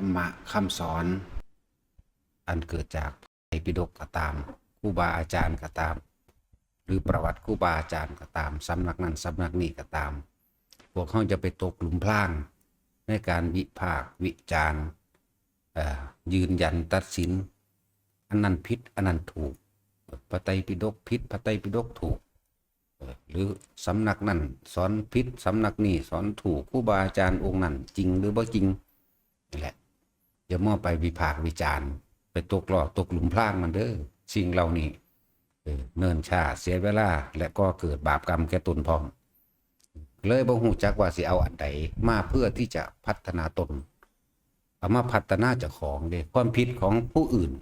รรมะคำสอนอันเกิดจากไตรปิฎกก็ตามครูบาอาจารย์ก็ตามหรือประวัติครูบาอาจารย์ก็ตามสำนักนั้นสำนักนี้ก็ตามพวกเขาจะไปตกหลุมพรางในการวิพากษ์วิจารณ์ยืนยันตัดสินอันนั้นผิดอันนั้นถูกพระไตรปิฎกผิดพระไตรปิฎกถูกหรือสำนักนั้นสอนผิดสำนักนี้สอนถูกครูบาอาจารย์องค์นั้นจริงหรือบ่จริงนี่แหละอย่ามั่วไปวิพากษ์วิจารณ์ไปตกหลอกตกหลุมพรางมันเด้อสิ่งเหล่านี้เนิ่นช้าเสียเวลาและก็เกิดบาปกรรมแก่ตนพร้อมเลยบ่ฮู้จักว่าสิเอาอันใดมาเพื่อที่จะพัฒนาตนเอามาพัฒนาเจ้าของเด้ความผิดของผู้อื่น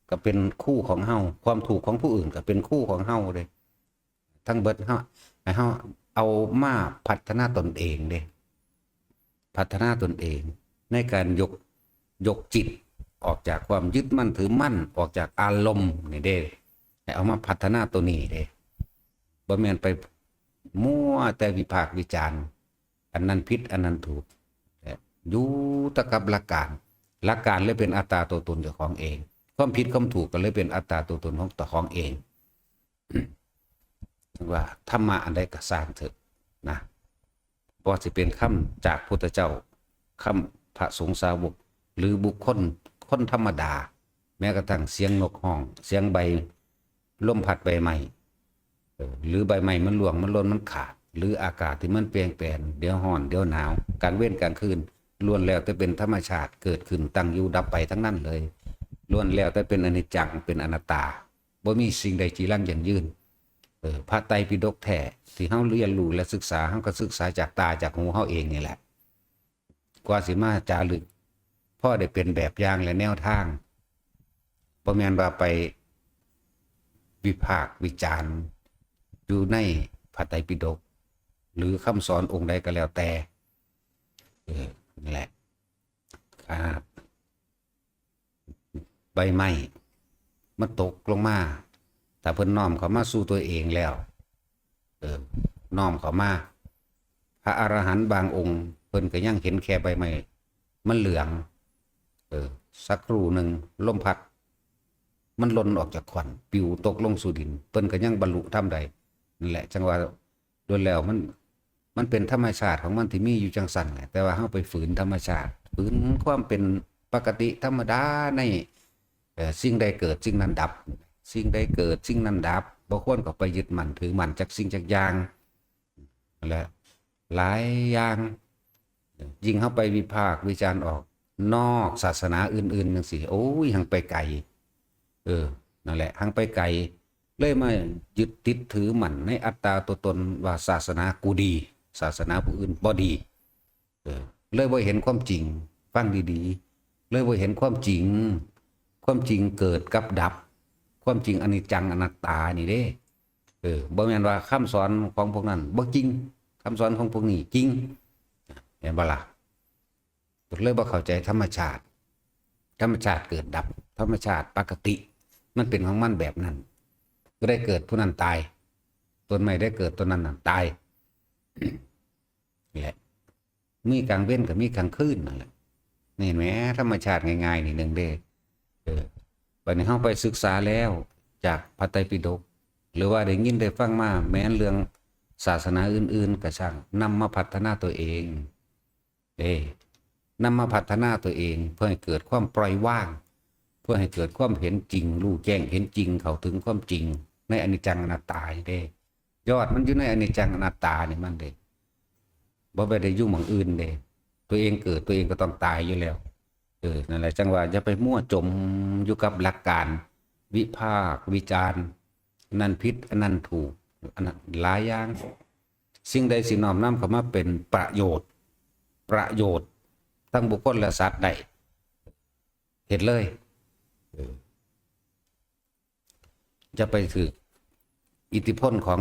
ก็เป็นคู่ของเฮาความถูกของผู้อื่นก็เป็นคู่ของเฮาเด้ทั้งเบิดเฮาให้เฮาเอามาพัฒนาตนเองเด้พัฒนาตนเองในการยกจิตออกจากความยึดมั่นถือมั่นออกจากอารมณ์นี่เด้ให้เอามาพัฒนาตัวนี้เด้บ่แม่นไปมั่วแต่วิพากษ์วิจารณ์อันนั้นผิดอันนั้นถูกอยู่แตะกับหลักการเลยเป็นอัตตาตัวตนเจ้าของเองความผิดความถูกก็เลยเป็นอัตตาตัวตนของตัวของเองว่าธรรมะอันใดก็สร้างเถอะนะบ่สิเป็นคำจากพุทธเจ้าคำพระสงฆ์สาวกหรือบุคคลคนธรรมดาแม้กระทั่งเสียงนกฮ้องเสียงใบลมพัดใบไม้หรือใบไม้มันหลวงมันหล่นมันขาดหรืออากาศที่มันเปลี่ยนแปลงเดี๋ยวร้อนเดี๋ยวหนาวการเว้นการคืนล้วนแล้วแต่เป็นธรรมชาติเกิดขึ้นตั้งอยู่ดับไปทั้งนั้นเลยล้วนแล้วแต่เป็นอนิจจังเป็นอนัตตาบ่มีสิ่งใดจีรังยั่งยืนพระไตรปิฎกแท้ที่เฮาเรียนรู้และศึกษาเฮาก็ศึกษาจากตาจากหูเฮาเองนี่แหละกว่าสิมาจารึกพ่อได้เป็นแบบอย่างและแนวทางบ่แม่นว่าไปวิพากษ์วิจารณ์อยู่ในพระไตรปิฎกหรือคำสอนองค์ใดก็แล้วแต่นั่นแหละใบไม้มันตกลงมาแต่เพิ่นน้อมเข้ามาสู่ตัวเองแล้วน้อมเข้ามาพระอรหันต์บางองค์เพิ่นก็ยังเห็นแค่ใบไม้มันเหลืองสักครู่หนึ่งลมพัดมันหล่นออกจากขวัญปิวตกลงสู่ดินเพิ่นก็ยังบรรลุธรรมใดนั่นแหละจังว่าโดยแล้วมันเป็นธรรมชาติของมันที่มีอยู่จังสั่นแหละแต่ว่าเฮาไปฝืนธรรมชาติฝืนความเป็นปกติธรรมดาในสิ่งใดเกิดสิ่งนั้นดับสิ่งใดเกิดสิ่งนั้นดับบ่ควรก็ไปยึดมั่นถือมั่นจากสิ่งจากอย่างและหลายอย่างยิ่งเฮาไปวิพากษ์วิจารณ์ออกนอกศาสนาอื่นๆจังซี่โอ้ยหังไปไกลนั่นแหละหังไปไกลเลยมายึดติดถือมั่นในอัตตาตัวตนว่าศาสนากูดีศาสนาผู้อื่นบ่ดีเลยบ่เห็นความจริงฟังดีๆเลยบ่เห็นความจริงเกิดกับดับความจริงอนิจจังอนัตตานี่เด้บ่แม่นว่าคำสอนของพวกนั้นบ่จริงคำสอนของพวกนี้จริงเห็นบ่ล่ะเลยบ่เข้าใจธรรมชาติเกิดดับธรรมชาติปกติมันเป็นของมันแบบนั้นก็ได้เกิดผู้นั้นตายต้นไม้ได้เกิดต้นนั้นตายนี่แหละมีกลางเว้นกับมีกลางคืนนั่นแหละนี่เห็นไหมธรรมชาติง่ายๆนี่นึงเด้วันนี้เฮาไปศึกษาแล้วจากพระไตรปิฎกหรือว่าได้ยินได้ฟังมาแม้นเรื่องศาสนาอื่นๆก็ช่างนำมาพัฒนาตัวเองนำมาพัฒนาตัวเองเพื่อให้เกิดความปล่อยวางเพื่อให้เกิดความเห็นจริงรู้แจ้งเห็นจริงเข้าถึงความจริงในอนิจจังอนัตตาเด้ยอดมันอยู่ในอนิจจังอนัตตานี่มันเด้บ่ไปได้ยุ่งหม่องอื่นเด้ตัวเองเกิดตัวเองก็ต้องตายอยู่แล้วนั่นแหละจังว่าอย่าไปมั่วจมอยู่กับหลักการวิพากษ์วิจารณ์นั่นผิดอันนั้นถูกอันนั้นหลายอย่างสิ่งใดสิ่งน้อมนำเข้ามาเป็นประโยชน์ทั้งบุคคลและสัตว์ได้เห็นเลยจะไปถืออิทธิพลของ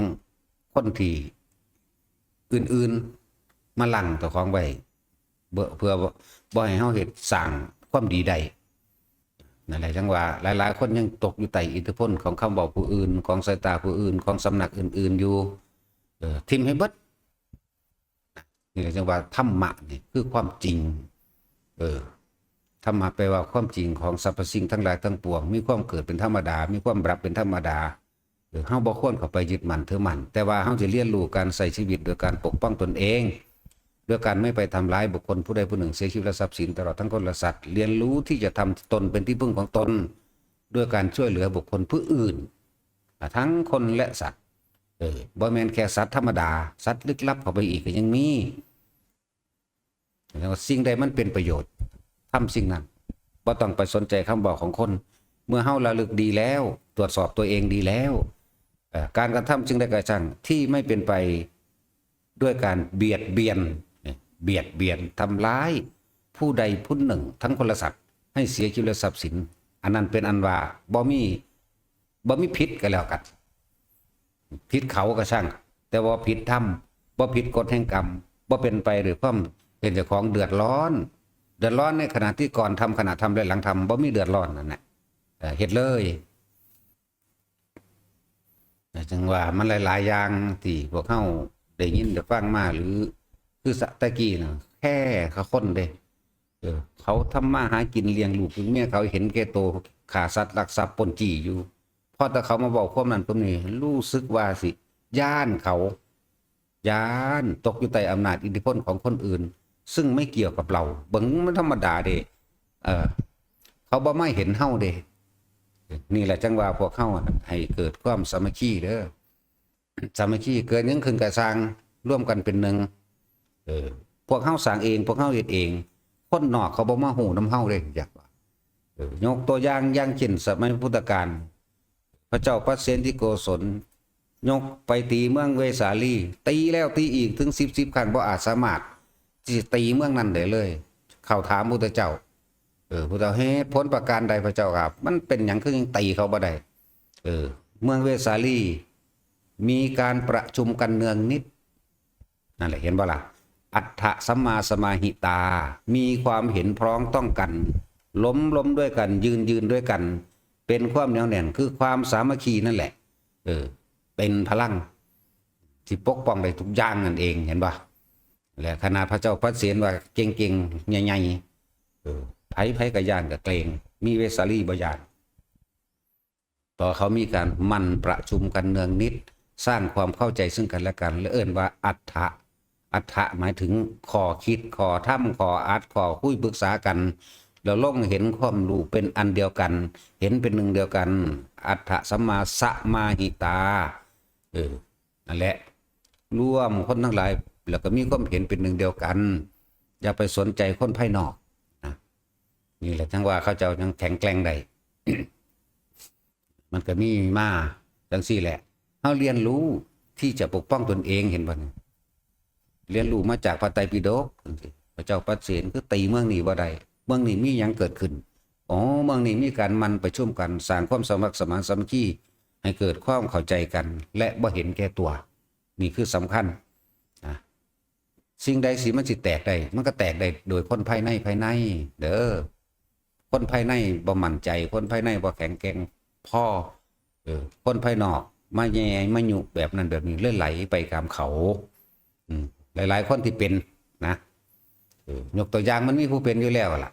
คนที่อื่นๆมาลั่งต่อของไว้เพื่อบ่ให้เฮาเฮ็ดสร้างความดีได้นั่นแหละจังว่าหลายๆคนยังตกอยู่ใต้อิทธิพลของคำบอกผู้อื่นของสายตาผู้อื่นของสำนักอื่นๆอยู่ทิ่มให้เบิดนี่แหละจังว่าธรรมะนี่คือความจริง ธรรมะแปลว่าความจริงของสรรพสิ่งทั้งหลายทั้งปวงมีความเกิดเป็นธรรมดามีความดับเป็นธรรมดาเฮาบ่ควรเข้าไปยึดมั่นถือมั่นแต่ว่าเฮาสิเรียนรู้การใช้ชีวิตโดยการปกป้องตนเองด้วยการไม่ไปทำร้ายบุคคลผู้ใดผู้หนึ่งเสียชีวิตและทรัพย์สินตลอดทั้งคนและสัตว์เรียนรู้ที่จะทำตนเป็นที่พึ่งของตนด้วยการช่วยเหลือบุคคลผู้อื่นทั้งคนและสัตว์บ่แม่นแค่สัตว์ธรรมดาสัตว์ลึกลับเข้าไปอีกก็ยังมีแล้วสิ่งใดมันเป็นประโยชน์ทำสิ่งนั้นบ่ต้องไปสนใจคำบอกของคนเมื่อเฮาระลึกดีแล้วตรวจสอบตัวเองดีแล้วการกระทำจึงได้กระช่างที่ไม่เป็นไปด้วยการเบียดเบียนทำร้ายผู้ใดผู้หนึ่งทั้งคนละสัตว์ให้เสียชีวิตและทรัพย์สินอันนั้นเป็นอันว่าบ่มีผิดก็แล้วกันผิดเขาก็ช่างแต่ว่าผิดธรรมบ่ผิดกฎแห่งกรรมบ่เป็นไปหรือความเป็นเจ้าของเดือดร้อนในขณะที่ก่อนทำขณะทำและหลังทำบ่มีเดือดร้อนนั่นแหละเฮ็ดเลยจังว่ามันหลายๆอย่างที่พวกเฮาได้ยินได้ฟังมาหรือคือตะกี้น่ะแค่เขาคนเด้เขาทำมาหากินเลี้ยงลูกเมียเขาเห็นแก่โตฆ่าสัตว์ลักทรัพย์ปล้นจี้อยู่พอแต่เขามาบอกความนั้นตรงนี้รู้สึกว่าสิย่านเขาย่านตกอยู่ใต้อำนาจอิทธิพลของคนอื่นซึ่งไม่เกี่ยวกับเราเบิ่งมันธรรมดาเด้เขาบ่ไม่เห็นเฮาเด้นี่แหละจังว่าพวกเฮาให้เกิดความสามัคคีเด้อสามัคคีเกิดหยังขึ้นก็สร้างร่วมกันเป็นหนึ่งพวกเฮาสร้างเองพวกเฮาเฮ็ดเองคนนอกเขาบ่มาฮู้นำเฮาเด้อยากว่ายกตัวอย่างเช่นสมัยพุทธกาลพระเจ้าปัสเสนที่โกศลยกไปตีเมืองเวสาลีตีแล้วตีอีกถึง10ครั้งบ่อาจสามารถที่ตีเมืองนั้นได้เลยเข้าถามพุทธเจ้าพุทธเจ้าเหตุผลประการใดพระเจ้าครับมันเป็นหยังคือยังตีเขาบ่ได้เมืองเวสาลีมีการประชุมกันเนืองนิดนั่นแหละเห็นบ่ล่ะอัฏฐสัมมาสมาหิตามีความเห็นพ้องต้องกันล้มด้วยกันยืนด้วยกันเป็นความแน่วแน่นคือความสามัคคีนั่นแหละเป็นพลังที่ปกป้องได้ทุกอย่างนั่นเองเห็นป่ะและขณะพระเจ้าพระเศียรว่าเก่งๆใหญ่ๆไผกับย่านกับเกรงมีเวสาลีบ่ย่านต่อเขามีการมันประชุมกันเนืองนิดสร้างความเข้าใจซึ่งกันและกันและเอิ้นว่าอัฏฐะหมายถึงข้อคิดข้อธรรมข้ออัดข้อคุยปรึกษากันแล้วลงเห็นความรู้เป็นอันเดียวกันเห็นเป็นหนึ่งเดียวกันอัฏฐสัมมาสมาหิตานั่นแหละร่วมคนทั้งหลายแล้วก็มีความเห็นเป็นหนึ่งเดียวกันอย่าไปสนใจคนภายนอกนะนี่แหละทั้งว่าเขาเจ้ายังแข็งแกร่งได้ มันก็มีมาจังซี่แหละเฮาเรียนรู้ที่จะปกป้องตนเองเห็นบ่เรียนรู้มาจากพระไตรปิฎกพระเจ้าปัสเสนคือตีเมืองนี้บ่ได้เมืองนี้มีหยังเกิดขึ้นเมืองนี้มีการมันประชุมกันสร้างความสมัครสมานสามัคคีให้เกิดความเข้าใจกันและบ่เห็นแก่ตัวนี่คือสำคัญนะสิ่งใดสิมันสิแตกได้มันก็แตกได้โดยคนภายในเด้อคนภายในบ่มั่นใจคนภายในบ่แข็งแกร่งพอคนภายนอกมาแย่มายุแบบนั้นแบบนี้ไหลไปตามเขาหลายๆคนที่เป็นนะยกตัวอย่างมันมีผู้เป็นอยู่แล้วล่ะ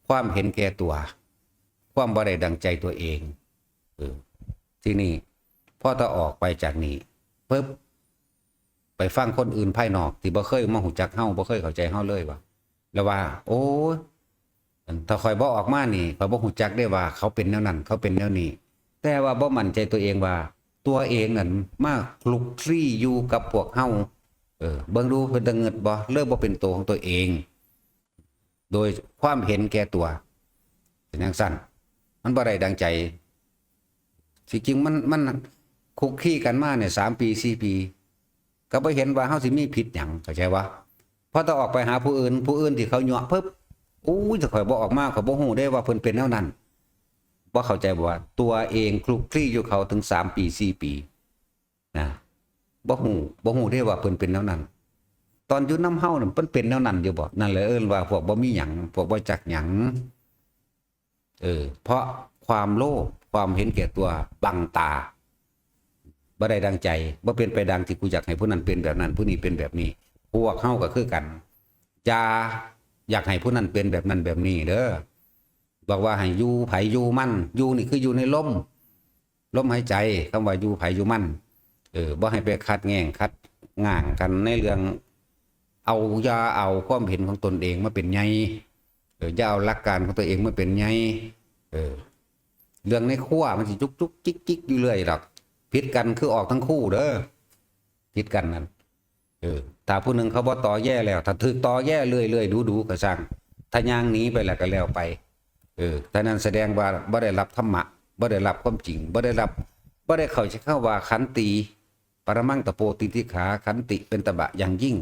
ความเห็นแก่ตัวความบ่ได้ดังใจตัวเองที่นี่พอถ้าออกไปจากนี้ปึ๊บไปฟังคนอื่นภายนอกที่บ่เคยมาหูจักเฮาบ่เคยเข้าใจเฮาเลยว่าแล้วว่าโอ้ถ้าคอยบ่ออกมานี่ข้อยบ่หูจักได้ว่าเขาเป็นแนวนั้นเขาเป็นแนวนี้แต่ว่าบ่มั่นใจตัวเองว่าตัวเองนั่นมาคลุกคลีอยู่กับพวกเฮาเบิ่งดูเป็นตะเงิดบ่เริ่มบ่เป็นตัวของตัวเองโดยความเห็นแก่ตัวเป็นจังซั่นมันบ่ได้ดังใจที่จริงมันคุกคีกันมาเนี่ย3 ปี 4 ปีก็บ่เห็นว่าเฮาสิมีผิดหยังเข้าใจบ่พอต้องออกไปหาผู้อื่นที่เขายั่วปึ๊บถ้าข่อยบ่ออกมาข่อยบ่ฮู้ได้ว่าเพิ่นเป็นแนวนั้นบ่เข้าใจบ่ว่าตัวเองคลุกคลีอยู่เขาถึง3 ปี 4 ปีนะบ่ฮู้ได้ว่าเพิ่นเป็นแนวนั้นตอนอยู่นำเฮานั่นเพิ่นเป็นแนวนั้นอยู่บ่นั่นแหละว่าพวกบ่มีหยังพวกบ่จักหยังเพราะความโลภความเห็นแก่ตัวบังตาบ่ได้ดังใจบ่เป็นไปดังที่กูอยากให้ผู้นั้นเป็นแบบนั้นผู้นี้เป็นแบบนี้พวกเฮาก็คือกัน อยากให้ผู้นั้นเป็นแบบนั้นแบบนี้เด้อบอกว่าให้อยู่ไผอยู่มันอยู่นี่คืออยู่ในลมหายใจคำว่าอยู่ไผอยู่มันบ่ให้ไปคัดแง่งคัดง่างกันในเรื่องเอาอย่าเอาความเห็นของตนเองมาเป็นใหญ่อย่าเอาหลักการของตัวเองมาเป็นใหญ่เรื่องในครัวมันสิจุกจุกจิกจิกอยู่เรื่อยดอกผิดกันคือออกทั้งคู่เด้อผิดกันนั่นถ้าผู้หนึ่งเขาบ่ต่อแย่แล้วถ้าถึกต่อแย่เรื่อยๆดูๆก็ช่างถ้าย่างหนีไปแล้วก็แล้วไปถ้านั้นแสดงว่าบ่ได้รับธรรมะบ่ได้รับความจริงบ่ได้เข้าใจเข้าว่าขันติปรมังตโปติติขาขันติเป็นตบะอย่างยิ่ง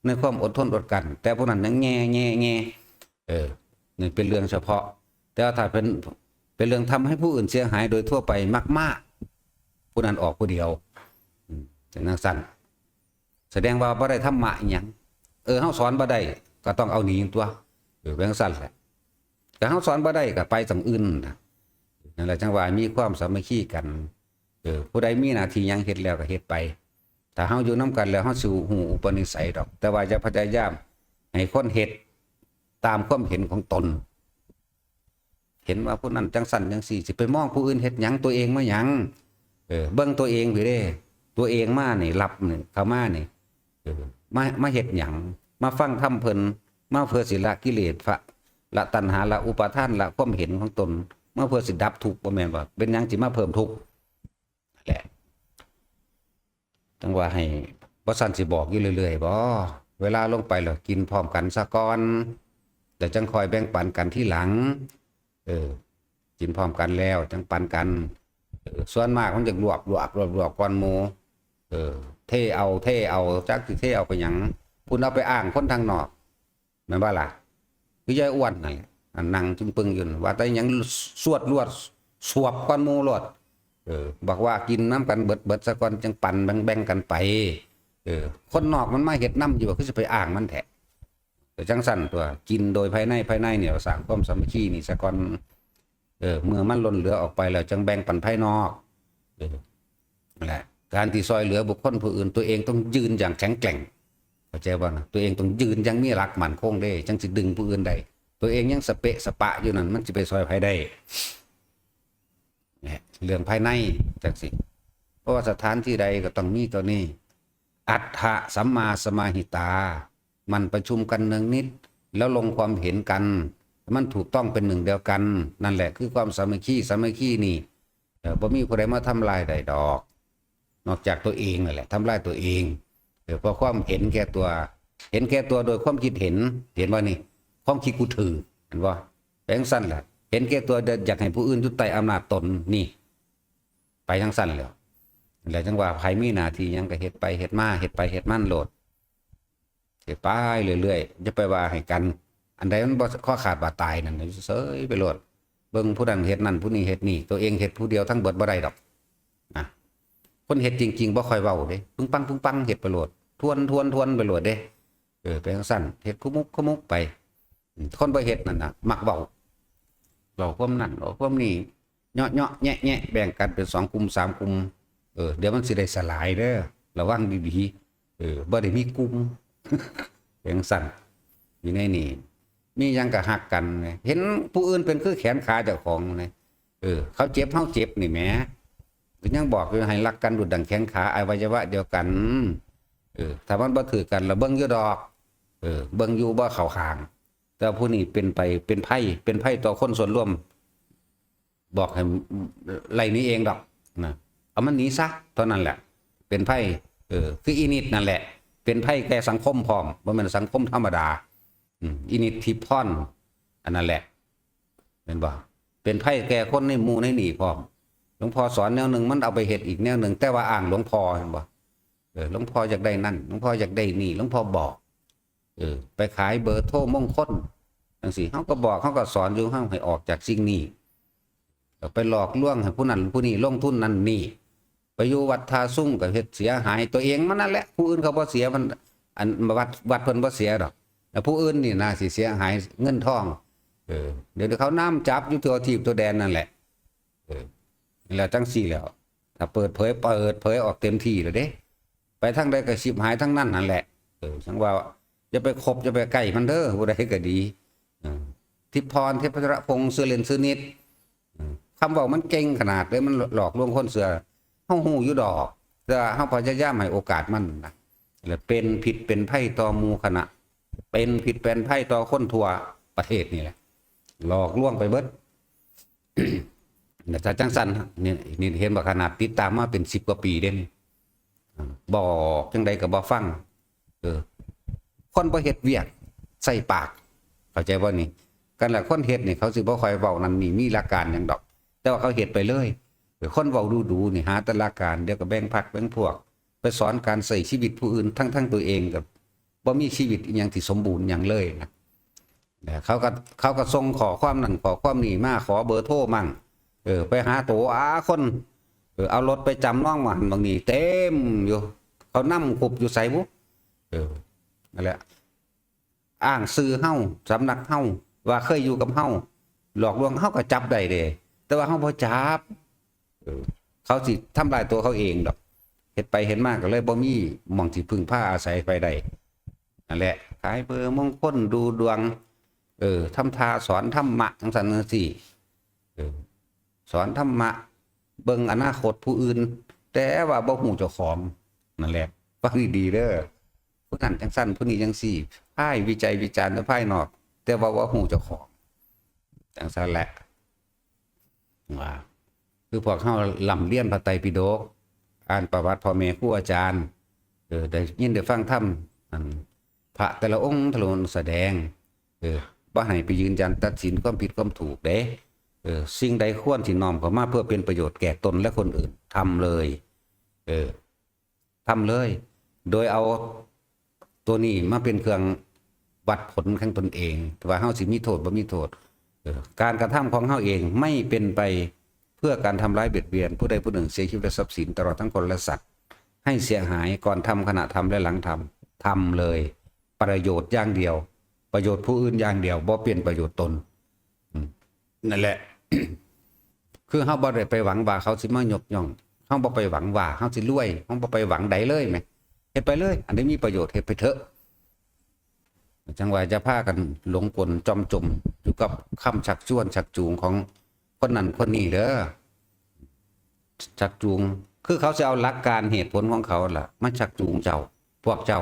ในความอดทนอดกันแต่พวกนั้นยังแง่นี่เป็นเรื่องเฉพาะแต่ถ้าเป็นเรื่องทำให้ผู้อื่นเสียหายโดยทั่วไปมากๆผู้นั้นออกผู้เดียวเป็นนักสั่นแสดงว่าบ่ได้ธรรมะอีหยังเฮาสอนบ่ได้ก็ต้องเอาหนีตัวเป็นนักสั่นแหละแต่เฮาสอนบ่ได้ก็ไปทางอื่นนั่นแหละจังว่ามีความสามัคคีกันผู้ใดมีหน้าที่หยังเฮ็ดแล้วก็เฮ็ดไปถ้าเฮาอยู่นำกันแล้วเฮาสิฮู้อุปนิสัยดอกแต่ว่าอย่าพยายามให้คนเฮ็ดตามความเห็นของตนเห็นว่าผู้นั้นจังสั่นจังซี่สิไปมองผู้อื่นเฮ็ดหยังตัวเองมาหยังเบิ่งตัวเองพี่เด้ตัวเองมานี่รับนี่เข้ามานี่มาเฮ็ดหยังมาฟังธรรมเพิ่นมาเพื่อสิละกิเลสละตัณหาละอุปาทานละความเห็นของตนมาเพื่อสิดับทุกข์บ่แม่นว่าเป็นหยังสิมาเพิ่มทุกข์แหละจังว่าให้บ่สั่นสิบอกอยู่เรื่อยๆบ่เวลาลงไปแล้วกินพร้อมกันซะก่อนแต่จังคอยแบ่งปันกันที่หลังกินพร้อมกันแล้วจังปันกันส่วนมากมันจะรวบก่อนหมู่เทเอาจักสิเทเอาไปหยังคุณเอาไปอ้างคนทางนอกแม่นบ่ล่ะคือยายอ้วนนั่นแหละนั่งจึงปึงอยู่ว่าแต่หยังสวดรวดสวบก่อนหมู่รดบอกว่ากินน้ำกันเบิดซะก่อนจังปันแบ่งกันไปคนนอกมันมาเฮ็ดน้ำอยู่ว่าคือสิไปอ้างมันแท้แต่จังสั่นตัวกินโดยภายในเนี่ยสร้างความสามัคคีนี่ซะก่อนเมื่อมันล้นเหลือออกไปแล้วจังแบ่งปันภายนอกนั่นแหละการที่ซอยเหลือบุคคลผู้อื่นตัวเองต้องยืนอย่างแข็งแกร่งเข้าใจบ่นะตัวเองต้องยืนอย่างมีหลักมั่นคงได้จังสิดึงผู้อื่นได้ตัวเองยังสเปะสปะอยู่นั่นมันสิไปซอยไผได้เรื่องภายในจังสิเพราะว่าสถานที่ใดก็ต้องมีตัวนี้อัตถะสัมมาสมาหิตามันประชุมกันเนืองนิดแล้วลงความเห็นกันมันถูกต้องเป็นหนึ่งเดียวกันนั่นแหละคือความสามัคคีนี่บ่มีผู้ใดมาทำลายใดดอกนอกจากตัวเองนั่นแหละทำลายตัวเองเพราะความเห็นแก่ตัวโดยความคิดเห็นว่านี่ความคิดกูถือเห็นว่าไปทั้งสั้นแหละเห็นแก่ตัวอยากให้ผู้อื่นอยู่ใต้อำนาจตนนี่ไปทั้งสั้นแล้วแล้วจังว่าใครมีหน้าที่ยังก็เฮ็ดไปเฮ็ดมาเฮ็ดไปเฮ็ดมั่นโหลดเฮ็ดไปเรื่อยๆจะไปว่าให้กันอันใดมันบ่ข้อขาดบาดตายนั่นเสยไปโหลดเบิ่งผู้นั้นเฮ็ดนั่นผู้นี้เฮ็ดนี่ตัวเองเฮ็ดผู้เดียวทั้งเบิดบ่ได้ดอกนะคนเฮ็ดจริงๆบ่ค่อยเว้าเด้ปึ้งปังเฮ็ดไปโหลดทวนไปโหลดเด้ไปจังซั่นเฮ็ดคุมุกไปคนบ่เฮ็ดนั่นน่ะมักเว้าความนั่นความนี้เนาะแยะแบ่งกันเป็น2กลุ่ม3กลุ่มเดี๋ยวมันสิได้สลายเด้อระวังดีๆบ่ได้มีกลุ่มจังซั่นอยู่ในนี่มีหยังก็ฮักกันเห็นผู้อื่นเป็นคือแขนขาเจ้าของนี่เขาเจ็บเฮาเจ็บนี่แหมก็ยังบอกอยู่ให้รักกันดุจดั่งแขนขาอวัยวะเดียวกันถ้ามันบ่ถือกันแล้วเบิ่งอยู่ดอกเบิ่งอยู่บ่เข้าข้างแต่ผู้นี้เป็นไพ่ต่อคนส่วนรวมบอกให้ไล่นี้เองดอกนะเอามันหนีซะเท่านั้นแหละเป็นไพ่คืออีนิดนั่นแหละเป็นไพ่แก่สังคมพร้อมบ่แม่นสังคมธรรมดาอีนิดทิพรอันนั้นแหละเป็นบ่เป็นไพ่แก่คนในหมู่ในหนีพร้อมหลวงพ่อสอนแนวหนึ่งมันเอาไปเฮ็ดอีกแนวหนึ่งแต่ว่าอ้างหลวงพ่อเห็นบ่หลวงพ่ออยากได้นั่นหลวงพ่ออยากได้นี่หลวงพ่อบอกไปขายเบอร์โทรมงคลจังซี่เฮาก็บอกเฮาก็สอนอยู่เฮาให้ออกจากสิ่งนี้ไปหลอกลวงให้ผู้นั้นผู้นี้ลงทุนนั่นนี่ไปอยู่วัดท่าซุ่งก็เฮ็ดเสียหายตัวเองมันนั่นแหละผู้อื่นเขาบ่เสียมันอันวัดเพิ่นบ่เสียดอกแต่ผู้อื่นนี่น่าสิเสียหายเงินทองเดี๋ยวเขาน้ำจับอยู่ตัวทีบตัวแดนนั่นแหละแล้วจังซี่แล้วถ้าเปิดเผยออกเต็มที่แล้วเด้ไปทางใดก็สิบหายทั้งนั้นนั่นแหละจังว่า อย่าไปคบอย่าไปใกล้มันเด้อผู้ใดก็ดีทิพพรเทพระพงษ์เสือเล่นซื้อนิดคำบอกมันเก่งขนาดเลยมันหลอกลวงคนเสือเฮาหูอยู่ดอกแต่เฮาพยายามให้โอกาสมันนะแล้วเป็นผิดเป็นไพ่ต่อหมู่คณะเป็นผิดเป็นไพ่ต่อคนทั่วประเทศนี่แหละหลอกลวงไปเบิดแต่จังสันนี่เห็นบ่ขนาดติดตามมาเป็น10 กว่าปีเด่นบอกจังใดก็บ่ฟังคนบ่เฮ็ดเวียกใส่ปากเข้าใจบ่นี่กันละคนเฮ็ดนี่เขาสิบ่ค่อยเว้านั่นนี่มีหลักการหยังดอก แต่ว่าเขาเฮ็ดไปเลยคนเว้าดูนี่หาแต่หลักการเดี๋ยวก็แบ่งพรรคแบ่งพวกไปสอนการใช้ชีวิตผู้อื่นทั้งตัวเองกับบ่มีชีวิตอีหยังที่สมบูรณ์หยังเลยนะเขาก็ส่งขอความนั่นขอความนี่มาขอเบอร์โทรมั่งไปหาตัวคนเอารถไปจำน้องมันบางนี่เต็มอยู่เขานำคุบอยู่ไสบุนั่นแหละอ้างซื้อเฮาสำนักเฮาว่าเคยอยู่กับเฮาหลอกลวงเฮาก็จับได้เด้แต่ว่าเฮาบ่จับเขาสิทำลายตัวเขาเองดอกเฮ็ดไปเห็นมากก็เลยบ่มีหม่องสิพึ่งพาอาศัยไปได้นั่นแหละขายเบอร์มงคลดูดวงทำทาสอนธรรมะจังซั่นจังซี่สอนธรรมะเบิ่งอนาคตผู้อื่นแต่ว่าบ่ฮู้เจ้าของนั่นแหละฟังดีๆเด้อผู้นั้นจังซั่นผู้นี้จังซี่พายวิจัยวิจารณ์แต่ภายนอกแต่ว่าฮู้เจ้าของจังซั่นแหละว่าคือพวกเฮาล่ำเรียนพระไตรปิฎกอ่านประวัติพ่อแม่ครูอาจารย์ได้ยินได้ฟังธรรมพระแต่ละองค์ทะลุแสดงบ่ให้ไปยืนยันตัดสินความผิดความถูกเด้สิ่งใดควรที่น้อมเข้ามาเพื่อเป็นประโยชน์แก่ตนและคนอื่นทำเลยทำเลยโดยเอาตัวนี้มาเป็นเครื่องวัดผลของตนเองว่าเฮาสิมีโทษบ่มีโทษการกระทำของเฮาเองไม่เป็นไปเพื่อการทำร้ายเบียดเบียนผู้ใดผู้หนึ่งเสียชีวิตและทรัพย์สินตลอดทั้งคนและสัตว์ให้เสียหายก่อนทำขณะทำและหลังทำเลยประโยชน์อย่างเดียวประโยชน์ผู้อื่นอย่างเดียวบ่เปลี่ยนประโยชน์ตนนั่นแหละ คือเฮาบ่ได้ไปหวังว่าเขาสิมายกย่องเฮาบ่ไปหวังว่าเฮาสิรวยเฮาบ่ไปหวังใดเลยแหมเฮ็ดไปเลยอันนี้มีประโยชน์เฮ็ดไปเถอะจังว่าจะพากันหลงกลจอมจมอยู่กับคำชักชวนชักจูงของคนนั้นคนนี้เด้อชักจูงคือเขาจะเอาหลักการเหตุผลของเขาล่ะมาชักจูงเจ้าพวกเจ้า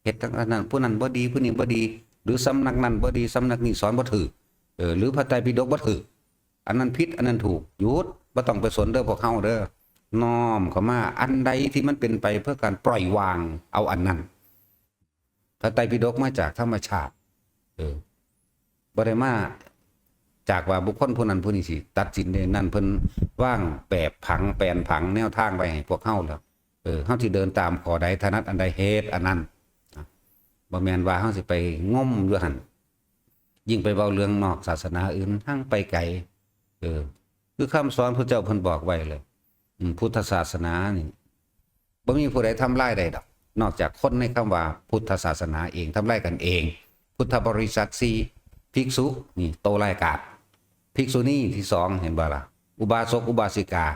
เฮ็ดทั้งนั้นผู้นั้นบ่ดีผู้นี้บ่ดีหรือสำนักนั้นบ่ดีสำนักนี้สอนบ่ถูกหรือพระไตรปิฎกบ่ถูกอันนั้นผิดอันนั้นถูกหยุดบ่ต้องไปสนเด้อพวกเฮาเด้อน้อมเข้ามาอันใดที่มันเป็นไปเพื่อการปล่อยวางเอาอันนั้นพระไตรปิฎกมาจากธรรมชาติบ่ได้มาจากว่าบุคคลผู้นั้นผู้นี้สิตัดสินได้นั่นเพิ่นว่างแปรผังแปลนผังแนวทางไว้ให้พวกเฮาแล้วเฮาสิเดินตามข้อใดถนัดอันใดเฮ็ดอันนั้นบ่แม่นว่าเฮาสิไปง่มอยู่หั่นยิ่งไปเว้าเรื่องนอกศาสนาอื่นทั้งไปไกลคือคำสอนพระเจ้าเพิ่นบอกไว้เลยพุทธศาสนานี่บ่มีผู้ใดทำลายได้ดอกนอกจากคนในคำว่าพุทธศาสนาเองทำลายกันเองพุทธบริษัท4ภิกษุนี่โตรายกาศภิกษุณีที่2เห็นบ่ล่ะอุบาสกอุบาสิกา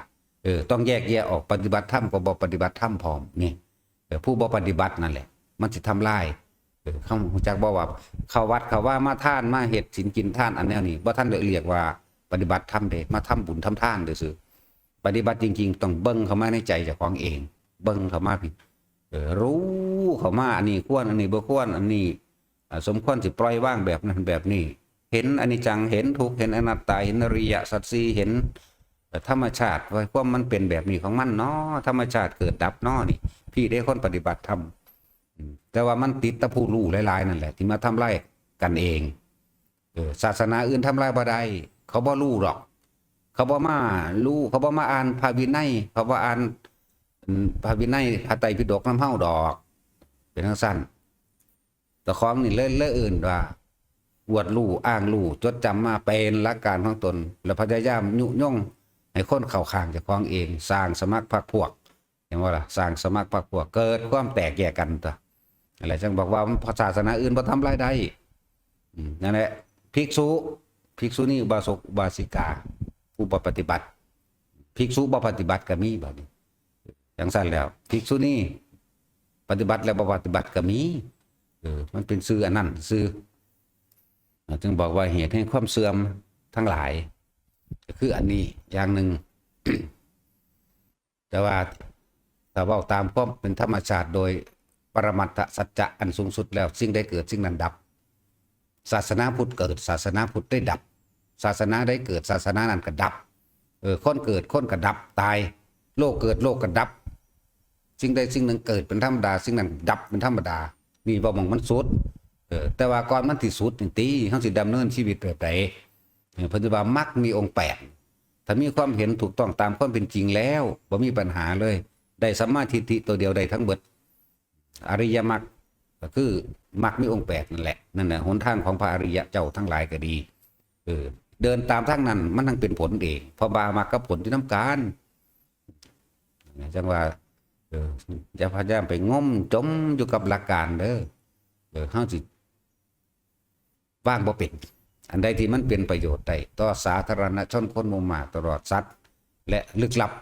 ต้องแยกแยะออกปฏิบัติธรรมกับบ่ปฏิบัติธรรมพร้อมนี่ผู้บ่ปฏิบัตินั่นแหละมันสิทำลายเขารู้จักบ่ว่าเข้าวัดเข้าว่ามาทานมาเฮ็ดศีลกินทานอันแนวนี้บ่ทันได้เรียกว่าปฏิบัติธรรมเด้มาทำบุญทำทานซื่อปฏิบัติจริงๆต้องเบิ่งเข้ามาในใจเจ้าของเองเบิ่งเข้ามาพี่รู้เข้ามาอันนี้ควรอันนี้บ่ควรอันนี้สมควรสิปล่อยวางแบบนั้นแบบนี้เห็นอนิจจังเห็นทุกข์เห็นอนัตตาเห็นอริยสัจสี่เห็นธรรมชาติว่าความมันเป็นแบบนี้ของมันเนาะธรรมชาติเกิดดับเนาะนี่พี่ได้คนปฏิบัติธรรมแต่ว่ามันติดตะผู้รู้หลายๆนั่นแหละที่มาทำลายกันเองศาสนาอื่นทำลายบ่ได้เขาบ่รู้หรอกเขาบ่มารู้เขาบ่มาอ่านพระวินัยเขาบ่อ่านพระวินัยพระไตรปิฎกนำเฮาดอกเป็นจังซั่นแต่ของนี่เลื่อนอื่นว่าอวดรู้อ้างรู้จดจำมาเป็นหลักการของตนแล้วพยายามยุยงให้คนเข้าข้างเจ้าของเองสร้างสมัครพรรคพวกเห็นบ่ล่ะสร้างสมัครพรรคพวกเกิดความแตกแยกกันตัวอะไรจังบอกว่าศาสนาอื่นบ่ทำลายได้นั่นแหละภิกษุนี่อุบาสกอุบาสิกาผู้ปฏิบัติภิกษุบ่ปฏิบัติก็มีบัดนี้จังซั่นแล้วภิกษุนี่ปฏิบัติแล้วบ่ปฏิบัติก็มี มันเป็นซื่ออันนั้นซื่อจึงบอกว่าเหตุให้ความเสื่อมทั้งหลายก็คืออันนี้อย่างหนึ่ง แต่ว่าถ้าว่าตามความเป็นธรรมชาติโดยปรมัตถสัจจะอันสูงสุดแล้วสิ่งใดเกิดสิ่งนั้นดับศาสนาพุทธเกิดศาสนาพุทธได้ดับศาสนาได้เกิดศาสนานั้นก็ดับคนเกิดคนก็ดับตายโลกเกิดโลกก็ดับสิ่งใดสิ่งหนึ่งเกิดเป็นธรรมดาสิ่งนั้นดับเป็นธรรมดานี่ว่ามองมันสุดแต่ว่าก่อนมันที่สุดจริงๆเขาสิดำเนินชีวิตแบบไหนปัจจุบันมรรคมีองค์8ถ้ามีความเห็นถูกต้องตามความเป็นจริงแล้วบ่มีปัญหาเลยได้สัมมาทิฏฐิตัวเดียวได้ทั้งเบิดอริยมรรคก็คือมรรคมีองค์8นั่นแหละนั่นแหละหนทางของพระอริยะเจ้าทั้งหลายก็ดีเดินตามทางนั้นมันทั้งเป็นผลเองพอบามรรคกับผลที่น้ำการจังว่าจะพยายามไปง้มจมอยู่กับหลักการเด้อเฮาสิว่างบ่เป็นอันใดที่มันเป็นประโยชน์ได้ต่อสาธารณชนคนหมู่มากตลอดสัตว์และลึกลับ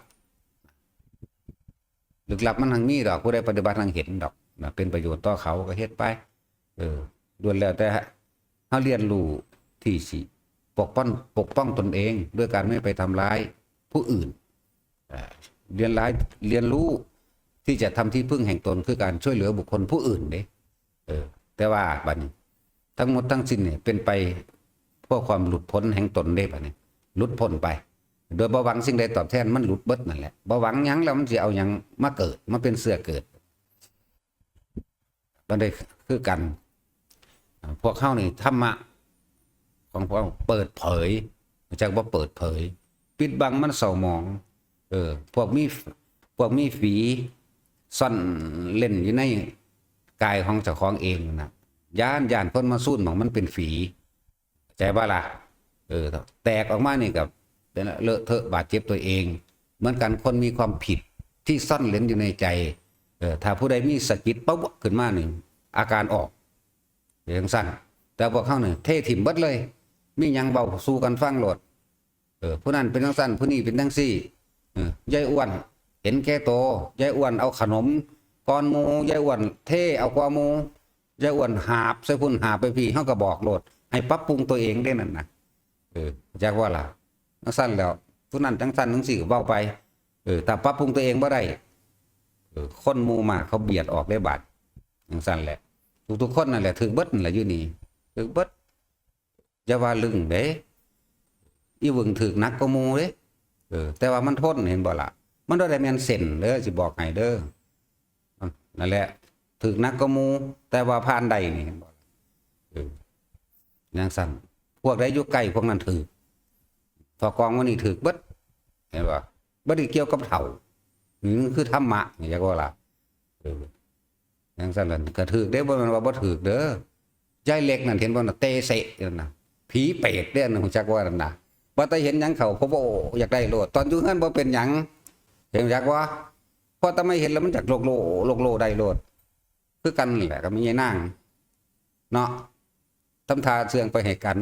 มันทางมีดอกผู้ใดปฏิบัติทางเห็นดอกเป็นประโยชน์ต่อเขาก็เฮ็ดไปล้วนแล้วแต่เฮาเรียนรู้ที่สิปกป้องตนเองด้วยการไม่ไปทำร้ายผู้อื่นเรียนรู้ที่จะทำที่พึ่งแห่งตนคือการช่วยเหลือบุคคลผู้อื่นเด้แต่ว่าบัดนี้ทั้งหมดทั้งสิ้นเนี่ยเป็นไปเพื่อความหลุดพ้นแห่งตนได้บัดนี้หลุดพ้นไปโดยบ่หวังสิ่งใดตอบแทนมันหลุดเบิดนั่นแหละบ่หวังหยังแล้วมันสิเอาหยังมาเกิดมาเป็นเสื้อเกิดบัดนี้คือกันพวกเฮานี่ธรรมะของพวกเปิดเผยจากบ่เปิดเผยปิดบังมันเศร้าหมองพวกมีฝีซ่อนเล่นอยู่ในกายของเจ้าของเองนะย่านคนมาสู้หมองมันเป็นฝีใจบ่ล่ะแตกออกมานี่กับเลอะเทอะบาดเจ็บตัวเองเหมือนกันคนมีความผิดที่ซ่อนเล่นอยู่ในใจถ้าผู้ใดมีสะกิดปั๊บขึ้นมาหนึ่งอาการออกอย่างสั้นแต่พวกเขาเนี่ยเทถิ่มเบิดเลยมียังเบาสู้กันฟังโหลดผู้นั้นเป็นทั้งสั้นผู้นี้เป็นทั้งซี่ยายอ้วนเห็นแก่โตยายอ้วนเอาขนมก้อนหมูยายอ้วนเทเอากว่าหมูยายอ้วนหาบใส่พุ่นหาบไปพี่เขาก็บอกโหลดให้ปรับปรุงตัวเองได้นั่นนะจากว่าล่ะทั้งสั้นแล้วผู้นั้นทั้งสั้นทั้งสี่ก็เบาไปแต่ปรับปรุงตัวเองบ่ได้คนหมู่มากเขาเบียดออกได้บาดทั้งสั้นแหละทุกคนนั่นแหละถึงเบิดนั่นแหละอยู่นี่ถึงเบิดอย่าว่าลึงเด้อีวึงถึกนักก็มูเด้แต่ว่ามันทนเห็นบ่ล่ะมันได้แม่นเส้นเด้อสิบอกให้เด้อนั่นแหละถึกนักก็มูแต่ว่าผ่านใดนี่เห็นบ่อย่างสั่นพวกใดอยู่ใกล้พวกนั้นถึกพอกองวันนี้ถึกเบิดเห็นบ่บ่ได้เกี่ยวกับเฒ่านี่คือธรรมะอย่างว่าล่ะอย่างสั่นนั่นก็ถึกเด้บ่แม่นว่าบ่ถึกเด้อยายเล็กนั่นเห็นบ่น่ะเตเสะนั่นน่ะผีเปรตเด้อนั่นฮู้จักว่านั่นน่ะว่าแต่เห็นหยังเขาเขาบ่อยากได้โลดตอนอยู่เฮือนบ่เป็นหยังเห็นจักว่าพอแต่ไม่เห็นแล้วมันจากโลได้โลดคือกันแหละก็มีไอ้นางเนาะทำทาเสื่องไปให้กัน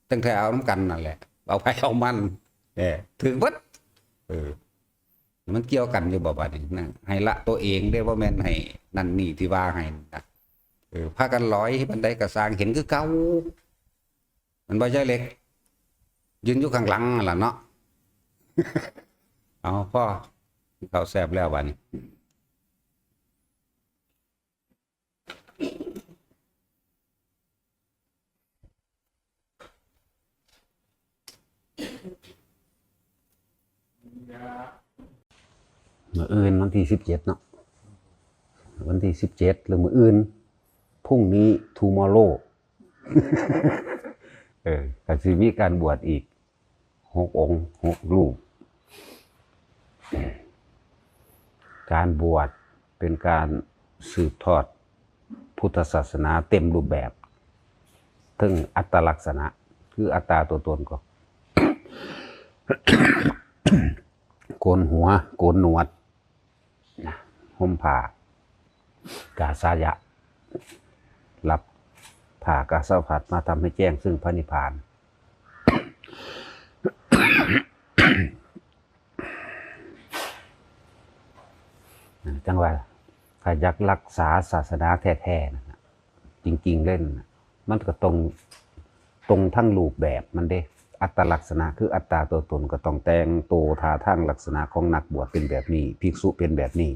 ตั้งแต่เอาน้ำกันนั่นแหละเอาไปเอามันถึงเบิดมันเกี่ยวกันอยู่บ่บัดนี้นะให้ละตัวเองได้ว่าแม่นให้นั่นนี่ที่ว่าให้นะพากันร้อยบันไดกระสร้างเห็นคือเก่ามันบ่ใช่เล็กยืนอยู่ข้างหลังล่ะเนาะเอาพ่อเขาแซ่บแล้ววันมื้ออื่นวันที่17เนาะวันที่17หรือมื้ออื่นพรุ่งนี้ tomorrow ก็สิมีการบวชอีก6 องค์6 รูปการบวชเป็นการสืบทอดพุทธศาสนาเต็มรูปแบบถึงอัตลักษณะคืออัตตาตัวตนก็ โกนหัวโกนหนวดห่มผ้ากาสายะรับผ่ากาสาวพัดมาทำให้แจ้งซึ่งพระนิพพานจังว่าถ้าอยากรักษาศาสนาแท้ๆนะ จริงๆเล่นมันก็ตรงทั้งรูปแบบมันเด้อัตลักษณะคืออัตตาตัวตนก็ต้องแต่งตัวท่าทางลักษณะของนักบวชเป็นแบบนี้ภิกษุเป็นแบบนี้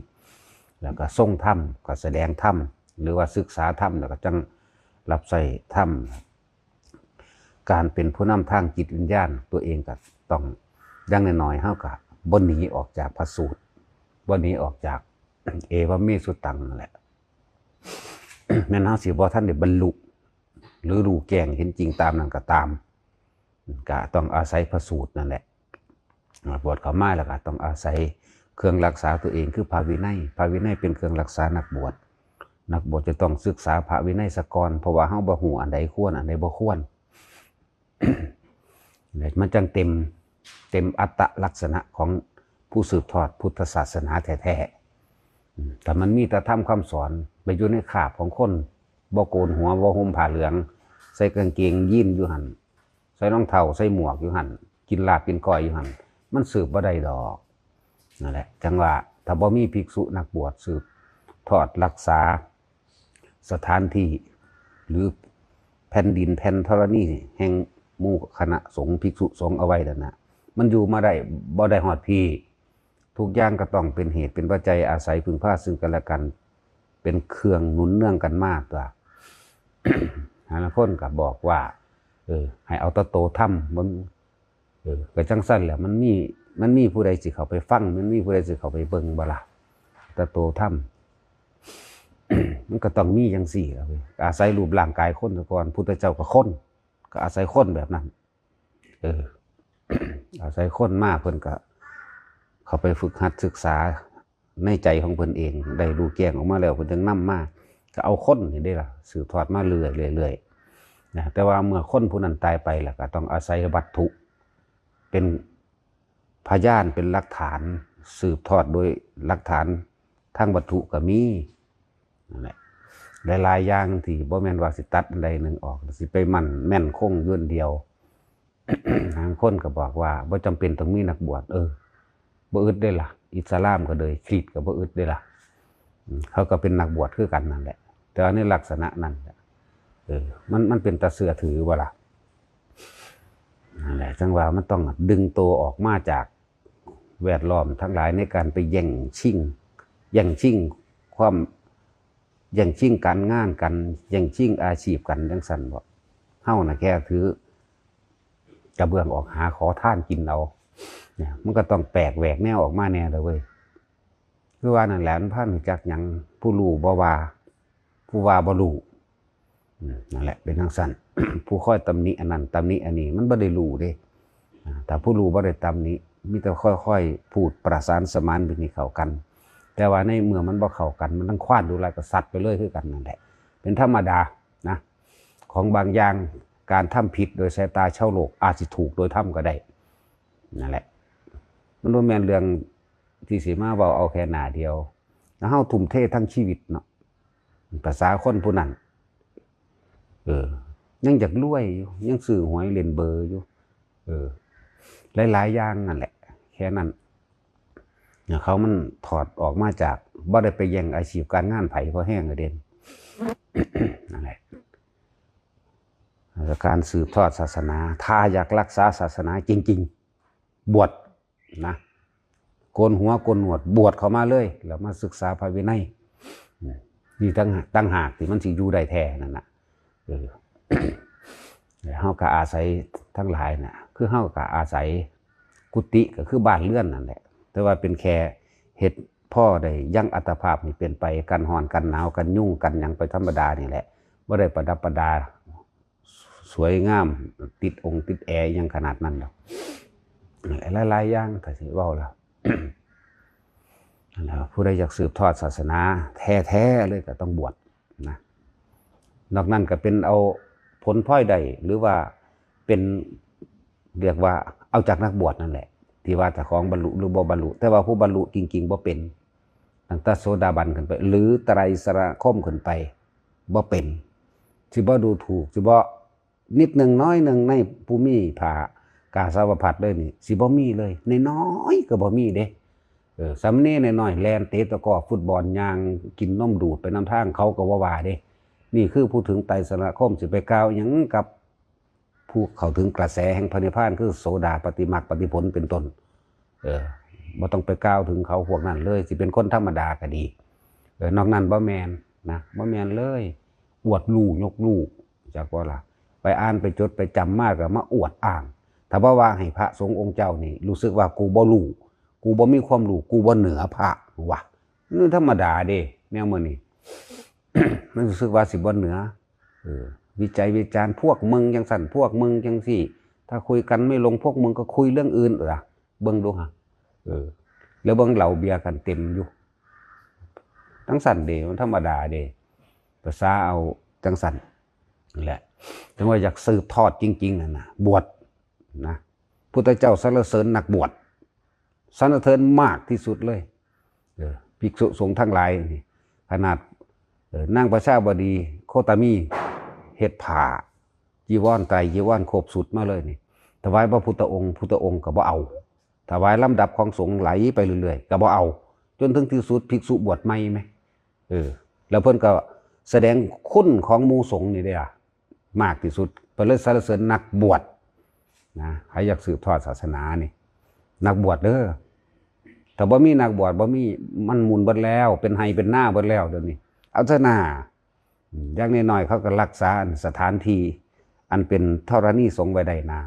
แล้วก็ทรงธรรมก็แสดงธรรมหรือว่าศึกษาธรรมแล้วก็จังรับใส่ธรรมการเป็นผู้นำทางจิตวิญญาณตัวเองก็ต้องอย่างน้อยๆเฮาก็บ่หนีออกจากพระสูตรบ่หนีออกจากเอวเมสุตังนั่นแหละ แม่นเฮาสิบ่ทันได้บรรลุหรือรู้แจ้งเห็นจริงตามนั้นก็ตามก็ต้องอาศัยพระสูตรนั่นแหละบวชเข้ามาแล้วก็ต้องอาศัยเครื่องรักษาตัวเองคือพระวินัยพระวินัยเป็นเครื่องรักษานักบวชจะต้องศึกษาพระวินัยซะก่อนเพราะว่าเฮาบ่ฮู้อันใดควรอันใดบ่ควร มันจังเต็มอัตลักษณะของผู้สืบทอดพุทธศาสนาแท้ๆแต่มันมีแต่ทำคำสอนไปอยู่ในคาบของคนบ่โกนหัวบ่ห่มผ้าเหลืองใส่กางเกงยีนอยู่หั่นใส่รองเท้าใส่หมวกอยู่หั่นกินลาบกินก้อยอยู่หั่นมันสืบบ่ได้ดอกนั่นแหละจังว่าถ้าบ่มีภิกษุนักบวชสืบทอดรักษาสถานที่หรือแผ่นดินแผ่นธรณีแห่งหมู่คณะสงฆ์ภิกษุสงฆ์เอาไว้นั่นนะมันอยู่มาได้บ่ได้ฮอดพี่ทุกอย่างก็ต้องเป็นเหตุเป็นปัจจัยอาศัยพึ่งพาซึ่งกันและกันเป็นเครื่องหนุนเนื่องกันมากตัว หลายคนก็บอกว่าให้เอาตะโตถ้ำมันก็จังสั้นแหละมันมีผู้ใดสิเข้าไปฟังมันมีผู้ใดสิเข้าไปเบิ่งบ่ล่ะตะโตถ้ำ มันก็ต้องมีจังซี่ครับอาศัยรูปร่างกายคนก่อนพุทธเจ้าก็คนก็อาศัยคนแบบนั้น อาศัยคนมากเพิ่นก็เข้าไปฝึกหัดศึกษาในใจของเพิ่นเองได้รู้แจ้งออกมาแล้วเพิ่นจึงนำมาก็เอาคนนี่ได้ล่ะสืบทอดมาเรื่อยๆนะแต่ว่าเมื่อคนผู้นั้นตายไปแล้วก็ต้องอาศัยวัตถุเป็นพยานเป็นหลักฐานสืบทอดโดยหลักฐานทางวัตถุก็มีนั่นแหละหลายๆอย่างที่บ่แม่นว่าสิตัดอันใดหนึ่งออกสิไปมั่นแม่นคงยื่นเดียว บางคนก็บอกว่าบ่จำเป็นต้องมีนักบวชบ่อึดได้ล่ะอิสลามก็เลยคริสต์ก็บ่อึดได้ล่ะเขาก็เป็นนักบวชคือกันนั่นแหละแต่ในลักษณะนั้นมันเป็นตาเสือถือบ่ล่ะนั่นแหละจังว่ามันต้องดึงตัวออกมาจากแวดล้อมทั้งหลายในการไปแย่งชิงความแย่งชิงการงานกันแย่งชิงอาชีพกันจังซั่นบ่เฮาน่ะแค่ถือกระเบื้องออกหาขอท่านกินเอาเนี่ยมันก็ต้องแปลกแหวกแนวออกมาแน่เลยเว้ยคือว่านั่นแหละมันพันจากหยังผู้รู้บ่ว่าผู้ว่าบ่รู้นั่นแหละเป็นจังซั่น ผู้ค่อยตำหนิอันนั้นตำหนิอันนี้มันบ่ได้รู้เด้แต่ผู้รู้บ่ได้ตำหนิมีแต่ค่อยๆพูดประสานสมานเป็นให้เข้ากันแต่ว่าในเมื่อมันบ่เข้ากันมันต้องคว้านดูแลก็สัตว์ไปเลยคือกันนั่นแหละเป็นธรรมดานะของบางอย่างการทำผิดโดยสายตาชาวโลกอาจสิถูกโดยทำก็ได้นั่นแหละมันบ่แม่นเรื่องที่สิมาเว้าเอาแค่หน้าเดียวแล้วเฮาทุ่มเททั้งชีวิตเนาะภาษาคนผู้นั้นยังอยากรวยอยู่ยังซื้อหวยเล่นเบอร์อยู่หลายๆอย่างนั่นแหละแค่นั้นเขามันถอดออกมาจากบ่ได้ไปแย่งอาชีพการงานไผเพราะแห้งเด่น นั่นแหละการสืบทอดศาสนาถ้าอยากรักษาศาสนาจริงๆบวชนะโกนหัวโกนหนวดบวชเข้ามาเลยแล้วมาศึกษาพระวินัยนี่ตั้งหากที่มันสิอยู่ได้แท้นั่นน่ะเฮาก็อาศัยทั้งหลายน่ะคือเฮาก็อาศัยกุฏิก็คือบ้านเรือนนั่นแหละแต่ว่าเป็นแค่เฮ็ดพ่อได้ยังอัตภาพนี่เป็นไปกันร้อนกันหนาวกันยุ่งกันหยังไปธรรมดานี่แหละบ่ได้ประดับประดาสวยงามติดองค์ติดแอร์ยังขนาดนั้นหรอกหลายๆอย่างถ้าสิเว้าแล้ว ผู้ใดอยากสืบทอดศาสนาแท้ๆเลยก็ต้องบวชนะนอกนั้นก็เป็นเอาผลพลอยได้หรือว่าเป็นเรียกว่าเอาจากนักบวชนั่นแหละที่ว่าถ้าของบรรลุหรือบ่บรรลุแต่ว่าผู้บรรลุจริงๆบ่เป็นตั้งแต่โสดาบันขึ้นไปหรือไตรสรคมขึ้นไปบ่เป็นสิบ่ดูถูกสิบ่นิดนึงน้อยนึงในผู้มีผ่ากาสาวพัดเลยนี่สิบ่มีเลยน้อยก็บ่มีเด้สำเนียงน้อยๆแลนเตะตะกร้อฟุตบอลยางกินนมดูดไปน้ำทางเขาก็ว่าเด้ นี่คือผู้ถึงไตรสรณคมสิไปกล่าวหยังกับผู้เข้าถึงกระแสแห่งพระนิพพานคือโสดาปฏิมรรคปฏิผลเป็นต้นบ่ต้องไปกล่าวถึงเขาพวกนั้นเลยสิเป็นคนธรรมดาก็ดีนอกนั้นบ่แม่นนะบ่แม่นเลยอวดรู้ยกรู้จักบ่ล่ะไปอ่านไปจดไปจำมากก็มาอวดอ้างถ้าบ่ว่าให้พระสงฆ์องค์เจ้านี่รู้สึกว่ากูบ่รู้กูบ่มีความรู้กูบ่เหนือพระว่ะนี่ธรรมดาเด้แนวมื้อนี้ มันรู้สึกว่าสิบ่เหนือวิจัยวิจารณ์พวกมึงจังสั่นพวกมึงจังสี่ถ้าคุยกันไม่ลงพวกมึงก็คุยเรื่องอื่นเบิ่งดูฮะแล้วเบิ่งเหล้าเบียร์กันเต็มอยู่ทั้งสั่นเด้มันธรรมดาเด้ภาษาเอาจังสั่นนั่นแหละถึงว่าอยากสืบทอดจริงๆนะบวชนะพุทธเจ้าสรรเสริญนักบวชสรรเสริญมากที่สุดเลยภิกษุสงฆ์ทั้งหลายขนาดนางประชาบดีโคตมีเฮ็ดผ้าจีวรไตรจีวรครบสุดมาเลยนี่ถวายพระพุทธองค์ก็บ่เอาถวายลำดับของสงฆ์ไหลไปเรื่อยๆก็บ่เอาจนถึงที่สุดภิกษุบวชใหม่ไหมแล้วเพิ่นก็แสดงคุณของหมู่สงฆ์นี่ได้มากที่สุดเพิ่นเลยสรรเสริญนักบวชนะใครอยากสืบทอดศาสนานี่นักบวชเด้อแต่บ่มีนักบวชบ่มีมันหมุนเบิดแล้วเป็นไห้เป็นหน้าเบิดแล้วเดี๋ยวนี้เอาเถอะนะอย่างน้อยๆเขาก็รักษาสถานที่อันเป็นธรณีสงฆ์ไว้ได้นา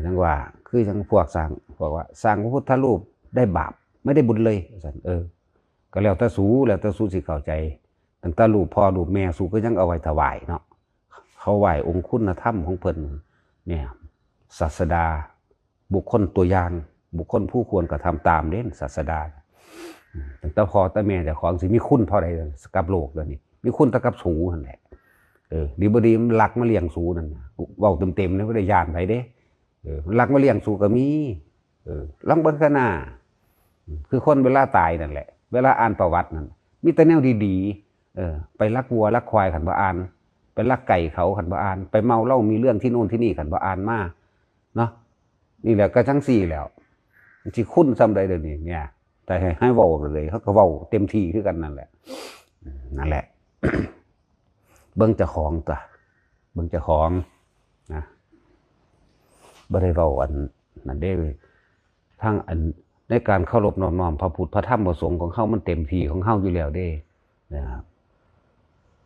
จังว่าคือจังพวกสร้างบอกว่าสร้างพระพุทธรูปได้บาปไม่ได้บุญเลยสั่นก็แล้วแต่สูสิเข้าใจตั้งแต่รูปพ่อรูปแม่สูก็ยังเอาไว้ถวายเนาะเขาไหว้องค์คุณธรรมของเพิ่นเนี่ยศาสดาบุคคลตัวอย่างบุคคลผู้ควรกระทำตามเด่นศาสดาตั้งแต่พ่อแต่แม่แต่ของสิมีคุณเท่าใดกับโลกเดี๋ยวนี้มีคุณเท่ากับสูนั่นแหละดีบ่ดีมันลักมาเลี้ยงสูนั่นเว้าเต็มๆเลยบ่ได้ย่านไผเด้ลักมาเลี้ยงสูก็มีลองเบิ่งกันหน้าคือคนเวลาตายนั่นแหละเวลาอ่านประวัตินั่นมีแต่แนวดีๆไปลักวัวลักควายขันบ่อ่านไปลักไก่เขาขันบ่อ่านไปเมาเหล้ามีเรื่องที่โน่นที่นี่ขันบ่อ่านมาเนาะนี่แหละก็ทั้งสี่แล้วสิคุ้นซ้ำใดเดี๋ยวนี้เนี่ยแต่ให้เว้าเลยเขาก็เว้าเต็มที่คือกันนั่นแหละเบิ่งเจ้าของตัวเบิ่งเจ้าของนะบ่ได้เว้าอันนั่นเด้ทั้งอันในการเคารพน้อมพระพุทธพระธรรมพระสงฆ์ของเฮามันเต็มที่ของเฮาอยู่แล้วเด้นะครับ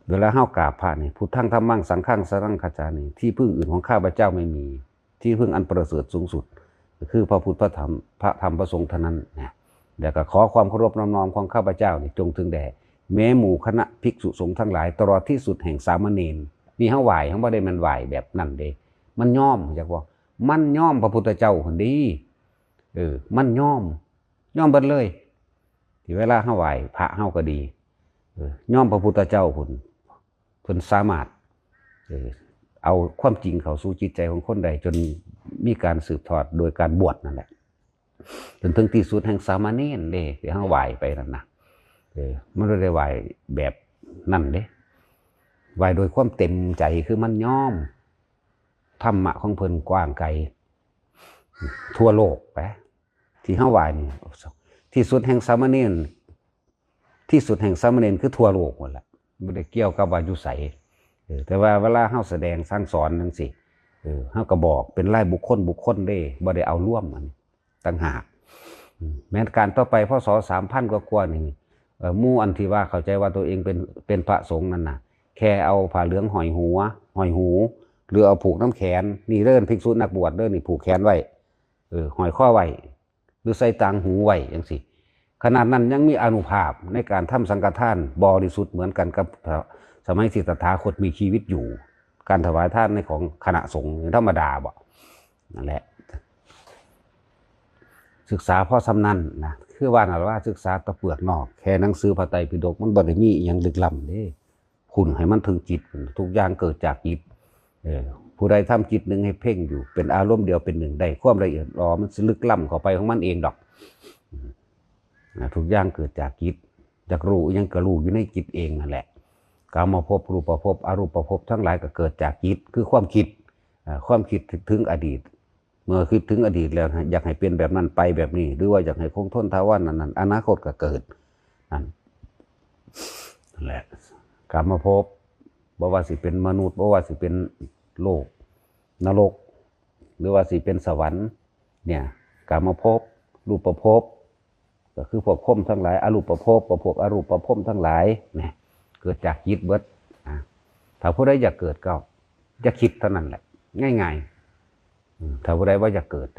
เวลาเฮากราบพระนี่พุทธังธัมมังสังฆังสรณังคัจฉามิที่พึ่งอื่นของข้าพเจ้าไม่มีที่พึ่งอันประเสริฐสูงสุดก็คือพระพุทธพระธรรมพระสงฆ์เท่านั้นนะแล้วก็ขอความเคารพน้อมของข้าพเจ้านี่จงถึงแด่แม้หมู่คณะภิกษุสงฆ์ทั้งหลายตลอดที่สุดแห่งสามเณรนี่เฮาไหว้เฮาบ่ได้มันไหว้แบบนั้นเด้มันย่อมจักว่ามันย่อมพระพุทธเจ้าคนดีมันย่อมเบิดเลยที่เวลาเฮาไหว้พระเฮาก็ดีย่อมพระพุทธเจ้าเพิ่นสามารถเอาความจริงเข้าสู่จิตใจของคนใดจนมีการสืบทอดโดยการบวชนั่นแหละจนถึงที่สุดแห่งสามเณรเด้ที่เฮาไหว้ไปนั่นน่ะมันบ่ได้ไหว้แบบนั่นเด้ไหว้โดยความเต็มใจคือมันย่อมธรรมะของเพิ่นกว้างไกลทั่วโลกไปที่เฮาไหว้นี่ที่สุดแห่งสามเณรคือทั่วโลกหมดแหละบ่ได้เกี่ยวกับว่าอยู่ไสแต่ว่าเวลาเฮาแสดงสั่งสอนจังซี่เฮาก็บอกเป็นรายบุคคลเด้บ่ได้เอาร่วมมันต่างหากแม้การต่อไปพศ 3,000 กว่าๆนี่หมู่อันที่ว่าเข้าใจว่าตัวเองเป็นพระสงฆ์นั่นน่ะแค่เอาผ้าเหลืองห้อยหูหรือเอาผูกน้ำแขนนี่เด้อภิกษุนักบวชเด้อนี่ผูกแขนไว้ห้อยข้อไว้หรือใส่ต่างหูไว้จังซี่ขนาดนั้นยังมีอานุภาพในการทำสังฆทานบริสุทธิ์เหมือนกันกับสมัยที่ตถาคตมีชีวิตอยู่การถวายทานในของคณะสงฆ์ธรรมดาบ่นั่นแหละศึกษาพ่อสำนันนะคือว่าน่ะว่าศึกษาตะเปลือกนอกแค่หนังสือพระไตรปิฎกมันบ่ได้มีอีหยังลึกล้ำเด้คุณให้มันถึงจิตทุกอย่างเกิดจากจิตผู้ใดทำจิตหนึ่งให้เพ่งอยู่เป็นอารมณ์เดียวเป็นหนึ่งได้ความละเอียดมันลึกล้ำเข้าไปของมันเองดอกทุกอย่างเกิดจากจิตจากรู้ยังกระรู้อยู่ในจิตเองนั่นแหละกามภพรูปภพอรูปภพทั้งหลายก็เกิดจากจิตคือความคิดถึงอดีตเมื่อคิดถึงอดีตแล้วอยากให้เป็นแบบนั้นไปแบบนี้หรือว่าอยากให้คงทนถาวรนั่นอนาคตก็เกิดนั่น นั่นแหละกามภพบ่ว่าสิเป็นมนุษย์บ่ว่าสิเป็นโลกนรกหรือว่าสิเป็นสวรรค์เนี่ยกามภพรูปภพก็คือพวกภพทั้งหลายอรูปภพกับพวกอรูปภพทั้งหลายเนี่ยเกิดจากจิตเบิดถ้าผู้ใดอยากเกิดก็จะคิดเท่านั้นแหละง่ายๆถ้าผู้ใดว่าอยากเกิด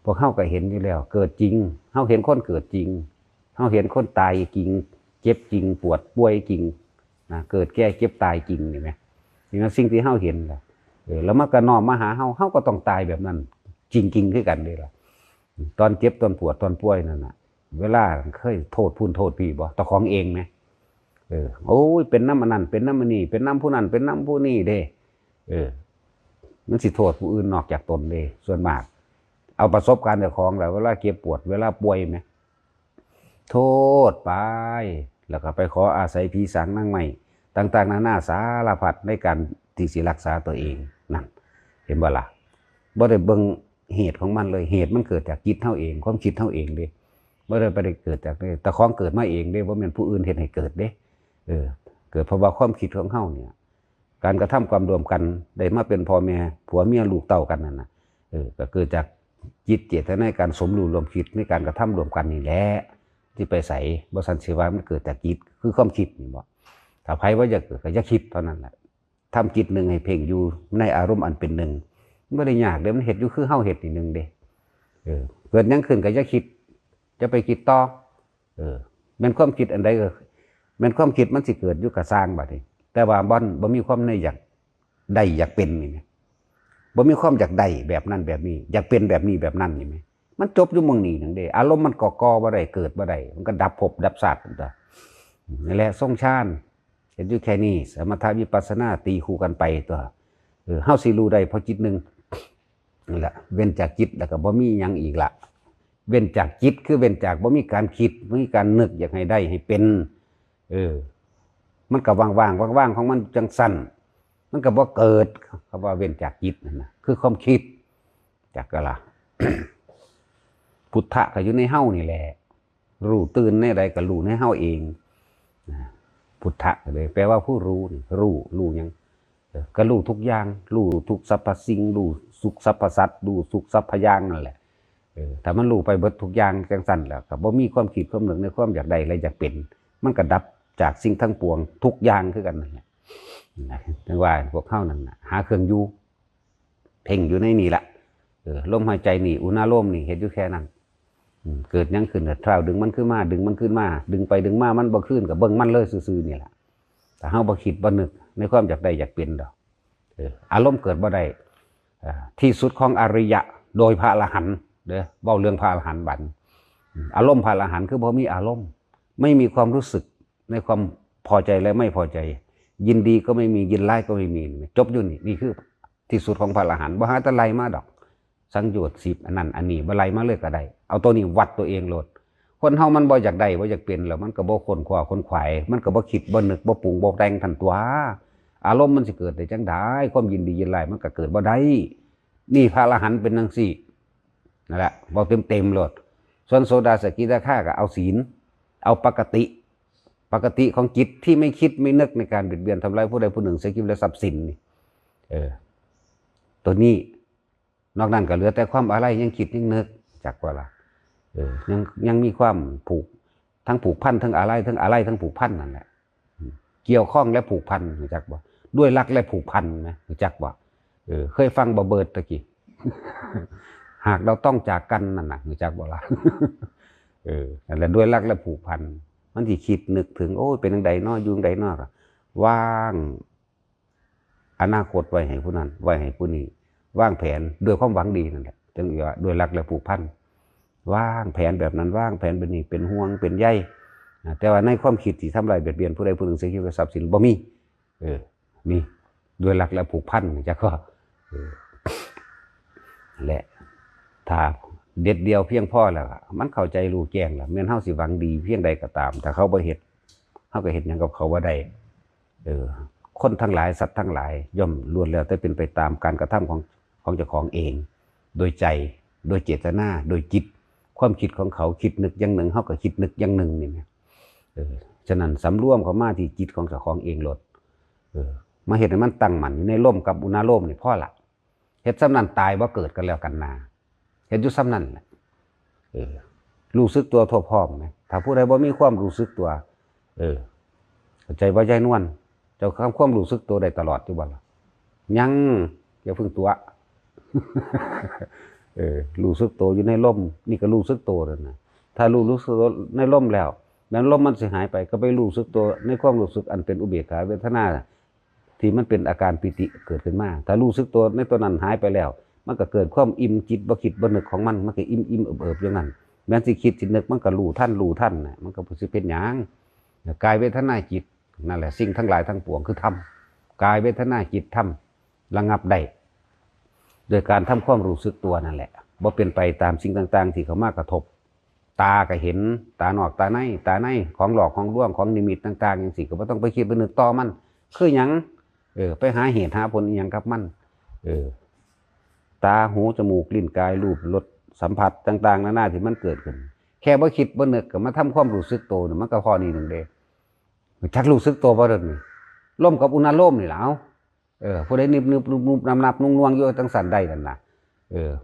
พวกเฮาก็เห็นอยู่แล้วเกิดจริงเฮาเห็นคนเกิดจริงเฮาเห็นคนตายจริงเจ็บจริงปวดป่วยจริงเกิดแก่เจ็บตายจริงนี่ไหมนี่มันสิ่งที่เฮาเห็นแหละแล้วมันก็น้อมมาหาเฮาก็ต้องตายแบบนั้นจริงๆคือกันเลยล่ะตอนเจ็บตอนปวดตอนป่วยนั่นน่ะเวลาเคยโทษพูนโทษพี่บ่ตะของเองไหมโอ้ยเป็นน้ำมันนั่นเป็นน้ำมันนี่เป็นน้ำผู้นั่นเป็นน้ำผู้นี่เด้มันสิโทษผู้อื่นนอกจากตนเด้ส่วนมากเอาประสบการณ์จากของแล้วเวลาเจ็บปวดเวลาป่วยไหมโทษไปแล้วก็ไปขออาศัยผีสางนั่งใหม่ต่างๆนานาสารพัดในการที่สิรักษาตัวเองนั่นเห็นบ่ล่ะบ่ได้เบิ่งเหตุของมันเลยเหตุมันเกิดจากจิตเท่าเองความคิดเท่าเองเด้บ่ได้ไปเกิดจากแต่ของเกิดมาเองเด้บ่แม่นผู้อื่นเฮ็ดให้เกิดเด้เกิดเพราะว่าความคิดของเฮาเนี่ยการกระทำความรวมกันได้มาเป็นพ่อแม่ผัวเมียลูกเต้ากันนั่นน่ะก็เกิดจากจิตเจตนาในการสมรู้ร่วมคิดในการกระทำรวมกันนี่แหละที่ไปใส่บ่ซันสิว่ามันเกิดจากจิตคือความคิดนี่บ่ถ้าไผว่าจะเกิดก็จะคิดเท่านั้นแหละทำจิตหนึ่งให้เพ่งอยู่ในอารมณ์อันเป็นหนึ่งไม่ได้ยากเดี๋ยวมันเห็ดอยู่คือเฮาเห็ดนี่หนึ่งเด้เกิดยังขึ้นก็จะคิดจะไปคิดต่อแม่นความคิดอันใดก็แม่นความคิดมันสิเกิดอยู่กับสร้างบัดนี้แต่ว่าบ่มีความในอยากได้อยากเป็นนี่บ่มีความอยากได้แบบนั้นแบบนี้อยากเป็นแบบนี้แบบนั้นนี่ไหมมันจบอยู่มองนี้นั่นเด้อารมณ์มันก่อบ่ได้เกิดบ่ได้มันก็ดับภพดับชาตินั่นแหละทรงฌานเห็นอยู่แค่นี้สมถะวิปัสสนาตีคู่กันไปตัวเฮาสิรู้ได้เพราะจิตหนึ่งนี่แหละเว้นจากจิตแล้วก็บ่มีหยังอีกละเว้นจากจิตคือเว้นจากบ่มีการคิดบ่มีการนึกอยากให้ได้ให้เป็นมันก็ว่างของมันจังสั้นมันก็บ่เกิดคำว่าเว้นจากจิตนั่นนะคือความคิดจากกะละ พุทธะก็อยู่ในเฮานี่แหละรู้ตื่นในใดก็รู้ในเฮาเองพุทธะเลยแปลว่าผู้รู้นี่รู้ยังก็รู้ทุกอย่างรู้ทุกสรรพสิ่งรู้สุขสรรพสัตว์รู้สุขสรรพอย่างนั่นแหละถ้ามันรู้ไปเบิดทุกอย่างจังสั้นแล้วก็บ่มีความคิดความนึกในความอยากได้อะไรอยากเป็นมันก็ดับจากสิ่งทั้งปวงทุกอย่างคือกันนั่นแหละถึงว่าพวกเข้านั่นหาเครื่องอยู่เพ่งอยู่ในนี่ละลมหายใจนี่อุณาโลมนี่เห็นอยู่แค่นั้นเกิดยังขึ้นเท้าดึงมันขึ้นมาดึงไปดึงมามันบ่ขึ้นกับเบิ่งมันเลยซื่อๆนี่แหละแต่เฮาบ่คิดบ่นึกในความอยากได้อยากเป็นดอกอารมณ์เกิดบ่ได้ที่สุดของอริยะโดยพระอรหันต์เด้อเว้าเรื่องพระอรหันต์บัดอารมณ์พระอรหันต์คือบ่มีอารมณ์ไม่มีความรู้สึกในความพอใจและไม่พอใจยินดีก็ไม่มียินร้ายก็ไม่มีจบอยู่นี่คือที่สุดของพระอรหันต์บ่หาแต่ไล่มาดอกสังโยชน์10อันนั้นอันนี้บ่ไล่มาเลยก็ได้เอาตัวนี้วัดตัวเองโลดคนเฮามันบ่อยากได้บ่อยากเป็นแล้วมันก็บ่ค้นคว้าค้นขวายมันก็บ่คิดบ่นึกบ่ปรุงบ่แต่งทันตัวอารมณ์มันสิเกิดได้จังได๋ความยินดียินร้ายมันก็เกิดบ่ได้นี่พระอรหันต์เป็นจังซี่นั่นแหละบ่เต็มโลดส่วนโสดาสกิทาคาก็เอาศีลเอาปกติของจิตที่ไม่คิดไม่นึกในการเบียดเบียนทำร้ายผู้ใดผู้หนึ่งเสียชีวิตและทรัพย์สินนี่ตัวนี้นอกนั้นก็เหลือแต่ความอะไรยังคิดยังนึกจักว่าล่ะยังมีความผูกทั้งผูกพันทั้งอะไรทั้งผูกพันนั่นแหละเกี่ยวข้องและผูกพันรู้จักบ่ด้วยรักและผูกพันนะรู้จักบ่เคยฟังบ่เบิดตะกี้ หากเราต้องจากกันนั่นน่ะรู้จักบ่ล่ะ นั่นแหละด้วยรักและผูกพันมันที่คิดนึกถึงโอ้ยเป็นจังไดน้ออยู่จังไดน้อว่างอนาคตไว้ให้ผู้นั้นไว้ให้ผู้นี้วางแผนด้วยความหวังดีนั่นแหละจึงว่าด้วยรักและผูกพันวางแผนแบบนั้นวางแผนแบบนี้เป็นห่วงเป็นใยแต่ว่าในความคิดที่ทำลายเบียดเบียนผู้ใดผู้หนึ่งเสียชีวิตและทรัพย์สินบ่มีมีด้วยรักและผูกพันจะก็แหละถ้าเด็ดเดียวเพียงพอแล้วมันเข้าใจรู้แจ้งแล้วแม้นเฮาสิหวังดีเพียงใดก็ตามถ้าเขาบ่เฮ็ดเฮาก็เฮ็ดหยังกับเขาบ่ได้คนทั้งหลายสัตว์ทั้งหลายย่อมล้วนแล้วแต่เป็นไปตามการกระทำของเจ้าของเองโดยใจโดยเจตนาโดยจิตความคิดของเขาคิดนึกอย่างหนึ่งเฮาก็คิดนึกอย่างหนึ่งนี่นะฉ ฉะนั้นสำรวมเข้ามาที่จิตของเจ้าของเองโลดมาเฮ็ดให้มันตั้งมั่นอยู่ในลมกับอุณาโลมนี่พอละเฮ็ดซ้ำนั้นตายบ่เกิดกันแล้วกันนาเฮ็ดอยู่ซ้ำนั้นแหละรู้สึกตัวทั่วพร้อมไหมถ้าผู้ใดบ่มีความรู้สึกตัวเข้าใจบ่ใจนวลเจ้าความรู้สึกตัวได้ตลอดอยู่บ่ล่ะยังอย่าเพิ่งตัว รู้สึกตัวอยู่ในลมนี่ก็รู้สึกตัวแล้วนะถ้ารู้สึกในลมแล้วนั้นลมมันสิหายไปก็ไปรู้สึกตัวในความรู้สึกอันเป็นอุเบกขาเวทนาที่มันเป็นอาการปิติเกิดขึ้นมาถ้ารู้สึกตัวในตัวนั้นหายไปแล้วมันก็เกิดความอิ่มจิตบ่คิดบ่นึกของมันก็อิ่มเอิบๆอย่างนั้นแม้สิคิดสินึกมันก็รู้ท่านน่ะมันก็สิเป็นหยังกายเวทนาจิตนั่นแหละสิ่งทั้งหลายทั้งปวงคือธรรมกายเวทนาจิตธรรมระงับได้โดยการทำความรู้สึกตัวนั่นแหละบ่เป็นไปตามสิ่งต่างๆที่เขามากระทบตาก็เห็นตานอกตาในของหลอกของลวงของนิมิตต่างๆอย่างสิก็บ่ต้องไปคิดไปนึกต่อมันคือหยังไปหาเหตุหาผลอีหยังกับมันตาหูจมูกลิ้นกายรูปรสสัมผัสต่างๆนานาที่มันเกิดขึ้นแค่บ่คิดบ่นึกก็มาทำความรู้สึกตัวนี่มันก็พอนี่นึงเด้จักรู้สึกตัวบ่เด้อนี่ลมกับอุณาโลมนี่ล่ะผู้ใดนึบนับนุ่งๆอยู่จังสั่นได้นั่นน่ะ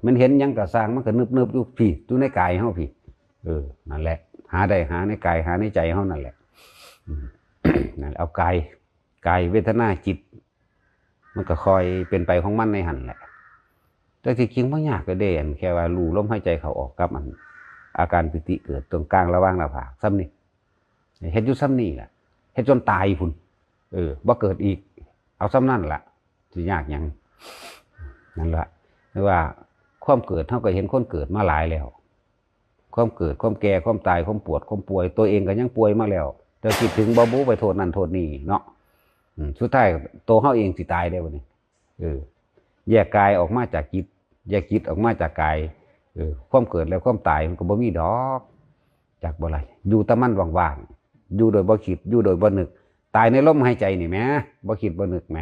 มันเห็นหยังก็สร้างมันก็นึบอยู่พี่อยู่ในกายเฮาพี่นั่นแหละหาได้หาในกายหาในใจเฮานั่นแหละนั่นเอากายเวทนาจิตมันก็คอยเป็นไปของมันในหั่นแหละแต่ที่จริงบ่ยากเลยเด้แค่ว่ารู้ลมหายใจเข้าออกกับมันอาการปิติเกิดตรงกลางระหว่างหน้าผากซ้ำนี่เฮ็ดอยู่ซ้ำนี่ล่ะเฮ็ดจนตายพุ่นบ่เกิดอีกเอาซ้ำนั่นล่ะสิยากหยังนั่นล่ะหรือว่าความเกิดเฮาก็เห็นคนเกิดมาหลายแล้วความเกิดความแก่ความตายความปวดความป่วยตัวเองก็ยังป่วยมาแล้วแต่คิดถึงบ่บูไปโทษนั่นโทษนี่เนาะสุดท้ายตัวเฮาเองสิตายได้บัดนี้แยกกายออกมาจากจิตแยกจิตออกมาจากกายความเกิดแล้วความตายมันก็บ่มีดอกจากบ่ไรอยู่แต่มันว่างๆอยู่โดยบ่คิดอยู่โดยบ่นึกตายในลมหายใจนี่แหมบ่คิดบ่นึกแหม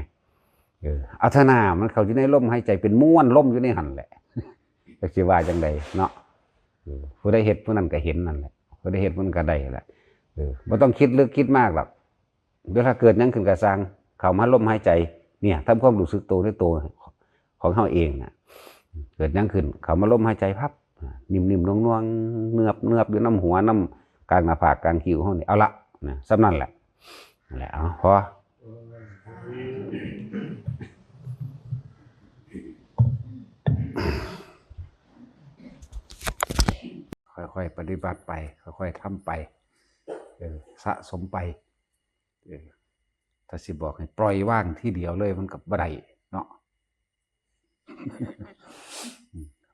อัธนามันเข้าอยู่ในลมหายใจเป็นม้วนลมอยู่ในหั่นแหละจักสิว่าจังไดเนาะผู้ใดเฮ็ดผู้นั้นก็เห็นนั่นแหละผู้ใดเฮ็ดผู้นั้นก็ได้แหละบ่ต้องคิดลึกคิดมากหรอกเดี๋ยวถ้าเกิดหยังขึ้นก็สร้างเข้ามาลมหายใจเนี่ยทำความรู้สึกตัวในตัวของเฮาเองน่ะเกิดหยังขึ้นเข้ามาลมหายใจพับนิ่มๆน่วงๆเนือบอยู่น้ำหัวน้ำกลางหน้าผากกลางคิ้วเฮานี่เอาละนะสำนั่นแหละนั่นแหละเอาพอค่อยๆปฏิบัติไปค่อยๆทำไปสะสมไปถ้าสิบอกให้ปล่อยว่างที่เดียวเลยมันกับบ่ได้เนาะ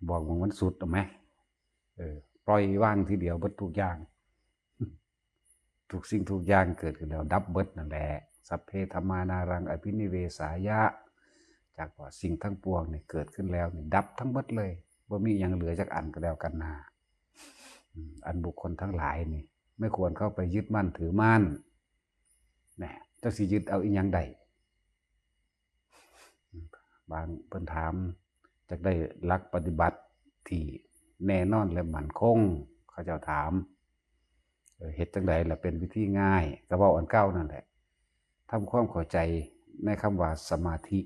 บอกมันสุดหรือไหมปล่อยว่างทีเดียวเบิดทุกอย่างทุกสิ่งทุกอย่างเกิดขึ้นแล้วดับเบิดนั่นแหละสัพเพธัมมานารังอภินิเวสายะจากว่าสิ่งทั้งปวงเนี่ยเกิดขึ้นแล้วนี่ดับทั้งเบิดเลยบ่มีอย่างเหลือจากอันก็แล้วกันนาอันบุคคลทั้งหลายนี่ไม่ควรเข้าไปยึดมั่นถือมั่นแหมเจ้าสิยึดเอาอีหยังใดบางเพิ่นถามจะได้หลักปฏิบัติที่แน่นอนและมั่นคงเขาเจ้าถามเฮ็ดจังไดล่ะเป็นวิธีง่ายก็เว้าอันเก่านั่นแหละทำความเข้าใจในคำว่าสมาธิ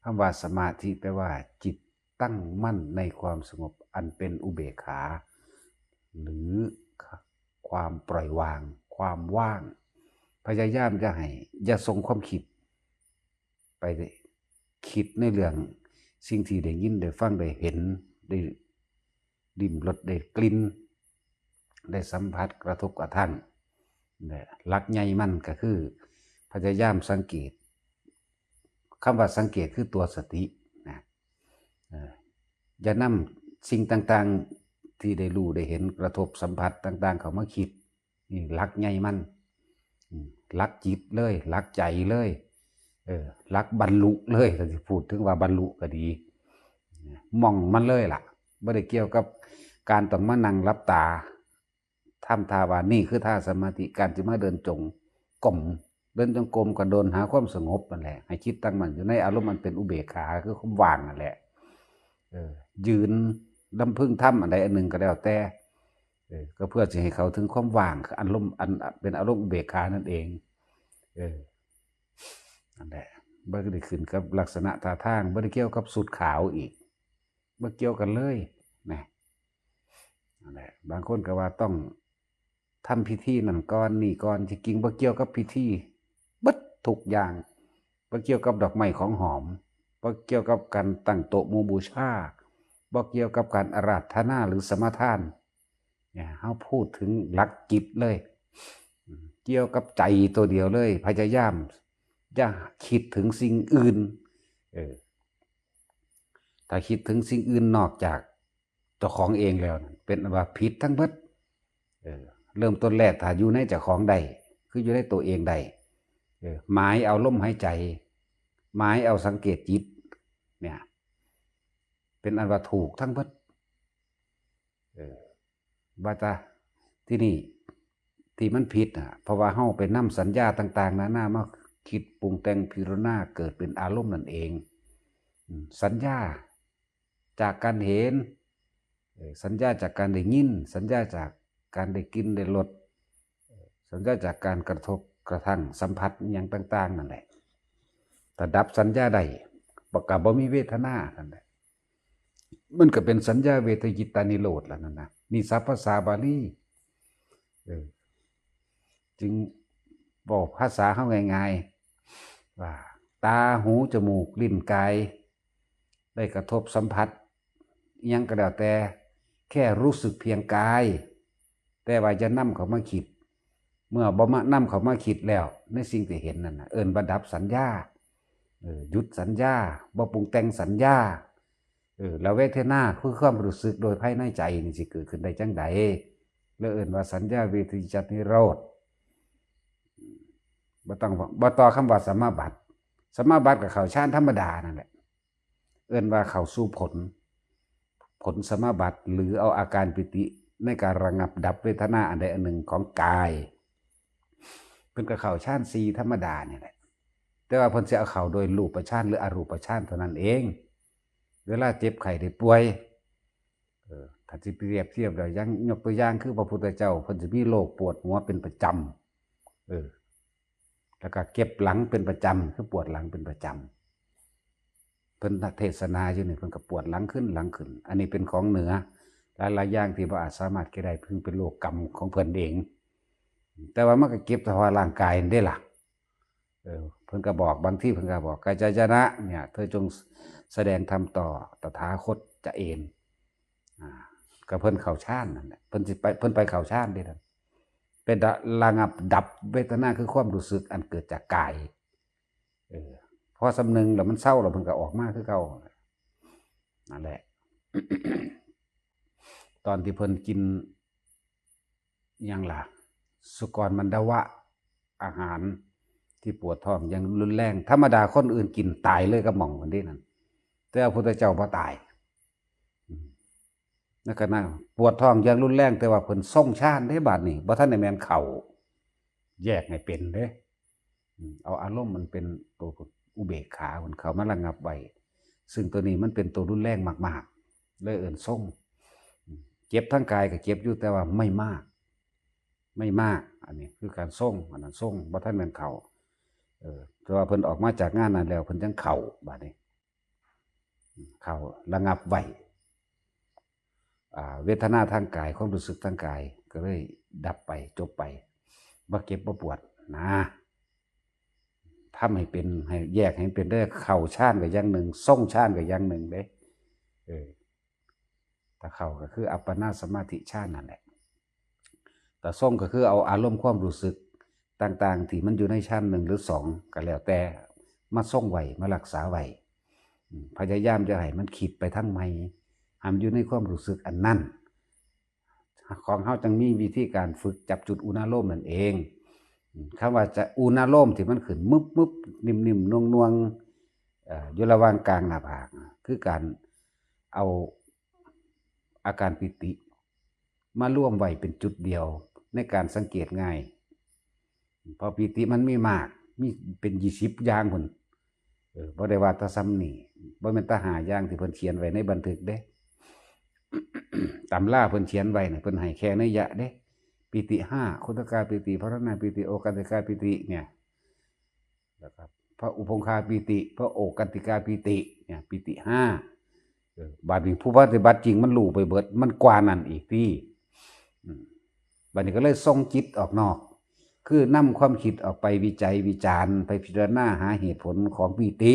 คำว่าสมาธิแปลว่าจิตตั้งมั่นในความสงบอันเป็นอุเบกขาหรือความปล่อยวางความว่างพยายามจะให้อย่าส่งความคิดไปคิดในเรื่องสิ่งที่ได้ยินได้ฟังได้เห็นได้ลิ้มรสได้กลิ่นได้สัมผัสกระทบกระทั่งหลักใหญ่มันก็คือพยายามสังเกตคำว่าสังเกตคือตัวสตินะอย่านำสิ่งต่างๆที่ได้รู้ได้เห็นกระทบสัมผัสต่างๆเข้ามาคิดนี่หลักใหญ่มันหลักจิตเลยหลักใจเลยหลักบรรลุเลยถ้าสิพูดถึงว่าบรรลุก็ดีมองมันเลยล่ะไม่ได้เกี่ยวกับการต้องมานั่งรับตาทำท่าว่านี่คือท่าสมาธิการที่มาเดินจงกรมเดินจงกรมก็โดนหาความสงบนั่นแหละให้คิดตั้งมั่นอยู่ในอารมณ์มันเป็นอุเบกขาคือความว่างนั่นแหละยืนลำพึงทำอันใดอันหนึ่งก็แล้วแต่ ก็เพื่อจะให้เขาถึงความว่างอารมณ์อันเป็นอารมณ์อุเบกขานั่นเองนั่นแหละบ่ได้ขึ้นกับลักษณะท่าทางบ่ได้เกี่ยวกับสูตรขาวอีกบ่เกี่ยวกันเลยนะนั่นแหละบางคนก็ว่าต้องทำพิธีนั่นก่อนนี่ก่อนจริงๆบ่เกี่ยวกับพิธีเบิดทุกอย่างบ่เกี่ยวกับดอกไม้ของหอมบ่เกี่ยวกับการตั้งโต๊ะหมู่บูชาบ่เกี่ยวกับการอาราธนาหรือสมาทานเนี่ยเฮาพูดถึงหลักจิตเลยเกี่ยวกับใจตัวเดียวเลยพยายามอย่าคิดถึงสิ่งอื่นถ้าคิดถึงสิ่งอื่นนอกจากเจ้าของเองแล้วเป็นว่าผิดทั้งหมดเริ่มต้นแรกถ้าอยู่ในเจ้าของใดคืออยู่ในตัวเองใดหมายเอาลมหายใจหมายเอาสังเกตจิตเนี่ยเป็นอันว่าถูกทั้งหมดว่าจะที่นี่ที่มันผิดเพราะว่าเฮาไปนำสัญญาต่างๆนานามาคิดปรุงแต่งพิจารณาเกิดเป็นอารมณ์นั่นเองสัญญาจากการเห็นสัญญาจากการได้ยินสัญญาจากการได้กินได้รสสัญญาจากการกระทบกระทั่งสัมผัสอย่างต่างๆนั่นแหละถ้าดับสัญญาใดประกอบบ่มีเวทนานั่นแหละมันก็เป็นสัญญาเวทยิตานิโรธแล้วนั่นนะนี่ศัพท์ภาษาบาลีจึงบอกภาษาเฮาง่ายๆว่าตาหูจมูกลิ้นกายได้กระทบสัมผัสยังก็แล้วแต่แค่รู้สึกเพียงกายแต่ว่าจะนำเขามาคิดเมื่อบ่มานำเขามาคิดแล้วในสิ่งที่เห็นนั่นน่ะบัดดับสัญญาหยุดสัญญาบ่ปรุงแต่งสัญญาแล้วเวทนาคือความรู้สึกโดยภายในใจนี่สิเกิดขึ้นได้จังใดแล้วว่าสัญญาเวทยิตานิโรธบ่ต่อคำว่าสมาบัติสมาบัติกับเขาฌานธรรมดานั่นแหละว่าเข้าสู่ผลสมาบัติหรือเอาอาการปิติในการระงับดับเวทนาอันใดอันหนึ่งของกายเพิ่นก็เข้าฌาน4ธรรมดานี่แหละแต่ว่าเพิ่นสิเอาเข้าโดยรูปฌานหรืออรูปฌานเท่านั้นเองเวลาเจ็บไข้ได้ป่วยถ้าสิเปรียบเทียบแล้วยังยกตัวอย่างคือพระพุทธเจ้าเพิ่นสิมีโรคปวดหัวเป็นประจำแล้วก็เก็บหลังเป็นประจำคือปวดหลังเป็นประจำเพิ่นเทศนาอยู่นี่เพิ่นก็ปวดหลังขึ้นอันนี้เป็นของเหนือหลายๆอย่างที่บ่อาจสามารถแก้ได้เพิ่งเป็นโรคกรรมของเพิ่นเองแต่ว่ามันก็เก็บเฉพาะร่างกายได้ล่ะเพิ่นก็บอกบางที่เพิ่นก็บอกกาจจนะเนี่ยเธอจงแสดงธรรมต่อตถาคตจะเอนก็เพิ่นเข้าฌานนั่นแหละเพิ่นไปเข้าฌานได้นั่นเป็นระงับดับเวทนาคือความรู้สึกอันเกิดจากกายพอสำนึงแล้วมันเศร้าแล้วมันก็ออกมาคือเก่านั่นแหละ ตอนที่เพิ่นกินยังล่ะสุกรมันดวะอาหารที่ปวดท้องยังรุนแรงธรรมดาคนอื่นกินตายเลยก็หม่องคนนี้นั่นแต่พระพุทธเจ้าบ่ตายนั่นก็น่าปวดท้องยังรุนแรงแต่ว่าเพิ่นทรงฌานได้บาดนี้บ่ทันได้แม่นเข้าแยกให้เป็นเด้เอาอารมณ์มันเป็นตัวอุเบกขามันเข้ามาระงับไว้ซึ่งตัวนี้มันเป็นตัวรุนแรงมากๆเลยทรงเจ็บทั้งกายก็เจ็บอยู่แต่ว่าไม่มากอันนี้คือการทรงอันนั้นทรงบ่ทันแม่นเข้าแต่ว่าเพิ่นออกมาจากงานนั้นแล้วเพิ่นจังเข้าบาดนี้เข้าระงับไว้เวทนาทางกายความรู้สึกทางกายก็เลยดับไปจบไปบ่เก็บบ่ปวดนะทำให้เป็นให้แยกให้เป็นได้เข้าฌานก็อย่างหนึ่งทรงฌานก็อย่างหนึ่งเด้ถ้าเข้าก็คืออัปปนาสมาธิฌานนั่นแหละแต่ทรงก็คือเอาอารมณ์ความรู้สึกต่างๆที่มันอยู่ในฌาน1หรือ2ก็แล้วแต่มาทรงไว้มารักษาไว้พยายามจะให้มันคิดไปทั้งใหม่ห้ามอยู่ในความรู้สึกอันนั้นของเฮาจังมีวิธีการฝึกจับจุดอุณาโลมนั่นเองคำว่าจะอุณาโลมที่มันขึ้นมึบๆนิ่มๆนวงๆอยู่ระหว่างกลางหน้าผากคือการเอาอาการปิติมาร่วมไว้เป็นจุดเดียวในการสังเกตง่ายพอปิติมันมีมากมีเป็น20อย่างพุ่นบ่ได้ว่าแตะซ้ำนี่บ่แม่นตะ5อย่างที่เพิ่นเขียนไว้ในบันทึกเด้ ตำราเพิ่นเขียนไว้เนี่ยเพิ่นให้แค่นัยยะเด้ปิติห้าคุตกาปิติภรณาปิติโอกันติกาปิติเนี่ยนะครับพระอุปงคาปิติพระโอกันติกาปิติเนี่ยปิติห้าบาดนี้ผู้ปฏิบัติจริงมันรู้ไปเบิดมันกว่านั้นอีกที่บัดนี้ก็เลยส่งจิตออกนอกคือนำความคิดออกไปวิจัยวิจารณ์ไปพิจารณาหาเหตุผลของปิติ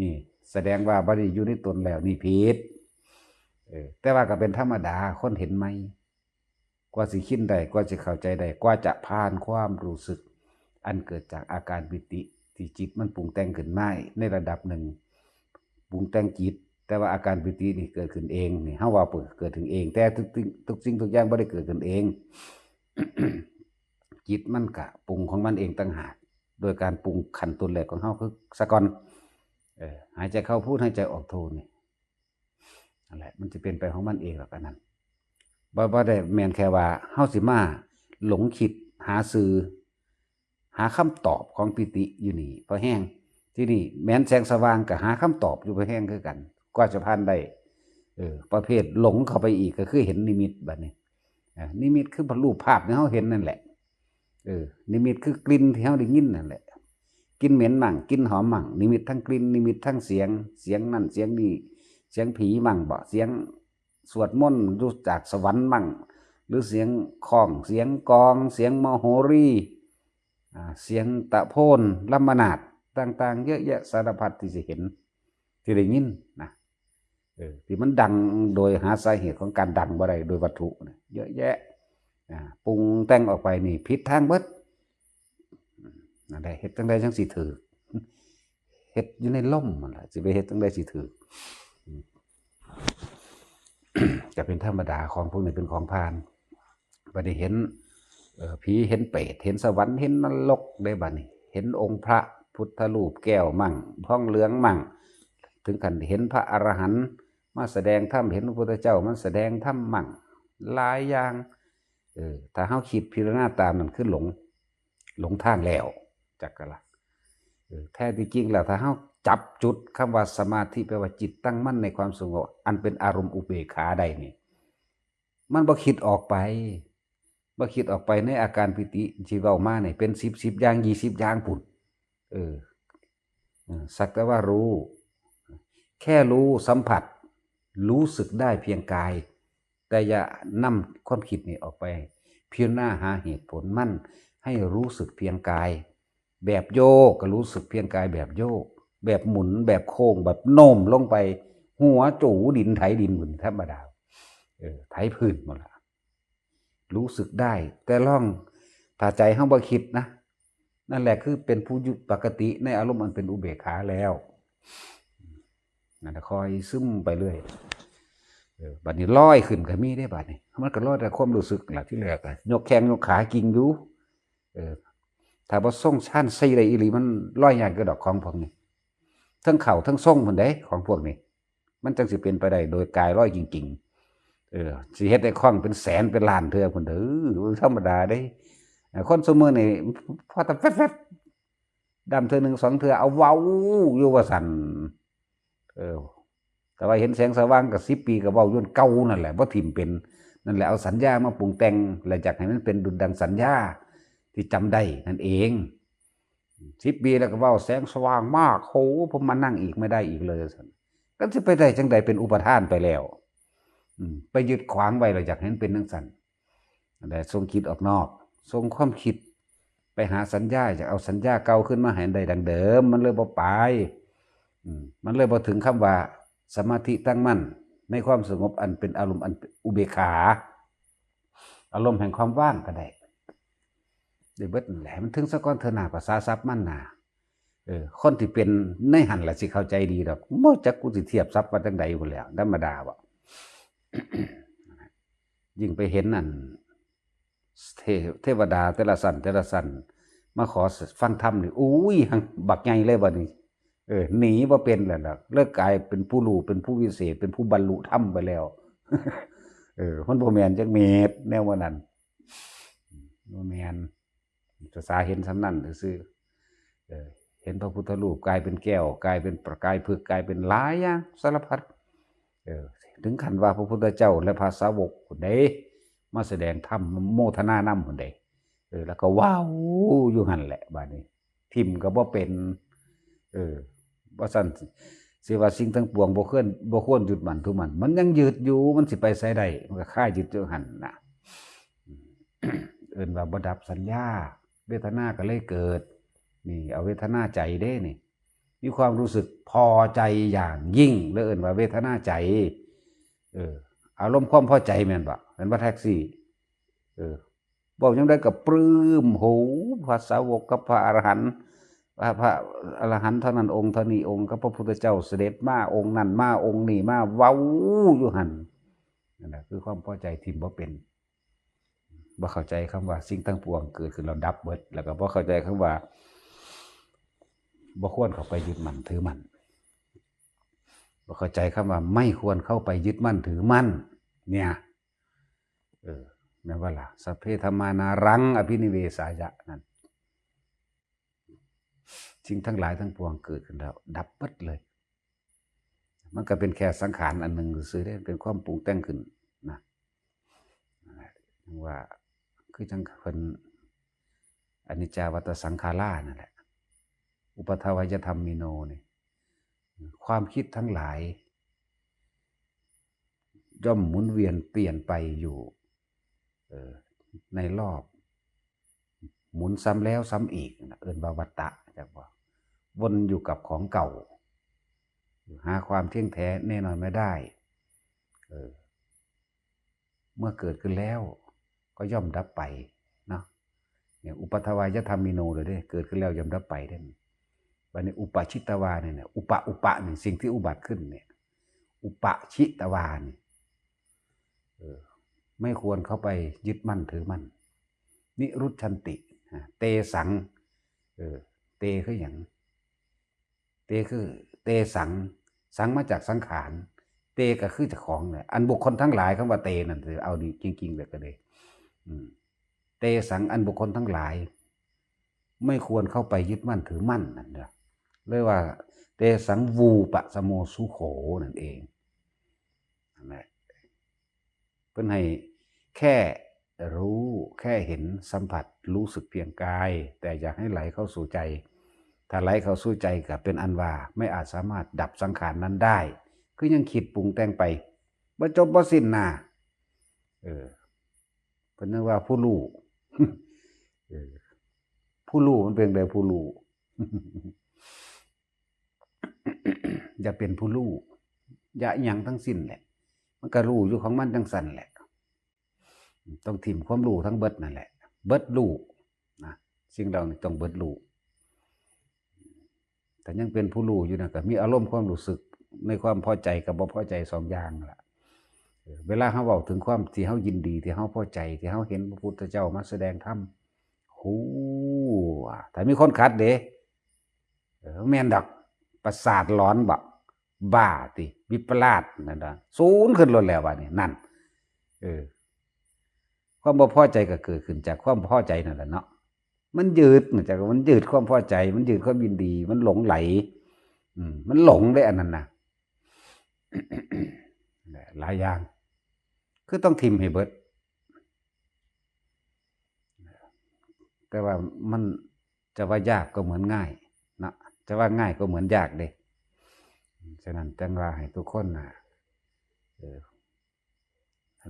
นี่แสดงว่าบัดนี้อยู่ในตนแล้วนี่ผิดแต่ว่าก็เป็นธรรมดาคนเห็นไหมกว่าสิคิดได้กว่าจะเข้าใจได้กว่าจะผ่านความรู้สึกอันเกิดจากอาการปิติที่จิตมันปรุงแต่งขึ้นมาในระดับหนึ่งปรุงแต่งจิตแต่ว่าอาการปิตินี่เกิดขึ้นเองนี่เฮาว่าเกิดถึงเองแต่ทุกสิ่งทุกอย่างบ่ได้เกิดขึ้นเอง จิตมันก็ปรุงของมันเองต่างหากโดยการปรุงขั้นต้นแรกของเฮาคือสะก่อนหายใจเข้าพูดหายใจออกโทนี่นั่นแหละมันจะเป็นไปของมันเองหรอกอันนั้นบ่ได้แม่นแค่ว่าเฮาสิมาหลงคิดหาสื่อหาคำตอบของปิติอยู่นี่พอแห้งที่นี่แม้นแสงสว่างก็หาคำตอบอยู่พอแห้งคือกันกว่าจะผ่านได้ประเภทหลงเข้าไปอีกก็คือเห็นนิมิตบัดนี้นิมิตคือรูปภาพที่เฮาเห็นนั่นแหละนิมิตคือกลิ่นที่เฮาได้ยินนั่นแหละกลิ่นเหม็นมั่งกลิ่นหอมมั่งนิมิตทั้งกลิ่นนิมิตทั้งเสียงนั่นเสียงนี่เสียงผีมั่งบ่เสียงสวดมนต์รู้จากสวรรค์มั่งหรือเสียงข้องเสียงกองเสียงมโหรีเสียงตะโพนลัมมนาดต่างๆเยอะแยะสารพัดที่จะเห็นที่ได้ยินนะที่มันดังโดยหาสาเหตุของการดังบ่ได้โดยวัตถุเยอะแยะปรุงแต่งออกไปนี่ผิดทางเบิดนั่นแหละเฮ็ดจังได๋จังสิถูกเฮ็ดอยู่ในล่มนั่นล่ะสิไปเฮ็ดจังได๋สิถูกจะเป็นธรรมดาของพวกนี้เป็นของผ่านบัดนี้เห็นผีเห็นเปรตเห็นสวรรค์เห็นนรกได้บัดนี้เห็นองค์พระพุทธรูปแก้วมั่งทองเหลืองมั่งถึงขั้นเห็นพระอรหันต์มาแสดงธรรมเห็นพระพุทธเจ้ามาแสดงธรรมมั่งหลายอย่างถ้าเฮาคิดพิจารณาตามนั่นคือหลงทางแล้วจักกะละแท้ที่จริงแล้วถ้าเฮาจับจุดคำว่าสมาธิแปลว่าจิตตั้งมั่นในความสงบอันเป็นอารมณ์อุเบกขาใดนี่มันบ่คิดออกไปในอาการปิติที่เว้ามาเนี่ยเป็น10อย่าง20อย่างพุ่นสักแต่ว่ารู้แค่รู้สัมผัสรู้สึกได้เพียงกายแต่อย่านำความคิดนี่ออกไปพิจารณาหาเหตุผลมั่นให้รู้สึกเพียงกายแบบโยกก็รู้สึกเพียงกายแบบโยกแบบหมุนแบบโค้งแบบโน้มลงไปหัวจูดินไถดินเหมือนธรรมดาไถพื้นหมดละรู้สึกได้แต่ล่องถ้าใจเฮาบ่คิดนะนั่นแหละคือเป็นผู้อยู่ปกติในอารมณ์อันเป็นอุเบกขาแล้วนั่นคอยซึมไปเรื่อยบัดนี้ลอยขึ้นก็มีได้บัดนี้มันก็ลอยแต่ความรู้สึกล่ะที่แรกยกแข้งยกขากิ่งอยู่ถ้าบ่ส่งชั้นใส่ได้อีหลีมันลอยยากกว่าดอกของพวกนี้ทั้งเข่าทั้งส่งพุ่นเด้ของพวกนี้มันจังสิเป็นไปได้โดยกายลอยจริงๆสิเฮ็ดได้คล่องเป็นแสนเป็นล้านเทื่อพุ่นเด้อธรรมดาเด้คนซุมื้อนี่พอแต่แฟดๆดำเทื่อ1 2เทื่อเอาเว้าอยู่ว่าซั่นแต่ว่าเห็นแสงสว่างก็10 ปีก็เว้าอยู่เก่านั่นแหละบ่ทิ่มเป็นนั่นแหละเอาสัญญามาปรุงแต่งแล้วจักให้มันเป็นดุจดังสัญญาที่จำได้นั่นเอง10 ปีแล้วก็เว้าแสงสว่างมากโหผมมานั่งอีกไม่ได้อีกเลยซั่นก็สิไปได้จังใดเป็นอุปทานไปแล้วไปยึดขวางไว้แล้วอยากให้มันเป็นจังซั่นแต่ทรงคิดออกนอกทรงความคิดไปหาสัญญาจะเอาสัญญาเก่าขึ้นมาให้ได้ดังเดิมมันเลยบ่ไปมันเลยบ่ถึงคำว่าสมาธิตั้งมั่นในความสงบอันเป็นอารมณ์อันอุเบกขาอารมณ์แห่งความว่างก็ได้เบิดนั่นแหละมันถึงสะก้อนเถอหน้าภาษาศัพท์มันน่ะคนที่เป็นในหันล่ะสิเข้าใจดีดอกบ่จักกูสิเทียบศัพท์ว่าจังใดพุ่นแหล้วธรรมดาบ่ ยิ่งไปเห็นนั่นเทวดาแต่ละสั่นมาขอฟังธรรมนี่อุ้ยหังบักใหญ่เลยบัดนี้หนีบ่เป็นแล้วล่ะเลิกกลายเป็นผู้รู้เป็นผู้วิเศษเป็นผู้บรรลุธรรมไปแล้วมันบ่แม่นจักเม็ดแนวว่านั้นบ่แม่นภาษาเห็นสำนั้นซื่อเห็นพระพุทธรูปกลายเป็นแก้วกลายเป็นประกายผึกกลายเป็นหลายอย่างสารพัด ถึงขั้นว่าพระพุทธเจ้าและพระสาวกคนใดมาแสดงธรรมโมทนานำคนใดแล้วก็ว้าวอยู่หั่นแหละบัดนี้ทิมก็บ่เป็นบ่ซั่นสิว่าสิ่งทั้งปวงบ่ควรหยุดมันทุกมันยังยืดอยู่มันสิไปไสได้มันก็ค่ายึดอยู่หั่นน่ะเอิ้นว่าบ่ดับสัญญาเวทนาก็เลยเกิดนี่เอาเวทนาใจเด้นี่มีความรู้สึกพอใจอย่างยิ่งแล้วเอิ้นว่าเวทนาใจอารมณ์ความพอใจแม่นบ่แม่นว่าแท็กซี่บอกจังได๋ก็ปลื้มโหพระสาวกกับพระอรหันต์พระอรหันต์เท่านั้นองค์เท่านี้องค์กับพระพุทธเจ้าเสด็จมาองค์นั้นมาองค์นี้มาเว้าอยู่หั่นนั่นน่ะคือความพอใจที่บ่เป็นบ่เข้าใจคำว่าสิ่งทั้งปวงเกิดขึ้นแล้วดับเบิดแล้วก็บ่เข้าใจคำว่าบ่ควรเข้าไปยึดมั่นถือมั่นบ่เข้าใจคำว่าไม่ควรเข้าไปยึดมั่นถือมั่นเนี่ยแม่นว่าล่ะสัพเพธัมมานารังอภินิเวสายะนั่นสิ่งทั้งหลายทั้งปวงเกิดขึ้นแล้วดับเบิดเลยมันก็เป็นแค่สังขารอันหนึ่งซื่อได้เป็นความปรุงแต่งขึ้นนะว่าคือจังเพิ่นอนิจจาวัฏสังขารานั่นแหละอุปทวยธรรมมิโนนี่ความคิดทั้งหลายย่อมหมุนเวียนเปลี่ยนไปอยู่ในรอบหมุนซ้ำแล้วซ้ำอีกเอิ้นว่าวัฏฏะจักว่าวนอยู่กับของเก่าหาความเที่ยงแท้แน่นอนไม่ได้เมื่อเกิดขึ้นแล้วก็ย่อมดับไปเนาะเนี่ยอุปทวายธรรมมิโนเลยเด้เกิดขึ้นแล้วย่อมดับไปเด้บัดนี้อุปชิตวาเนี่ยอุปะนี่สิ่งที่อุบัติขึ้นเนี่ยอุปชิตวานี่ไม่ควรเข้าไปยึดมั่นถือมั่นนิรุชชันติเตสังเตคืออย่างเตคือเตสังสังมาจากสังขารเตก็คือเจ้าของเนี่ยอันบุคคลทั้งหลายคำว่าเตนั่นคือเอาดีจริงๆเลยก็เลยเตสังอันบุคคลทั้งหลายไม่ควรเข้าไปยึดมั่นถือมั่นนั่นเด้อเรียกว่าเตสังวูปะสโมสุโขนั่นเองนั่นแหละเพิ่นให้แค่รู้แค่เห็นสัมผัสรู้สึกเพียงกายแต่อยากให้ไหลเข้าสู่ใจถ้าไหลเข้าสู่ใจก็เป็นอันว่าไม่อาจสามารถดับสังขารนั้นได้คือยังคิดปรุงแต่งไปบ่จบบ่สิ้นน่ะเพิ่นนึกว่าผู้รู้ ผู้รู้มันเป็นแบบผู้รู้ อย่าเป็นผู้รู้อย่าหยังทั้งสิ้นแหละมันก็รู้อยู่ของมันจังซั่นแหละต้องถิ่มความรู้ทั้งเบิดนั่นแหละเบิดรู้นะสิ่งเหล่านี้ต้องเบิดรู้แต่ยังเป็นผู้รู้อยู่นะก็มีอารมณ์ความรู้สึกในความพอใจกับบ่พอใจสองอย่างล่ะเวลาเฮาเว้าถึงความที่เฮายินดีที่เฮาพอใจที่เฮาเห็นพระพุทธเจ้ามาแสดงธรรมหูถ้ามีคนขัดเด้แม่นดอกประสาทหลอนบ่บ้าติวิปลาสนั่นน่ะสูญขึ้นโลดแล้วว่านี่นั่นความบ่พอใจก็เกิดขึ้นจากความพอใจนั่นแหละเนาะมันยืดมาจากมันยืดความพอใจมันยืดความยินดีมันหลงไหลมันหลงได้อันนั้นน่ะ หลายอย่างคือต้องทิมให้เบิดแต่ว่ามันจะว่ายากก็เหมือนง่ายนะจะว่าง่ายก็เหมือนยากเด้ฉะนั้นจังว่าให้ทุกคนน่ะ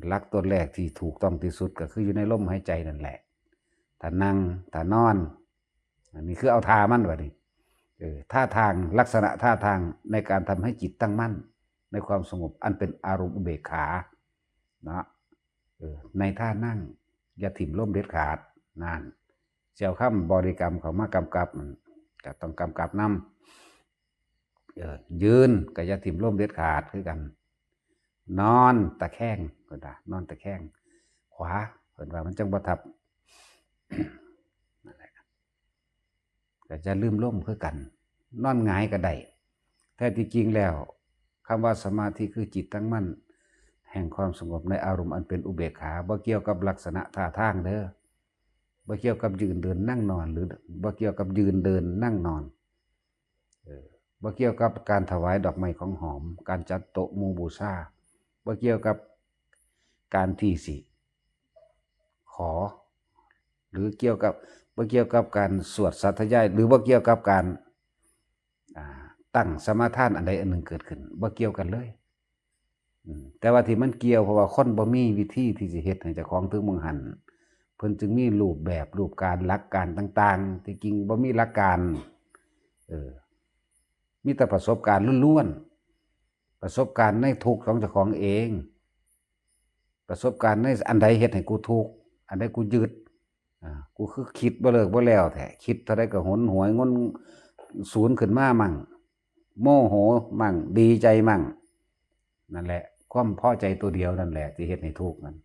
หลักตัวแรกที่ถูกต้องที่สุดก็คืออยู่ในลมหายใจนั่นแหละถ้านั่งถ้านอนอันนี้คือเอาท่ามันว่านี่ท่าทางลักษณะท่าทางในการทำให้จิตตั้งมั่นในความสงบอันเป็นอารมณ์อุเบกขานะในท่านั่งอย่าถิ่มลมเด็ดขาดนั่นเจ้าค่ำบริกรรมเขามากำกับมันก็ต้องกำกับนำยืนก็อย่าถิ่มลมเด็ดขาดคือกันนอนตะแคงก็ได้นอนตะแคงขวาเพิ่นว่ามันจังบ่ทับนั่นแหละก็จะลืมล้มคือกันนอนหงายก็ได้แท้ที่จริงแล้วคำว่าสมาธิคือจิตตั้งมั่นแห่งความสงบในอารมณ์อันเป็นอุเบกขาบ่เกี่ยวกับลักษณะท่าทางเด้อบ่เกี่ยวกับยืนเดินนั่งนอนหรือบ่เกี่ยวกับยืนเดินนั่งนอนบ่เกี่ยวกับการถวายดอกไม้ของหอมการจัดโต๊ะหมู่บูชาบ่ บ่เกี่ยวกับการที่สิขอหรือเกี่ยวกับบ่เกี่ยวกับการสวดสาธยายหรือบ่เกี่ยวกับการตั้งสมาทานอันใดอันหนึ่งเกิดขึ้นบ่เกี่ยวกันเลยแต่ว่าที่มันเกี่ยวเพราะว่าคนบ่มีวิธีที่สิเฮ็ดให้เจ้าของถึงมองหันเพิ่นจึงมีรูปแบบรูปการหลักการต่างๆที่จริงบ่มีหลักการมีแต่ประสบการณ์ล้วนๆประสบการณ์ในทุกข์ของเจ้าของเองประสบการณ์ในอันใดเฮ็ดให้กูทุกข์อันใดกูยึดกูคือคิดบ่เลิกบ่แล้วแท้คิดเท่าใดก็หนหวยงนศูนย์ขึ้นมามั่งโมโหมั่งดีใจมั่งนั่นแหละความพอใจตัวเดียวนั่นแหละที่เฮ็ดให้ทุกข์นั่น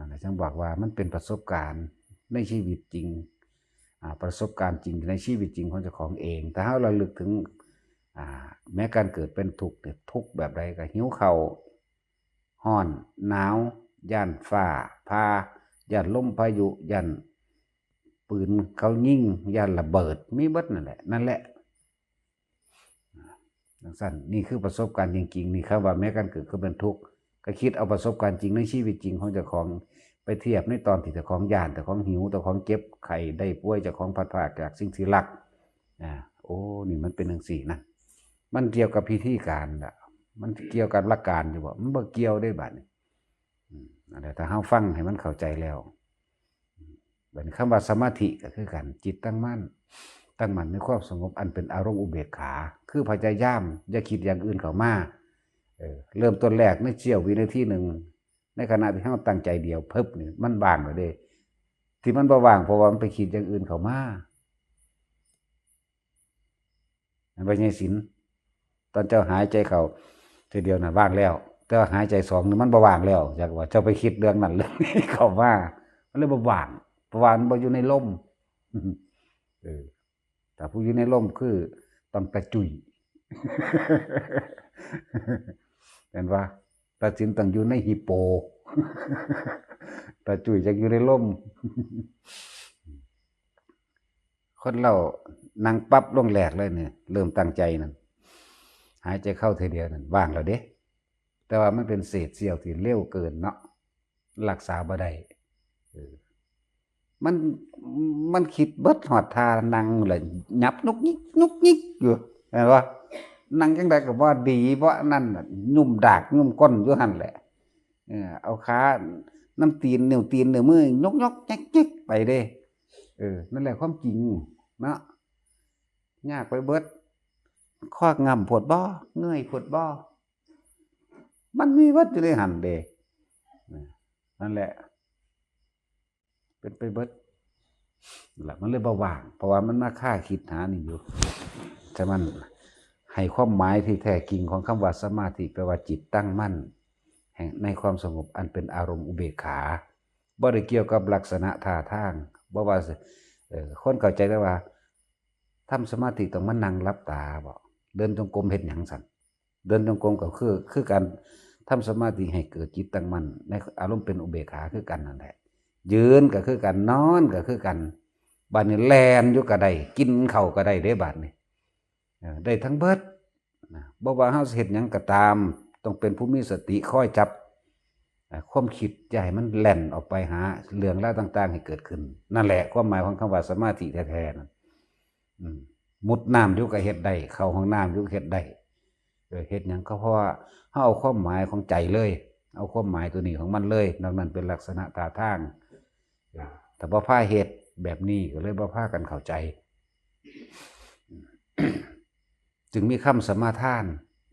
แหละจึงบอกว่ามันเป็นประสบการณ์ในชีวิตจริงประสบการณ์จริงในชีวิตจริงของเจ้าของเองแต่ถ้าเราลึกถึงแม้การเกิดเป็นทุกข์ทุกข์แบบใดก็หิวข้าวร้อนหนาวย่านฟ้าผ่าย่านลมพายุย่านปืนเขายิงย่านระเบิดมีเบิดนั่นแหละสั้นนี่คือประสบการณ์จริงๆนี่ครับว่าแม้การเกิดก็เป็นทุกข์ก็คิดเอาประสบการณ์จริงในชีวิตจริงของเจ้าของไปเทียบในตอนที่เจ้าของย่านเจ้าของหิวเจ้าของเจ็บไข้ได้ป่วยเจ้าของพัดพรากจากสิ่งที่รักโอ้นี่มันเป็นจังซี่นะมันเกี่ยวกับพิธีการล่ะมันเกี่ยวกับหลักการอยู่บ่มันบ่เกี่ยวได้บัดนี้นั่นแหละถ้าเฮาฟังให้มันเข้าใจแล้วบัดนี้คำว่าสมาธิก็คือกันจิตตั้งมั่นในความสงบอันเป็นอารมณ์อุเบกขาคือพยายามอย่าคิดอย่างอื่นเข้ามาเริ่มต้นแรกในเสี้ยววินาทีหนึ่งในขณะที่เราตั้งใจเดียวเพิ่บนี่มันว่างเลยเด้ที่มันบ่ว่างเพราะว่ามันไปคิดอย่างอื่นเข้ามาไปในศีลตอนเจ้าหายใจเข้าทีเดียวน่ะว่างแล้วแต่ว่าหายใจสองนี่มันบ่ว่างแล้วจากว่าเจ้าไปคิดเรื่องนั้นเรื่องนี้เข้ามามันเลยบ่ว่างเพราะว่ามันบ่อยู่ในลมแต่ผู้อยู่ในลมคือต้องกระจุยเห็นว่าตาจินต้องอยู่ในฮิปโปตาจุยจะอยู่ในลมคนเรานั่งปั๊บลงแหลกเลยเนี่ยเริ่มตั้งใจนั่นหายใจเข้าทีเดียวนั่นว่างแล้วเด้แต่ว่ามันเป็นเศษเสี้ยวที่เร็วเกินเนาะรักษาบ่ได้มันคิดเบิดหอดทานั่งเลยยับนุกยิกอยู่เห็นป่ะนั่งจังใดก็ว่าดีเพราะนั่นยุ่มดากยุ่มก้นอยู่หั่นแหละเอาขาน้ำตีนนิ้วตีนนิ้วมือยกแจ๊กไปเด้นั่นแหละความจริงเนาะยากไปเบิดข้องำปวดบ่เงื่อยปวดบ่มันมีวัดอยู่ในหั่นเด้นั่นแหละเป็นไปเบิดแหละมันเลยบ่ว่างเพราะว่ามันมาค่าคิดหานี่อยู่แต่มันให้ความหมายที่แท้จริงของคำว่าสมาธิแปลว่าจิตตั้งมั่นแห่งในความสงบอันเป็นอารมณ์อุเบกขาบ่ได้เกี่ยวกับลักษณะท่าทางบ่ว่าคนเข้าใจได้ว่าทำสมาธิต้องมานั่งหลับตาบ่เดินจงกรมเฮ็ดหยังสั่นเดินจงกรมก็คือการทำสมาธิให้เกิดจิตตั้งมั่นในอารมณ์เป็นอุเบกขาคือกันนั่นแหละยืนก็คือกันนอนก็คือกันบัดนี้แลนอยู่ก็ได้กินข้าวก็ได้เด้บัดนี้ได้ทั้งเบิดบ่ว่าเฮาสิเฮ็ดหยังก็ตามต้องเป็นผู้มีสติคอยจับความคิดอย่าให้มันแล่นออกไปหาเรื่องราวต่างๆให้เกิดขึ้นนั่นแหละความหมายของคำว่าสมาธิแท้ๆนั่นมุดน้ำอยู่ก็เฮ็ดได้เข้าห้องน้ำอยู่ก็เฮ็ดได้เฮ็ดหยังก็เพราะว่าเฮาเอาความหมายของใจเลยเอาความหมายตัวนี้ของมันเลยดังนั้นเป็นลักษณะท่าทางแต่บ่พาเฮ็ดแบบนี้ก็เลยบ่พากันเข้าใจจึงมีคำสมาทาน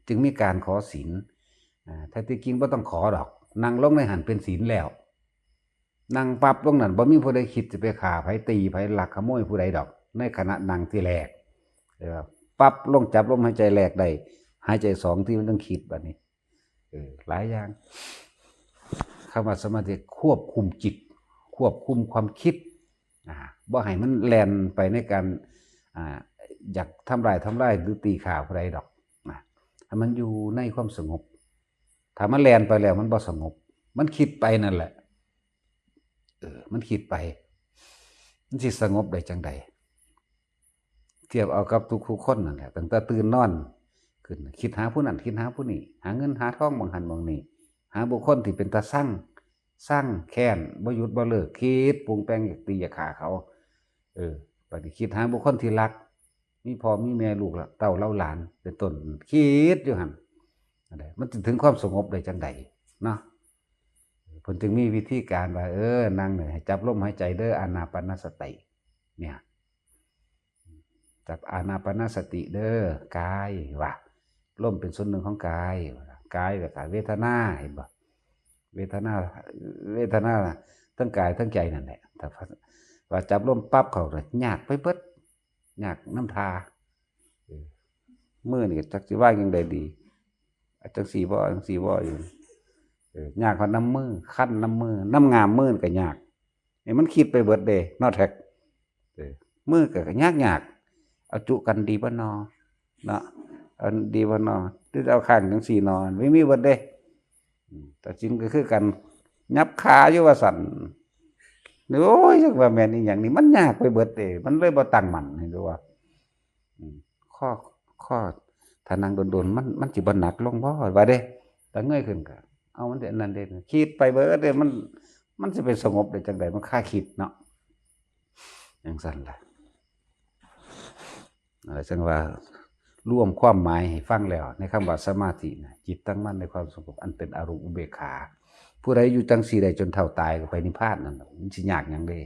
จึงมีการขอศีลแท้ที่จริงบ่ต้องขอดอกนั่งลงในหันเป็นศีลแล้วนั่งปั๊บลงนั่นบ่มีผู้ใดคิดจะไปฆ่าไผตีไผลักขโมยผู้ใดดอกในขณะนั่งที่แรกปั๊บลงจับลมหายใจแรกได้หายใจสองที่มันต้องคิดแบบนี้หลายอย่างคำว่าสมาธิควบคุมจิตควบคุมความคิดบ่ให้มันแล่นไปในการอยากทำลายหรือตีข่าวอะไรดอกให้มันอยู่ในความสงบถ้ามันแล่นไปแล้วมันบ่สงบมันคิดไปนั่นแหละมันคิดไปมันสิสงบได้จังใดเทียบเอากับทุกคนนั่นแหละตั้งแต่ตื่นนอน ขึ้นคิดหาผู้นั้นคิดหาผู้นี้หาเงินหาทองบางหันบางนี้หาบุคคลที่เป็นตาสร้างแค้นบ่หยุดบ่เลิกคิดปรุงแต่งอยากตีอยากฆ่าเขาปฏิคิดหาบุคคลที่รักมีพ่อมีแม่ลูกเต้าเล่าหลานเป็นต้นคิดอยู่หั่นอะไรมันถึงความสงบได้จังใดเนาะเพิ่นจึงมีวิธีการว่านั่งเนี่ยให้จับลมหายใจเด้ออานาปานสติเนี่ยจับอานาปานสติเด้อกายว่าลมเป็นส่วนหนึ่งของกายแล้วก็เวทนาเห็นบ่เวทนาทั้งกายทั้งใจนั่นแหละแต่ว่าจับลมปั๊บเขาเลยยากไปเบิดยากน้ำทามือนี่จักสิว่ายังได้ดีจังสี่บ่อยู่ยากกว่าน้ำมือขั้นน้ำมือน้ำงามมือก็ยากนี่มันคิดไปเบิดเด้นอแท็กมือก็ยากเอาจุกันดีบ่นอเนาะเอาดีบ่นอหรือเอาข้างจังสี่นอนไม่มีเบิดเด้แต่จริงก็คือกันยับขาอยู่ว่าสั่นโอ้ยจักว่าแม่นอีหยังนี่มันยากไปเบิดเด้มันเลยบ่ตั้งมั่นให้ดูว่าข้อถ้านั่งโดนๆมันสิบ่หนักลงบ่ว่าเด้แต่เงยขึ้นก็เอามันเด้นั่นเด้คิดไปเบิดเด้มันสิไปสงบได้จังได๋มันค่าคิดเนาะจังซั่นล่ะจังว่ารวมความหมายให้ฟังแล้วในคำว่าสมาธินะจิตตั้งมั่นในความสงบอันเป็นอารมณ์อุเบกขาผู้ใดอยู่จังสี่ใดจนเท่าตายก็ไปนิพพานนั่นมันสิยากหยังเด้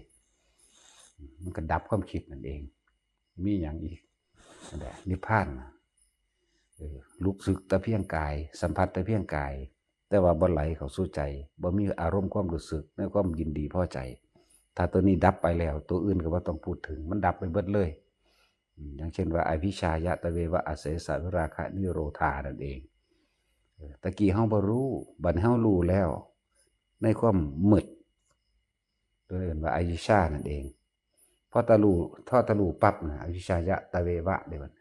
มันก็ดับความคิดนั่นเองมีหยังอีกนั่นแหละนิพพานรู้สึกแต่เพียงกายสัมผัสแต่เพียงกายแต่ว่าบ่ไหลเข้าสู่ใจบ่มีอารมณ์ความรู้สึกในความยินดีพอใจถ้าตัวนี้ดับไปแล้วตัวอื่นก็บ่ต้องพูดถึงมันดับไปเบิดเลยอย่างเช่นว่าอวิชชายะตะเววะอาเสสะวิราคะนิโรธานั่นเองตะกี้เฮาบ่รู้บัดเฮารู้แล้วในความมืดโดยเรียกว่าอวิชชานั่นเองพอตะรู้ปั๊บนะอวิชชายะตะเววะได้บัด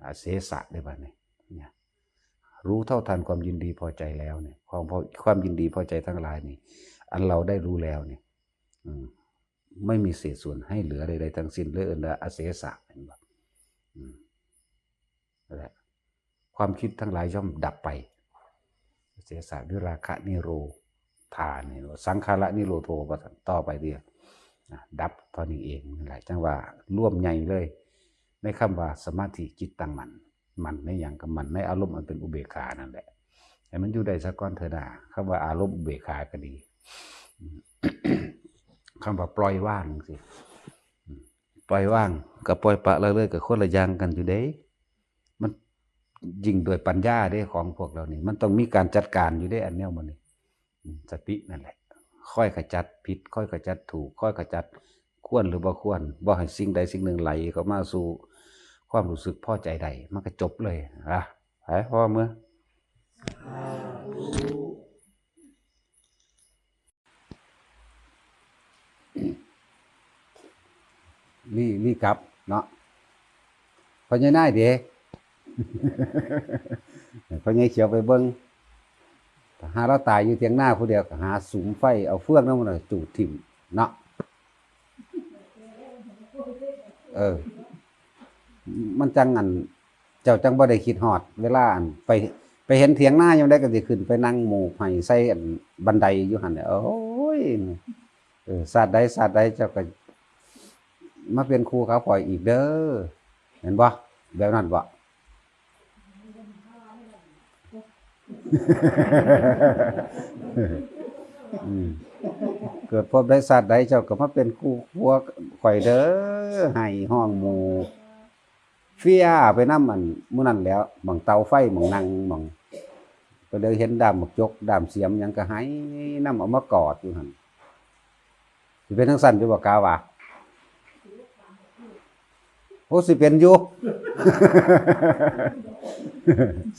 อาเสสะได้บัดเนี่ยรู้เท่าทันความยินดีพอใจแล้วเนี่ยความยินดีพอใจทั้งหลายนี่อันเราได้รู้แล้วเนี่ยไม่มีเศษส่วนให้เหลือใดๆทั้งสิ้นเลยอเสสะเห็นบ่นั่นแหละความคิดทั้งหลายย่อมดับไปเสสะวิราคะนิโรธานี่สังขารนิโรโธต่อไปเดียวดับเท่านี้เองนั่นแหละจังว่าร่วมใหญ่เลยในคำว่าสมาธิจิตตั้งมันในอย่างกับมันในอารมณ์มันเป็นอุเบกขานั่นแหละให้มันอยู่ได้สักก้อนเถอะนะคำว่าอารมณ์อุเบกขาก็ดี คำว่าปล่อยว่างสิปล่อยว่างกับปล่อยปะละเลยกับคนละอย่างกันอยู่เด้มันยิ่งโดยปัญญาเด้ของพวกเรานี่มันต้องมีการจัดการอยู่เด้อันเนี้ยมันนี่สตินั่นแหละค่อยขจัดผิดค่อยขจัดถูกค่อยขจัดควรหรือบ่ควรบ่ให้สิ่งใดสิ่งหนึ่งไหลเข้ามาสู่ความรู้สึกพอใจใดมันก็จบเลยไปพอเมื่อนี่ครับเนาะพอใหญ่นายเด้ พอใหญ่เขียวไปเบิ่งหาเราตายอยู่เถียงหน้าผู้เดียวก็หาสุมไฟเอาเฟืองนำมันจูดทิ่มเนาะมันจังอันเจ้าจังบ่ได้คิดฮอดเวลาอันไปเห็นเถียงหน้ายามใดก็สิขึ้นไปนั่งหมู่ไห้ใส่อันบันไดอยู่หั่นโอ้ยศาสตร์ใดเจ้าก็มาเป็นครูเขาปล่อยอีกเด้อเห็นบ่แบบนั้นบ่ เกิดพบได้ศาสตร์ใดเจ้าก็มาเป็นครูพวกข่อยเด้อให้ห้องหมู่เฟียไปนำอันมื้อนั้นแล้วหม่องเตาไฟหม่องนั่งหม่องก็เลยเห็นดามหมกจกดามเสียมหยังก็ให้นำเอามากอดอยู่หั่นสิเป็นจังซั่นอยู่บ่กาว่าโอ้สิเป็นอยู่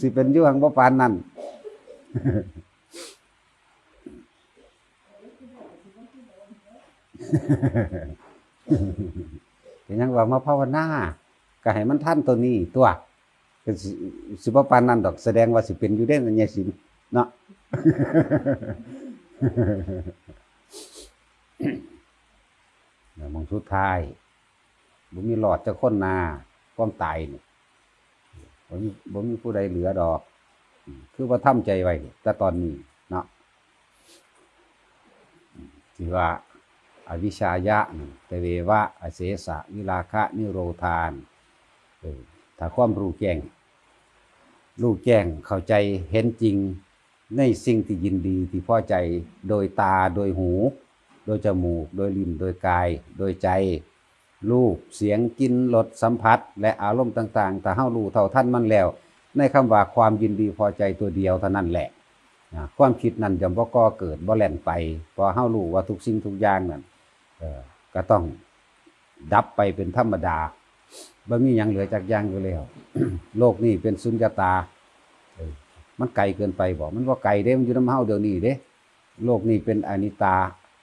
สิเป็นอยู่หังบ่ปานนั้น ก็ยังว่ามาภาวนาก็ให้มันทันตัวนี้ตัวก็สิบ่ปานนั้นดอกแสดงว่าสิเป็นอยู่เด้ญาสิเนาะ มองสุดท้ายบ่มีหลอดจะคนนาความตายนี่ บ่มีผู้ใดเหลือดอกคือว่าทำใจไว้แต่ตอนนี้เนาะที่ว่าอวิชชายะตเววะอเสสะวิราคะนิโรธานถ้าความรู้แจ้งเข้าใจเห็นจริงในสิ่งที่ยินดีที่พอใจโดยตาโดยหูโดยจมูกโดยลิ้นโดยกายโดยใจรูปเสียงกลิ่นรสสัมผัสและอารมณ์ต่างๆถ้าเฮารู้เท่าทันมันแล้วในคำว่าความยินดีพอใจตัวเดียวเท่านั้นแหละความคิดนั้นจะบ่ก่อเกิดบ่แล่นไปเพราะเฮารู้ว่าทุกสิ่งทุกอย่างนั้นก็ต้องดับไปเป็นธรรมดาบ่มีหยังเหลือจากอย่างอยู่แล้ว โลกนี้เป็นสุญญตามันไกลเกินไปบ่มันบ่ไกลเด้มันอยู่นำเฮาเดี๋ยวนี้เด้โลกนี้เป็นอนิจจา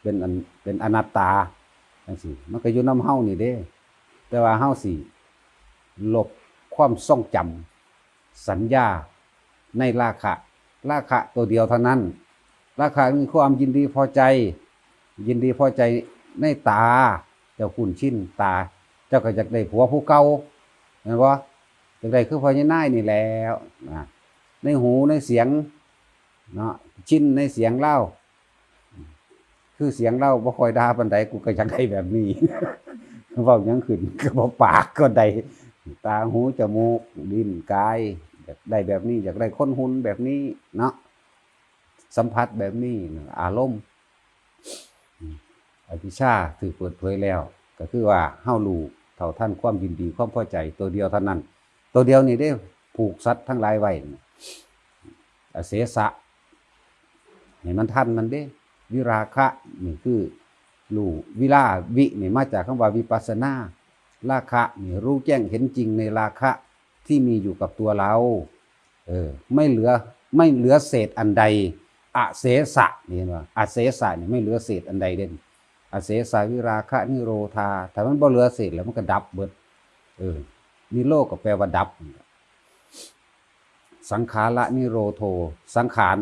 เป็นอนัตตาจังซี่มันก็อยู่นำเฮานี่เด้แต่ว่าเฮาสิลบความทรงจำสัญญาในราคะตัวเดียวเท่านั้นราคะมีความยินดีพอใจในตาเจ้าคุ้นชินตาเจ้าก็อยากได้ผัวผู้เก่าเห็นบ่อยากได้คือพ่อใหญ่นายนี่แล้วนะในหูในเสียงเนาะชินในเสียงเล่าคือเสียงเล่าบ่ค่อยด่าปานใดกูก็อยากได้แบบนี้ เว้าหยังขึ้นก็บ่ปากก็ได้ตาหูจมูกลิ้นกายอยากได้แบบนี้อยากได้คนหุ่นแบบนี้เนาะสัมผัสแบบนี้อารมณ์อวิชชาถูกเปิดเผยแล้วก็คือว่าเฮารู้เท่าทันความยินดีความพอใจตัวเดียวเท่านั้นตัวเดียวนี่ได้ผูกสัตว์ทั้งหลายไว้อเสสะให้มันทันมันเด้วิราคะนี่คือรู้วิราวินี่มาจากคำว่าวิปัสสนาราคะนี่รู้แจ้งเห็นจริงในราคะที่มีอยู่กับตัวเราไม่เหลือเศษอันใดอเสสะนี่เห็นว่าอเสสะนี่ไม่เหลือเศษอันใดเด่นอเสสะวิราคะนิโรธาถ้ามันบ่เหลือเศษแล้วมันก็ดับเบิดนิโรธก็แปลว่าดับสังขาระนิโรโธสังขาร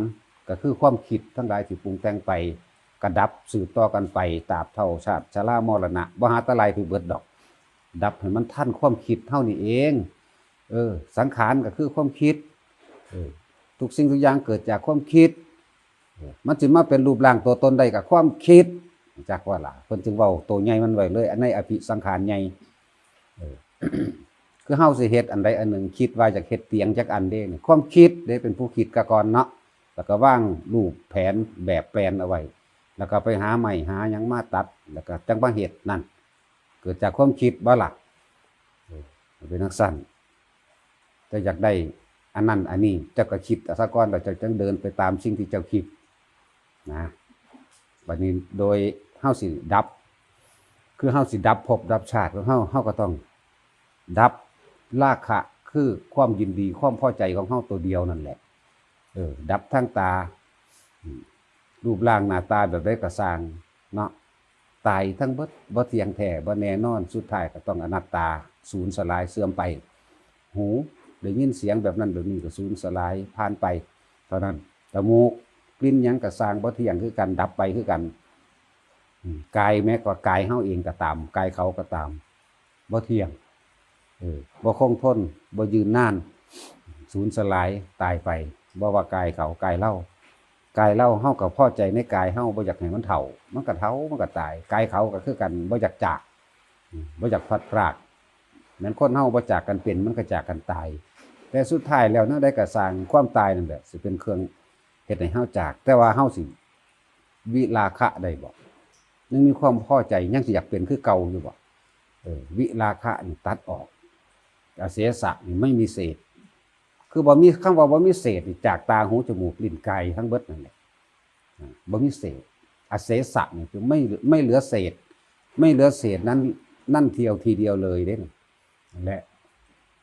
ก็คือความคิดทั้งหลายที่ปรุงแต่งไปกระดับสืบต่อกันไปตราบเท่าชาติชรามรณะบ่หาตะไลไปเบิดดอกดับให้มันทันความคิดเท่านี้เองสังขารก็คือความคิดทุกสิ่งทุกอย่างเกิดจากความคิดมันจึงมาเป็นรูปร่างตัวตนได้กับความคิดจักว่าล่ะเพิ่นจึงเว้าตัวใหญ่มันไว้เลยอันในอภิสังขารใหญ่คือเฮาสิเฮ็ดอันใดอันหนึ่งคิดว่าจะเฮ็ดเตียงจักอันเด้นี่ความคิดเด้เป็นผู้คิดกะก่อนเนาะแล้วก็วางรูปแผนแบบแปลนเอาไว้แล้วก็ไปหาไม้หาหยังมาตัดแล้วก็จังมาเฮ็ดนั่นเกิดจากความคิดบ่ล่ะเป็นจังซั่นแต่อยากได้อันนั้นอันนี้เจ้าก็คิดซะก่อนแล้วเจ้าจังเดินไปตามสิ่งที่เจ้าคิดนะบัดนี้โดยเฮาสิดับคือเฮาสิดับภพดับชาติของเฮาก็ต้องดับราคะคือความยินดีความพอใจของเฮาตัวเดียวนั่นแหละดับทั้งตารูปร่างหน้าตาแบบใดก็สร้างเนาะตายทั้งเบิดบ่เที่ยงแท้บ่แน่นอนสุดท้ายก็ต้องอนัตตาสูญสลายเสื่อมไปหูได้ยินเสียงแบบนั้นแบบนี้ก็สูญสลายผ่านไปเท่านั้นจมูกกลิ่นหยังก็สร้างบ่เที่ยงคือกันดับไปคือกันกายแม้ก็กายเฮาเองก็ตามกายเขาก็ตามบ่เที่ยงบ่คงทนบ่ยืนนานสูญสลายตายไปบ่ว่ากายเขากายเล่เฮาก็พอใจในกายเฮาบ่อยากให้มันเฒ่ามันก็เฒ่ามันก็ตายกายเขาก็คือกันบ่อยากจากบ่อยากพลัดพรากแม้นคนเฮาบ่จากกันเป็นมันก็จากกันตายแต่สุดท้ายแล้วเนาะได้ก็สร้างความตายนั่นแหละสิเป็นเครื่องเฮ็ดให้เฮาจากแต่ว่าเฮาสิวิราคะได้บ่ยังมีความพอใจยังสิอยากเป็นคือเก่าอยู่บ่วิราคะนี่ตัดออกอเสสะนี่ไม่มีเศษคือบ่มีคำว่าบ่มีเศษจากตาหูจมูกลิ้นกายทั้งเบิดนั่นแหละบ่มีเศษอเสสะนี่คือไม่เหลือเศษไม่เหลือเศษนั้นนั่นเทียวทีเดียวเลยเด้นั่นแหละ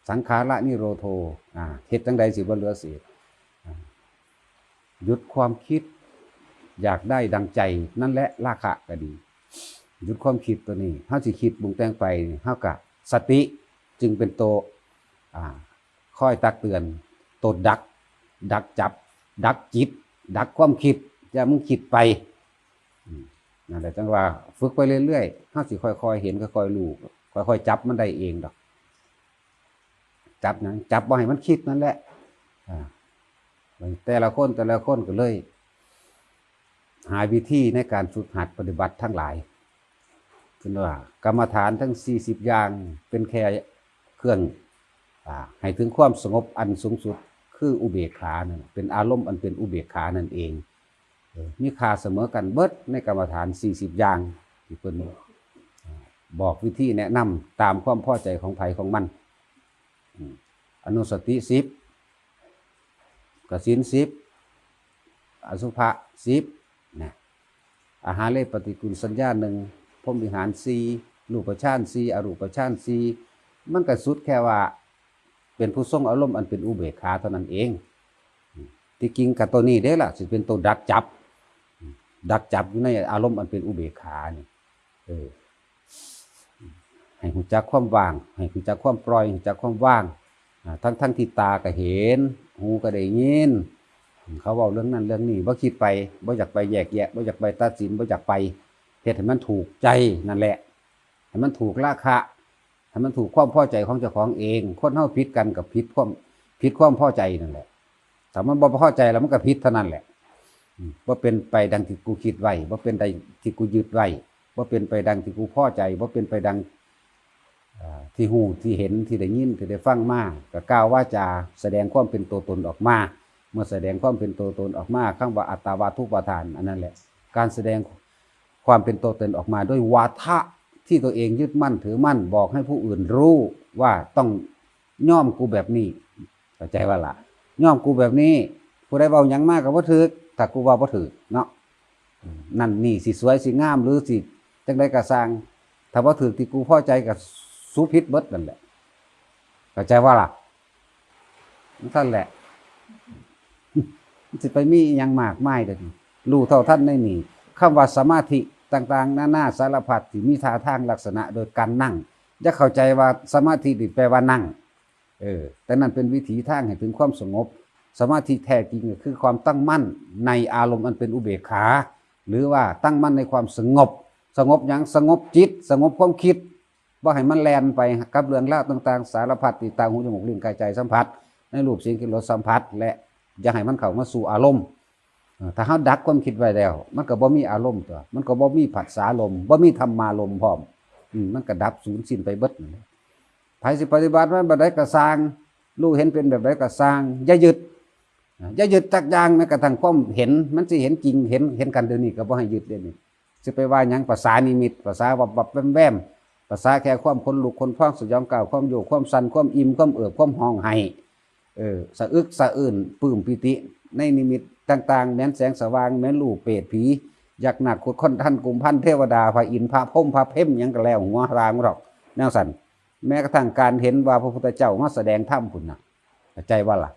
สังขาระนิโรโธเฮ็ดจังใดสิบ่เหลือเศษหยุดความคิดอยากได้ดังใจนั่นแหละราคะก็ดีหยุดความคิดตัวนี้เฮาสิคิดปรุงแต่งไปเฮาก็สติจึงเป็นตัวคอยตักเตือนตัวดักจับดักจิตดักความคิดอย่ามึงคิดไปนั่นแหละจังว่าฝึกไปเรื่อยๆเฮาสิค่อยๆเห็นค่อยๆรู้ค่อยๆจับมันได้เองดอก จับหยังจับบ่ให้มันคิดนั่นแหละแต่ละคนก็เลย หาวิธีในการฝึกหัดปฏิบัติทั้งหลายคือว่ากรรมฐานทั้ง40อย่างเป็นแค่เครื่องให้ถึงความสงบอันสูงสุดคืออุเบกขานั่นเป็นอารมณ์อันเป็นอุเบกขานั่นเองมีค่าเสมอกันเบิดในกรรมฐาน40อย่างที่เพิ่นบอกวิธีแนะนำตามความพอใจของไผของมันอนุสติ10กสิน10อสุภะ10นะอาหารเลปฏิกูลสัญญา1พรหมวิหาร4รูปฌาน4อรูปฌาน4มันก็สุดแค่ว่าเป็นผู้ทรงอารมณ์อันเป็นอุเบกขาเท่านั้นเองที่จริงกับตัวนี้เด้ล่ะสิเป็นตัวดักจับอยู่ในอารมณ์อันเป็นอุเบกขานี่ให้รู้จักความว่างให้รู้จักความปล่อยรู้จักความว่างทั้งที่ตาก็เห็นหูก็ได้ยินเขาเว้าเรื่องนั้นเรื่องนี้บ่คิดไปบ่อยากไปแยกแยะบ่อยากไปตัดสินบ่อยากไปเฮ็ดให้มันถูกใจนั่นแหละให้มันถูกราคะให้มันถูกความพอใจของเจ้าของเองคนเฮาผิดกันกับผิดความพอใจนั่นแหละถ้ามันบ่พอใจแล้วมันก็ผิดเท่านั้นแหละบ่เป็นไปดังที่กูคิดไว้บ่เป็นไปที่กูยึดไว้บ่เป็นไปดังที่กูพอใจบ่เป็นไปดังที่หูที่เห็นที่ได้ยินที่ได้ฟังมาก็กล่าวว่าจะแสดงความเป็นตัวตนออกมาเมื่อแสดงความเป็นตัวตนออกมาคำว่าอัตตาวาทุปาทานอันนั้นแหละการแสดงความเป็นตัวตนออกมาด้วยวาทะที่ตัวเองยึดมั่นถือมั่นบอกให้ผู้อื่นรู้ว่าต้องย่อมกูแบบนี้เข้าใจว่าล่ะย่อมกูแบบนี้ผู้ใดเว้าหยังมากก็บ่ถูกถ้ากูว่าบ่ถูกเนาะนั่นนี่สิสวยสิงามหรือสิจังได๋ก็สร้างถ้าบ่ถูกที่กูพอใจก็สุผิดเบิดนั่นแหละเข้าใจว่าล่ะนั่นแหละสิไปมีหยังมากมายเด้อรู้เท่าทันในนี่คำว่าสมาธิต่างๆนานาสารพัดที่มีท่าทางลักษณะโดยการนั่งจะเข้าใจว่าสมาธินี่แปลว่านั่งแต่นั่นเป็นวิถีทางให้ถึงความสงบสมาธิแท้จริงก็คือความตั้งมั่นในอารมณ์อันเป็นอุเบกขาหรือว่าตั้งมั่นในความสงบหยังสงบจิตสงบความคิดบ่ให้มันแล่นไปกับเรื่องราวต่างๆสารพัดที่ตาหูจมูกลิ้นกายใจสัมผัสในรูปเสียงกลิ่นรสสัมผัสและอย่าให้มันเข้ามาสู่อารมณ์ถ้าเฮาดักความคิดไว้แล้วมันก็บ่มีอารมณ์ตัวมันก็บ่มีผัสสะลมบ่มีธรรมารมณ์พร้อมมันก็ดับสูญสิ้นไปเบิดไผสิปฏิบัติมันแบบใดก็สร้างรู้เห็นเป็นแบบใดก็สร้างอย่ายึดจักอย่างแม้กระทั่งความเห็นมันสิเห็นจริงเห็นกันเดี๋ยวนี้ก็บ่ให้ยึดเดี๋ยวนี้สิไปว่าหยังภาษานิมิตภาษาวับๆแว่มๆภาษาแค่ความคนลุกคนพองสยองก้าวความโยกความสั่นความอิ่มความเอิบความห้องไห้สะอึกสะอื้นปลื้มปิติในนิมิตต่างๆแม้นแสงสว่างแม้นรูปเปรตผียักษ์หนักขุดค้นท่านกุมพันเทวดาพระอินทร์พระพรหมพระเพ่มหยังก็แล้วหัวรางหรอกแนวสั่นแม้กระทั่งการเห็นว่าพระพุทธเจ้ามาแสดงธรรมพุ่นน่ะเข้าใจว่าล่ะ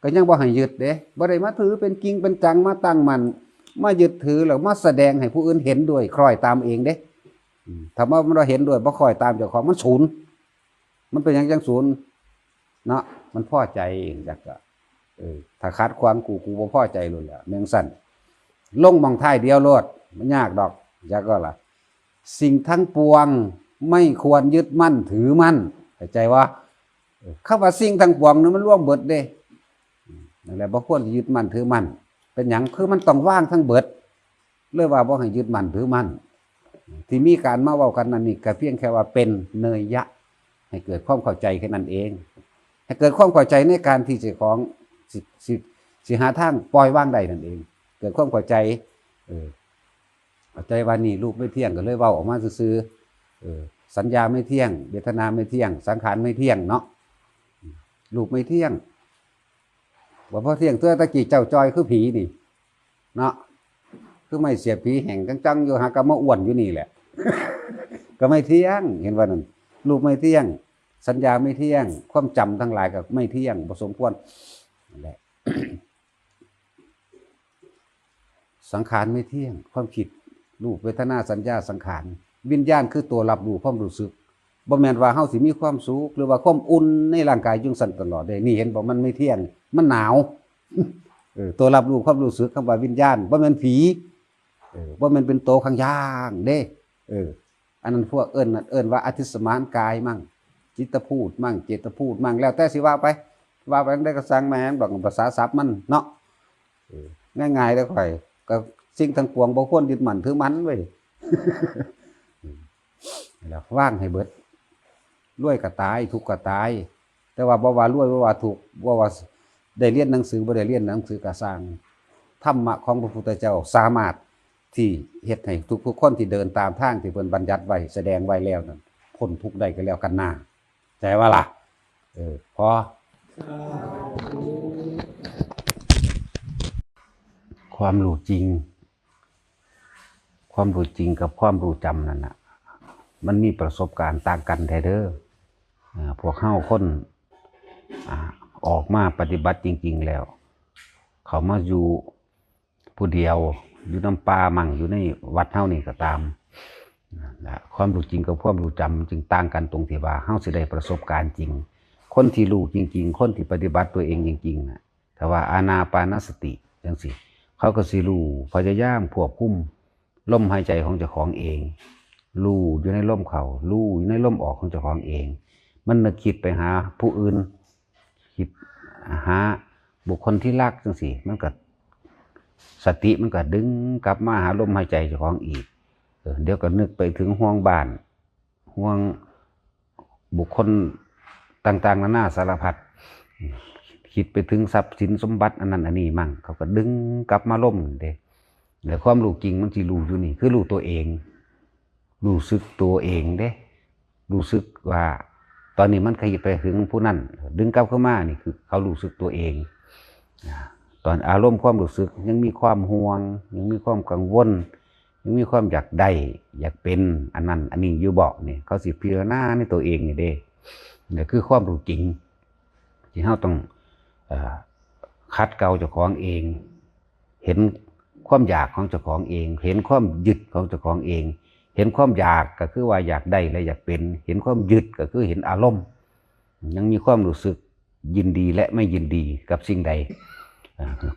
ก็ยังบ่ให้ยึดเด้บ่ได้มาถือเป็นจริงเป็นจังมาตั้งมันมายึดถือแล้วมาแสดงให้ผู้อื่นเห็นด้วยคล้อยตามเองเด้ถ้าว่าเราเห็นด้วยบ่คล้อยตามเจ้าของมันศูนย์มันเป็นหยังจังศูนย์เนาะมันพอใจเองจักก็ถ้าคัดความกูบ่พอใจเลยแหละเมืองสั่นลงมองท้ายเดียวโลดมันยากดอกจักก็ล่ะสิ่งทั้งปวงไม่ควรยึดมั่นถือมั่นเข้าใจว่าคำว่าสิ่งทั้งปวงนั้นมันร่วมเบิดเด้นั่นแหละบ่ควรยึดมั่นถือมั่นเป็นหยังคือมันต้องว่างทั้งเบิดเลยว่าบ่ให้ยึดมั่นถือมั่นที่มีการมาเว้ากันนั่นนี่ก็เพียงแค่ว่าเป็นเนยยะให้เกิดความเข้าใจแค่นั้นเองให้เกิดความเข้าใจในการที่จะของสิหาทางปล่อยวางได้นั่นเองเกิดความเข้าใจเข้าใจว่านี่รูปไม่เที่ยงก็เลยเว้าออกมาซื่อสัญญาไม่เที่ยงเวทนาไม่เที่ยงสังขารไม่เที่ยงเนาะรูปไม่เที่ยงว่าพอเที่ยงตัวตะกี้เจ้าจอยคือผีนี่เนาะคือไม่เสียผีแห่งจังๆอยู่หากะมาอ้วนอยู่นี่แหละ ก็ไม่เที่ยงเห็นว่านั่นรูปไม่เที่ยงสัญญาไม่เที่ยงความจำทั้งหลายก็ไม่เที่ยงบ่สมควรนั่นแหละ สังขารไม่เที่ยงความคิดรูปเวทนาสัญญาสังขารวิญญาณคือตัวรับรู้ความรู้สึกบ่แม่นว่าเฮาสิมีความสุขหรือว่าความอุ่นในร่างกายจังซั่นตลอดเด้นี่เห็นบ่มันไม่เที่ยงมันหนาว ตัวรับรู้ความรู้สึกคำว่าวิญญาณบ่แม่นผีบ่แม่นเป็นโตข้างย่างเด้อันนั้นพวกเอิ้นว่าอธิสมานกายมั่ง จิตพูดมั่งเจตพูดมั่งแล้วแต่สิว่าไปได้ก็สั่งแม่นบอกภาษาศัพท์มันเนาะง่ายๆแล้วค่อยก็สิ่งทั้งปวงบ่ควรยึดมั่นถือมันเว้ย แล้วว่างให้เบิดรวยก็ตายทุกข์ก็ตายแต่ว่าบ่ว่ารวยบ่ว่าทุกข์บ่ว่าได้เรียนหนังสือบ่ได้เรียนหนังสือก็สร้างธรรมะของพระพุทธเจ้าสามารถที่เฮ็ดให้ทุกคนที่เดินตามทางที่เพิ่นบัญญัติไว้แสดงไว้แล้วนั่นพ้นทุกข์ได้ก็แล้วกันนาแต่ว่าล่ะพอความรู้จริงกับความรู้จำนั่นน่ะมันมีประสบการณ์ต่างกันแท้เด้อพวกเฮาคนออกมาปฏิบัติจริงๆแล้วเขามาอยู่ผู้เดียวอยู่น้ำป่ามั่งอยู่ในวัดเฮานี่ก็ตามความรู้จริงกับความรู้จำจึงต่างกันตรงที่ว่าเฮาสิได้ประสบการณ์จริงคนที่รู้จริงๆคนที่ปฏิบัติตัวเองจริงๆน่ะแต่ว่าอานาปานสติจังซี่เขาก็สิรู้พยายามควบคุมลมหายใจของเจ้าของเองรู้อยู่ในลมเข้ารู้อยู่ในลมออกของเจ้าของเองมันนึกคิดไปหาผู้อื่นคิดหาบุคคลที่รักจังซี่มันก็สติมันก็ดึงกลับมาหาลมหายใจเจ้าของอีกเดี๋ยวก็นึกไปถึงห่วงบ้านห่วงบุคคลต่างๆนานาสารพัดคิดไปถึงทรัพย์สินสมบัติอันนั้นอันนี้มั่งเขาก็ดึงกลับมาล่มเด้แต่ความรู้จริงมันที่รู้อยู่นี่คือรู้ตัวเองรู้สึกตัวเองเด้รู้สึกว่าตอนนี้มันขยับไปถึงผู้นั้นดึงกลับเข้ามานี่คือเขารู้สึกตัวเองตอนอารมณ์ความรู้สึกยังมีความห่วงยังมีความกังวลยังมีความอยากได้อยากเป็นอันนั้นอันนี้อยู่บอกนี่เขาสิพิจารณาในตัวเองนี่เด้นี่คือความรู้จริงที่เราต้องคัดเกลาเจ้าของเองเห็นความอยากของเจ้าของเองเห็นความยึดของเจ้าของเองเห็นความอยากก็คือว่าอยากได้และอยากเป็นเห็นความยึดก็คือเห็นอารมณ์ยังมีความรู้สึกยินดีและไม่ยินดีกับสิ่งใด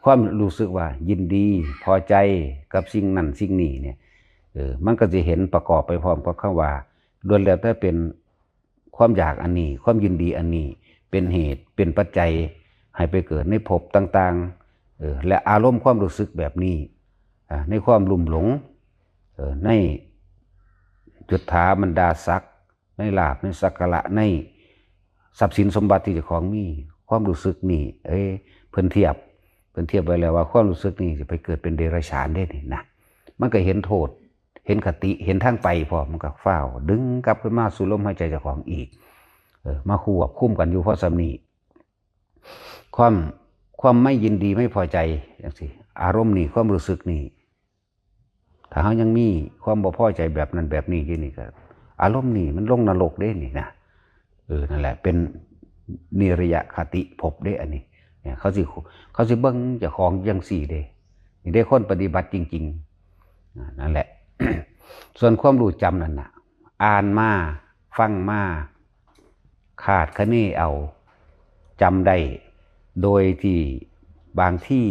ความรู้สึกว่ายินดีพอใจกับสิ่งนั้นสิ่งนี้เนี่ยมันก็จะเห็นประกอบไปพร้อมกับคำว่าล้วนแล้วแต่เป็นความอยากอันนี้ความยินดีอันนี้เป็นเหตุเป็นปัจจัยให้ไปเกิดในภพต่างๆและอารมณ์ความรู้สึกแบบนี้ในความลุ่มหลงในจุฏฐาบรรดาศักดิ์ในลาภในสักการะในทรัพย์สินสมบัติที่เจ้าของมีความรู้สึกนี่เพิ่นเทียบไว้แล้วว่าความรู้สึกนี่จะไปเกิดเป็นเดรัจฉานได้นี่นะมันก็เห็นโทษเห็นคติเห็นทางไปพอมันก็เฝ้าดึงกลับขึ้นมาสู่ลมหายใจเจ้าของอีกมาควบคุมกันอยู่เพราะสำนีความไม่ยินดีไม่พอใจอย่างสิอารมณ์นี่ความรู้สึกนี่ถ้าเขายังมีความบ่พอใจแบบนั้นแบบนี้ที่นี่ก็อารมณ์นี่มันลงนรกได้นี่นะนั่นแหละเป็นนิรยคติภพได้อันนี้เนี่ยเขาสิเบิ่งเจ้าของจังสี่เด้นี่ได้คนปฏิบัติจริงๆนั่นแหละ ส่วนความรู้จำนั่นน่ะอ่านมาฟังมาขาดคะเนเอาจำได้โดยที่บางที่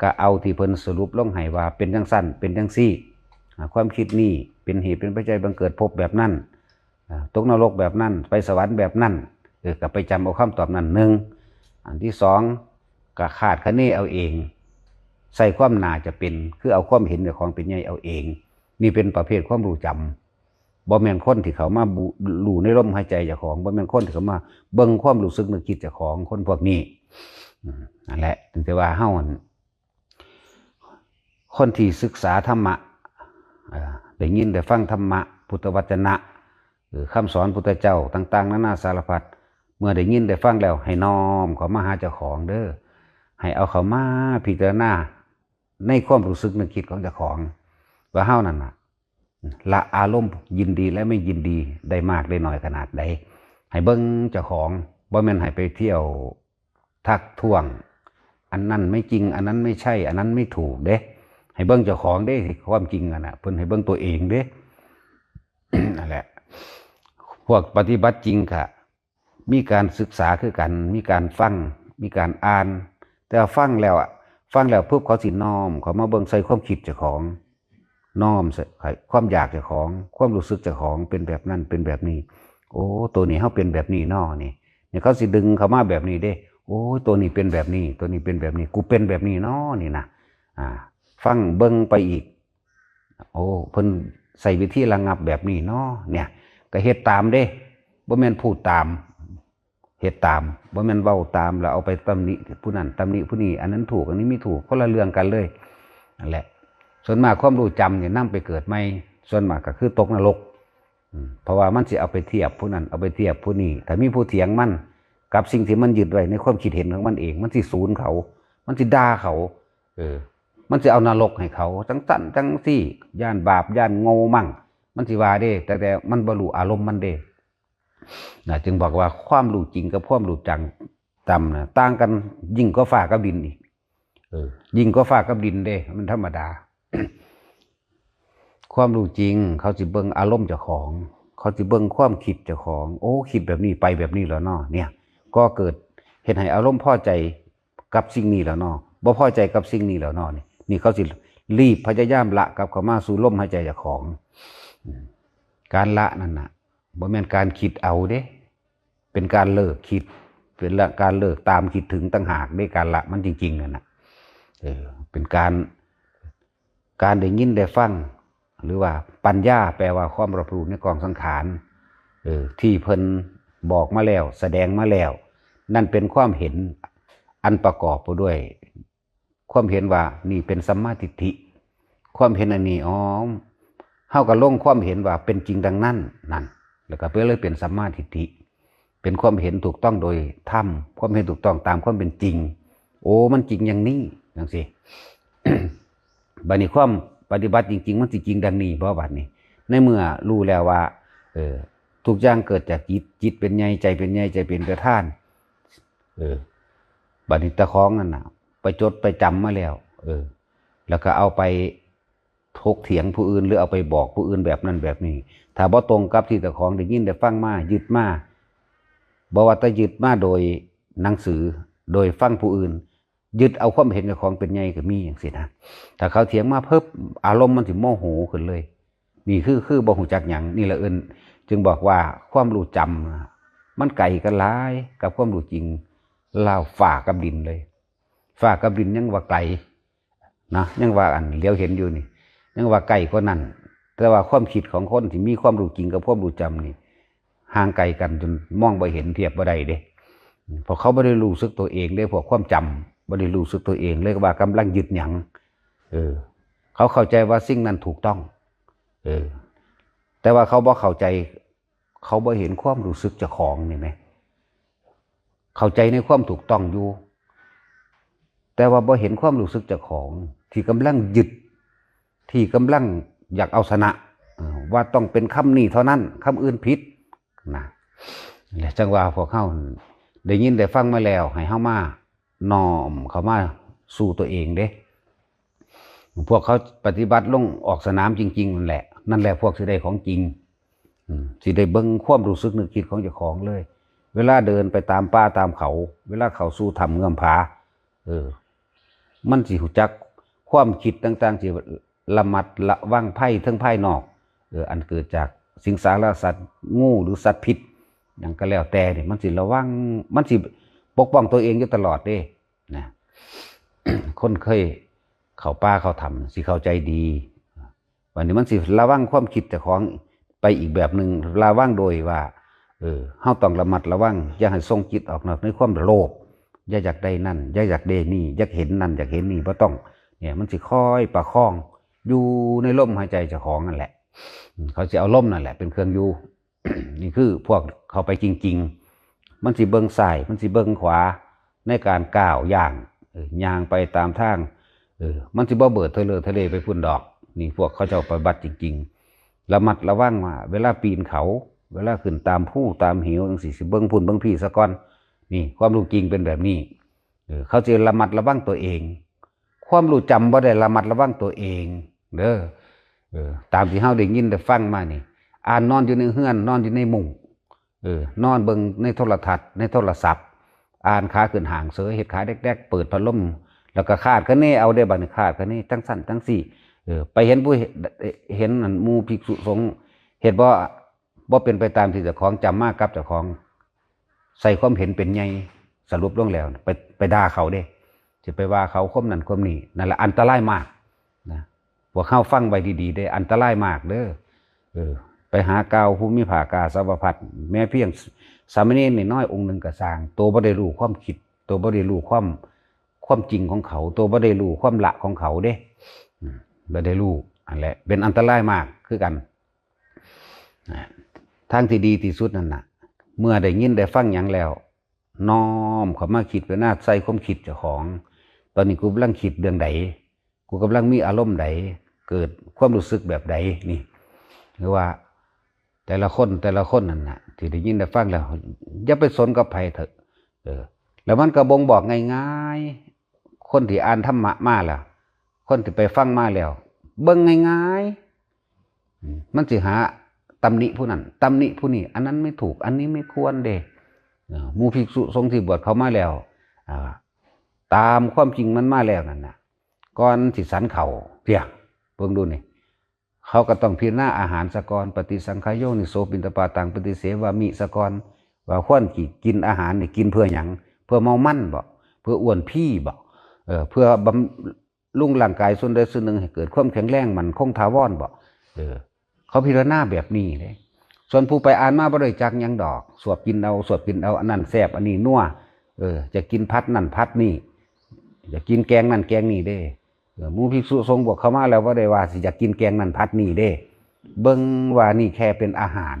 ก็เอาที่เพิ่นสรุปลงให้ว่าเป็นจังสั้นเป็นจังซี่ความคิดนี้เป็นเหตุเป็นปัจจัยบังเกิดภพแบบนั้นตกนรกแบบนั้นไปสวรรค์แบบนั้นก็ไปจำเอาคำตอบนั้นหนึ่งอันที่สองก็ขาดคะเนเอาเองใส่ความน่าจะเป็นคือเอาความเห็นของเป็นใหญ่เอาเองนี่เป็นประเภทความรู้จำบ่แม่นคนที่เขามารู้ในลมหายใจเจ้าของบ่แม่นคนที่เขามาเบิ่งความรู้สึกนึกคิดเจ้าของคนพวกนี้นั่นแหละถึงแต่ว่าเฮาคนที่ศึกษาธรรมะได้ยินได้ฟังธรรมะพุทธวจนะคำสอนพุทธเจ้าต่างๆนานาสารพัดเมื่อได้ยินได้ฟังแล้วให้น้อมเขามาหาเจ้าของเด้อให้เอาเขามาพิจารณาในความรู้สึกนึกคิดของเจ้าของว่าเฮานั่นน่ะละอารมณ์ยินดีและไม่ยินดีได้มากได้น้อยขนาดใดให้เบิ่งเจ้าของบ่แม่นให้ไปเที่ยวทักท้วงอันนั้นไม่จริงอันนั้นไม่ใช่อันนั้นไม่ถูกเด้ให้เบิ่งเจ้าของเด้ความจริงอ่ะนะเพิ่นให้เบิ่งตัวเองเด้ นั่นแหละพวกปฏิบัติจริงค่ะมีการศึกษาคือกันมีการฟังมีการอ่านแต่ฟังแล้วปุ๊บเขาสิน้อมเขามาเบิ่งใส่ความคิดเจ้าของน้อมใส่ความอยากเจ้าของความรู้สึกเจ้าของเป็นแบบนั้นเป็นแบบนี้โ โอ้ตัวนี้เขาเป็นแบบนี้นอนี่เนี่ยเขาสิดึงเขามาแบบนี้เด้โอ้ตัวนี้เป็นแบบนี้ตัวนี้เป็นแบบนี้กูเป็นแบบนี้นอนี่นะฟังเบิ่งไปอีกโอ้เพิ่นใส่วิธีระงับแบบนี้นอเนี่ยก็เฮ็ดตามเด้บ่แม่นพูดตามเฮ็ดตามบ่แม่นเว้าตามแล้วเอาไปตำหนิผู้นั้นตำหนิผู้นี้อันนั้นถูกอันนี้ไม่ถูกคนละเรื่องกันเลยนั่นแหละส่วนมากความรู้จำเนี่ยนำไปเกิดใหม่ส่วนมากก็คือตกนรกเพราะว่ามันสิเอาไปเทียบผู้นั้นเอาไปเทียบผู้นี้ถ้ามีผู้เถียงมันกับสิ่งที่มันยึดไว้ในความคิดเห็นของมันเองมันสิศูนย์เขามันสิด่าเขามันสิเอานรกให้เขาจังสั่นจังซี่ย่านบาปย่านโง่มั่งมันสิว่าเด้แต่มันบ่รู้อารมณ์มันเด้จึงบอกว่าความรู้จริงกับความรู้จังจำนะต่างกันยิ่งกว่าฟ้ากับดินอีกยิ่งกว่าฟ้ากับดินเด้มันธรรมดา ความรู้จริงเขาสิเบิ่งอารมณ์เจ้าของเขาสิเบิ่งความคิดเจ้าของโอ้คิดแบบนี้ไปแบบนี้แล้วเนาะเนี่ยก็เกิดเห็นให้อารมณ์พอใจกับสิ่งนี้แล้วเนาะบ่พอใจกับสิ่งนี้แล้วเนาะนี่เขาสิรีบพยายามละกับเข้ามาสู่ลมหายใจเจ้าของการละนั่นน่ะบ่แม่นการคิดเอาเด้เป็นการเลิกคิดเป็นการเลิกตามคิดถึงต่างหากได้การละมันจริงๆนั่นน่ะเป็นการได้ยินได้ฟังหรือว่าปัญญาแปลว่าความรับรู้ในกองสังขารที่เพิ่นบอกมาแล้วแสดงมาแล้วนั่นเป็นความเห็นอันประกอบไปด้วยความเห็นว่านี่เป็นสัมมาทิฏฐิความเห็นอันนี้เฮาก็ลงความเห็นว่าเป็นจริงดังนั้นนั่นแล้วก็เพื่อเลยเป็นสัมมาทิฏฐิเป็นความเห็นถูกต้องโดยธรรมความเห็นถูกต้องตามความเป็นจริงโอ้มันจริงอย่างนี้จังซี่ บัดนี้ความปฏิบัติจริงๆมันสิจริงดังนี้บ่บัดนี้ในเมื่อรู้แล้วว่าทุกอย่างเกิดจากจิตเป็นใหญ่ใจเป็นใหญ่ใจเป็นประธานบัดนี้ตะของนั่นน่ะไปจดไปจำมาแล้วแล้วก็เอาไปถกเถียงผู้อื่นหรือเอาไปบอกผู้อื่นแบบนั้นแบบนี้ถ้าบ่ตรงกับที่ตะของได้ยินได้ฟังมายึดมาบ่ว่าแต่ยึดมาโดยหนังสือโดยฟังผู้อื่นยึดเอาความเห็นกับของเป็นใหญ่ก็มีอย่างสินะถ้าเขาเถียงมาเพิ่มอารมณ์มันสิโมโหขึ้นเลยนี่คือบ่ฮู้จักหยังนี่ละจึงบอกว่าความรู้จำมันไกลกันหลายกับความรู้จริงลาวฟ้ากับดินเลยฟ้ากับดินยังว่าไกลนะยังว่าอันเลี้ยวเห็นอยู่นี่ยังว่าไกลกว่านั้นแต่ว่าความคิดของคนที่มีความรู้จริงกับความรู้จำนี่ห่างไกลกันจนมองบ่เห็นเทียบบ่ได้เด้เพราะเขาไม่ได้รู้สึกตัวเองเลยพวกความจำไม่ได้รู้สึกตัวเองเลยว่ากำลังยึดหยังเขาเข้าใจว่าสิ่งนั้นถูกต้องแต่ว่าเขาบ่เข้าใจเขาบ่เห็นความรู้สึกเจ้าของนี่ไหมเข้าใจในความถูกต้องอยู่แต่ว่าบ่เห็นความรู้สึกเจ้าของที่กำลังยึดที่กำลังอยากเอาชนะว่าต้องเป็นคำนี้เท่านั้นคำอื่นผิดนะจังว่าพวกเขาได้ยินได้ฟังมาแล้วให้เข้ามาน้อมเข้ามาสู่ตัวเองเด้พวกเขาปฏิบัติลงออกสนามจริงๆนั่นแหละพวกสิได้ของจริงสิได้เบิ่งความรู้สึกนึกคิดของเจ้าของเลยเวลาเดินไปตามป่าตามเขาเวลาเข้าสู่ถ้ำเงื่อมผามันสิรู้จักความคิดต่างๆที่ระมัดระวังภัยทั้งภายนอกอันเกิดจากสิงสารสัตว์งูหรือสัตว์พิษอย่างก็แล้วแต่เนี่ยมันสิระวังมันสิปกป้องตัวเองอยู่ตลอดเด้นะ คนเคยเข้าป่าเข้าถ้ำสิเข้าใจดีวันนี้มันสิระวังความคิดเจ้าของไปอีกแบบหนึ่งระวังโดยว่าเฮาต้องระมัดระวังอย่าให้ส่งจิตออกนอกในความโลภอย่าอยากได้นั่นอย่าอยากได้นี่อยากเห็นนั่นอยากเห็นนี่บ่ต้องเนี่ยมันสิคอยประคองอยู่ในลมหายใจเจ้าของนั่นแหละเขาจะเอาลมนั่นแหละเป็นเครื่องอยู่ นี่คือพวกเขาไปจริงๆมันสิเบิ่งซ้ายมันสิเบิ่งขวาในการก้าวย่างไปตามทางมันสิบ่เบิดทะเลไปพุ่นดอกนี่พวกเขาจะปฏิบัติจริงๆระมัดระวังว่าเวลาปีนเขาเวลาขึ้นตามผู้ตามเหวจังสิเบิ่งพุ่นเบิ่งพี่ซะก่อนนี่ความรู้จริงเป็นแบบนี้เขาจะระมัดระวังตัวเองความรู้จำบ่ได้ระมัดระวังตัวเองเด้อตามที่เฮาได้ยินได้ฟังมานี่อ่านนอนอยู่ในเฮือนนอนอยู่ในมุ้งนอนเบิ่งในโทรทัศน์ในโทรศัพท์อ่านขาขึ้นห่างเสยเฮ็ดขาแดกๆเปิดพัดลมแล้วก็คาดคะเนเอาได้บัดนี้คาดคะเนจังสั่นจังสี่ไปเห็นผู้เห็นหมู่ภิกษุสงฆ์เฮ็ดบ่ บ่เป็นไปตามที่เจ้าของจำมากับเจ้าของใส่ความเห็นเป็นไงสรุปลงแล้วไปด่าเขาเด้จะไปว่าเขาข่มนั่นข่มนี่นั่นแหละอันตรายมากนะพวกเข้าฟังไว้ดีๆได้อันตรายมากเด้อไปหากาวภูมิภากาสาวพัดแม้เพียงสามเณรน้อยองค์หนึ่งก็สร้างตัวบ่ได้รู้ความคิดตัวบ่ได้รู้ความจริงของเขาตัวบ่ได้รู้ความละของเขาเด้บ่ได้รู้อันแหละเป็นอันตรายมากคือกันทางที่ดีที่สุดนั่นน่ะเมื่อได้ยินได้ฟังอย่างแล้วน้อมเข้ามาคิดไปหน้าใส่ความคิดเจ้าของตอนนี้กูกำลังคิดเรื่องใดกูกำลังมีอารมณ์ใดเกิดความรู้สึกแบบใดนี่หรือว่าแต่ละคนนั่นน่ะที่ได้ยินได้ฟังแล้วอย่าไปสนกับไผเถอะแล้วมันก็บ่งบอกง่ายๆคนที่อ่านธรรมะมาแล้วคนที่ไปฟังมาแล้วเบิ่งง่ายๆมันสิหาตำหนิผู้นั้นตำหนิผู้นี้อันนั้นไม่ถูกอันนี้ไม่ควรเด้หมู่ภิกษุสงฆ์ที่บวชเขามาแล้วตามความจริงมันมาแล้วนั่นน่ะก่อนสิสันเขาเพียงเบิ่งดูนี่เขาก็ต้องพิจารณาอาหารสกรปฏิสังขายโยนิโสปินตปาตังปฏิเสวามิสกรว่าควรกินอาหารนี่กินเพื่อหยังเพื่อเมามั่นบ่เพื่ออ้วนพี่บ่เพื่อบำรุงร่างกายส่วนใดส่วนหนึ่งให้เกิดความแข็งแรงมันคงถาวรบ่เขาพิจารณาแบบนี้เลยส่วนผู้ไปอ่านมาบ่ได้จักหยังดอกสวดกินเอาอันนั้นแซ่บอันนี้นัวจะกินพัดนั่นพัดนี่จะกินแกงนั่นแกงนี่เด้หมู่ภิกษุสงฆ์บอกเขามาแล้วว่าได้ว่าสิอยากกินแกงนั่นพัดนี่เด้เบิ่งว่านี่แค่เป็นอาหาร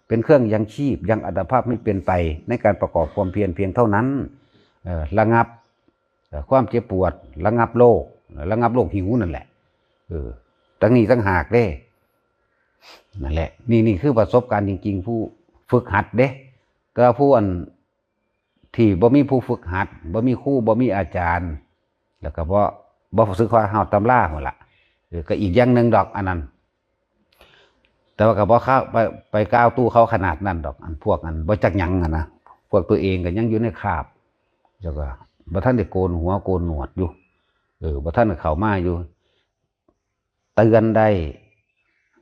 เป็นเครื่องยังชีพยังอัตภาพไม่เป็นไปในการประกอบความเพียรเพียงเท่านั้นระงับความเจ็บปวดระงับโรคหิวนั่นแหละตั้งนี้ตั้งหากเด้นั่นแหละนี่คือประสบการณ์จริงๆผู้ฝึกหัดเด้แต่ผู้อันที่บ่มีผู้ฝึกหัดบ่มีครูบ่มีอาจารย์แล้วก็บ่ศึกษาเฮาตำราหั่นล่ะก็อีกอย่างนึงดอกอันนั้นแต่ว่าก็บ่เข้าไปก้าวตู้เขาขนาดนั้นดอกอันพวกอันบ่จักหยังนะพวกตัวเองก็ยังอยู่ในคราบแล้วก็บ่ทันได้โกนหัวโกนหนวดอยู่บ่ทันได้เข้ามาอยู่เตือนได้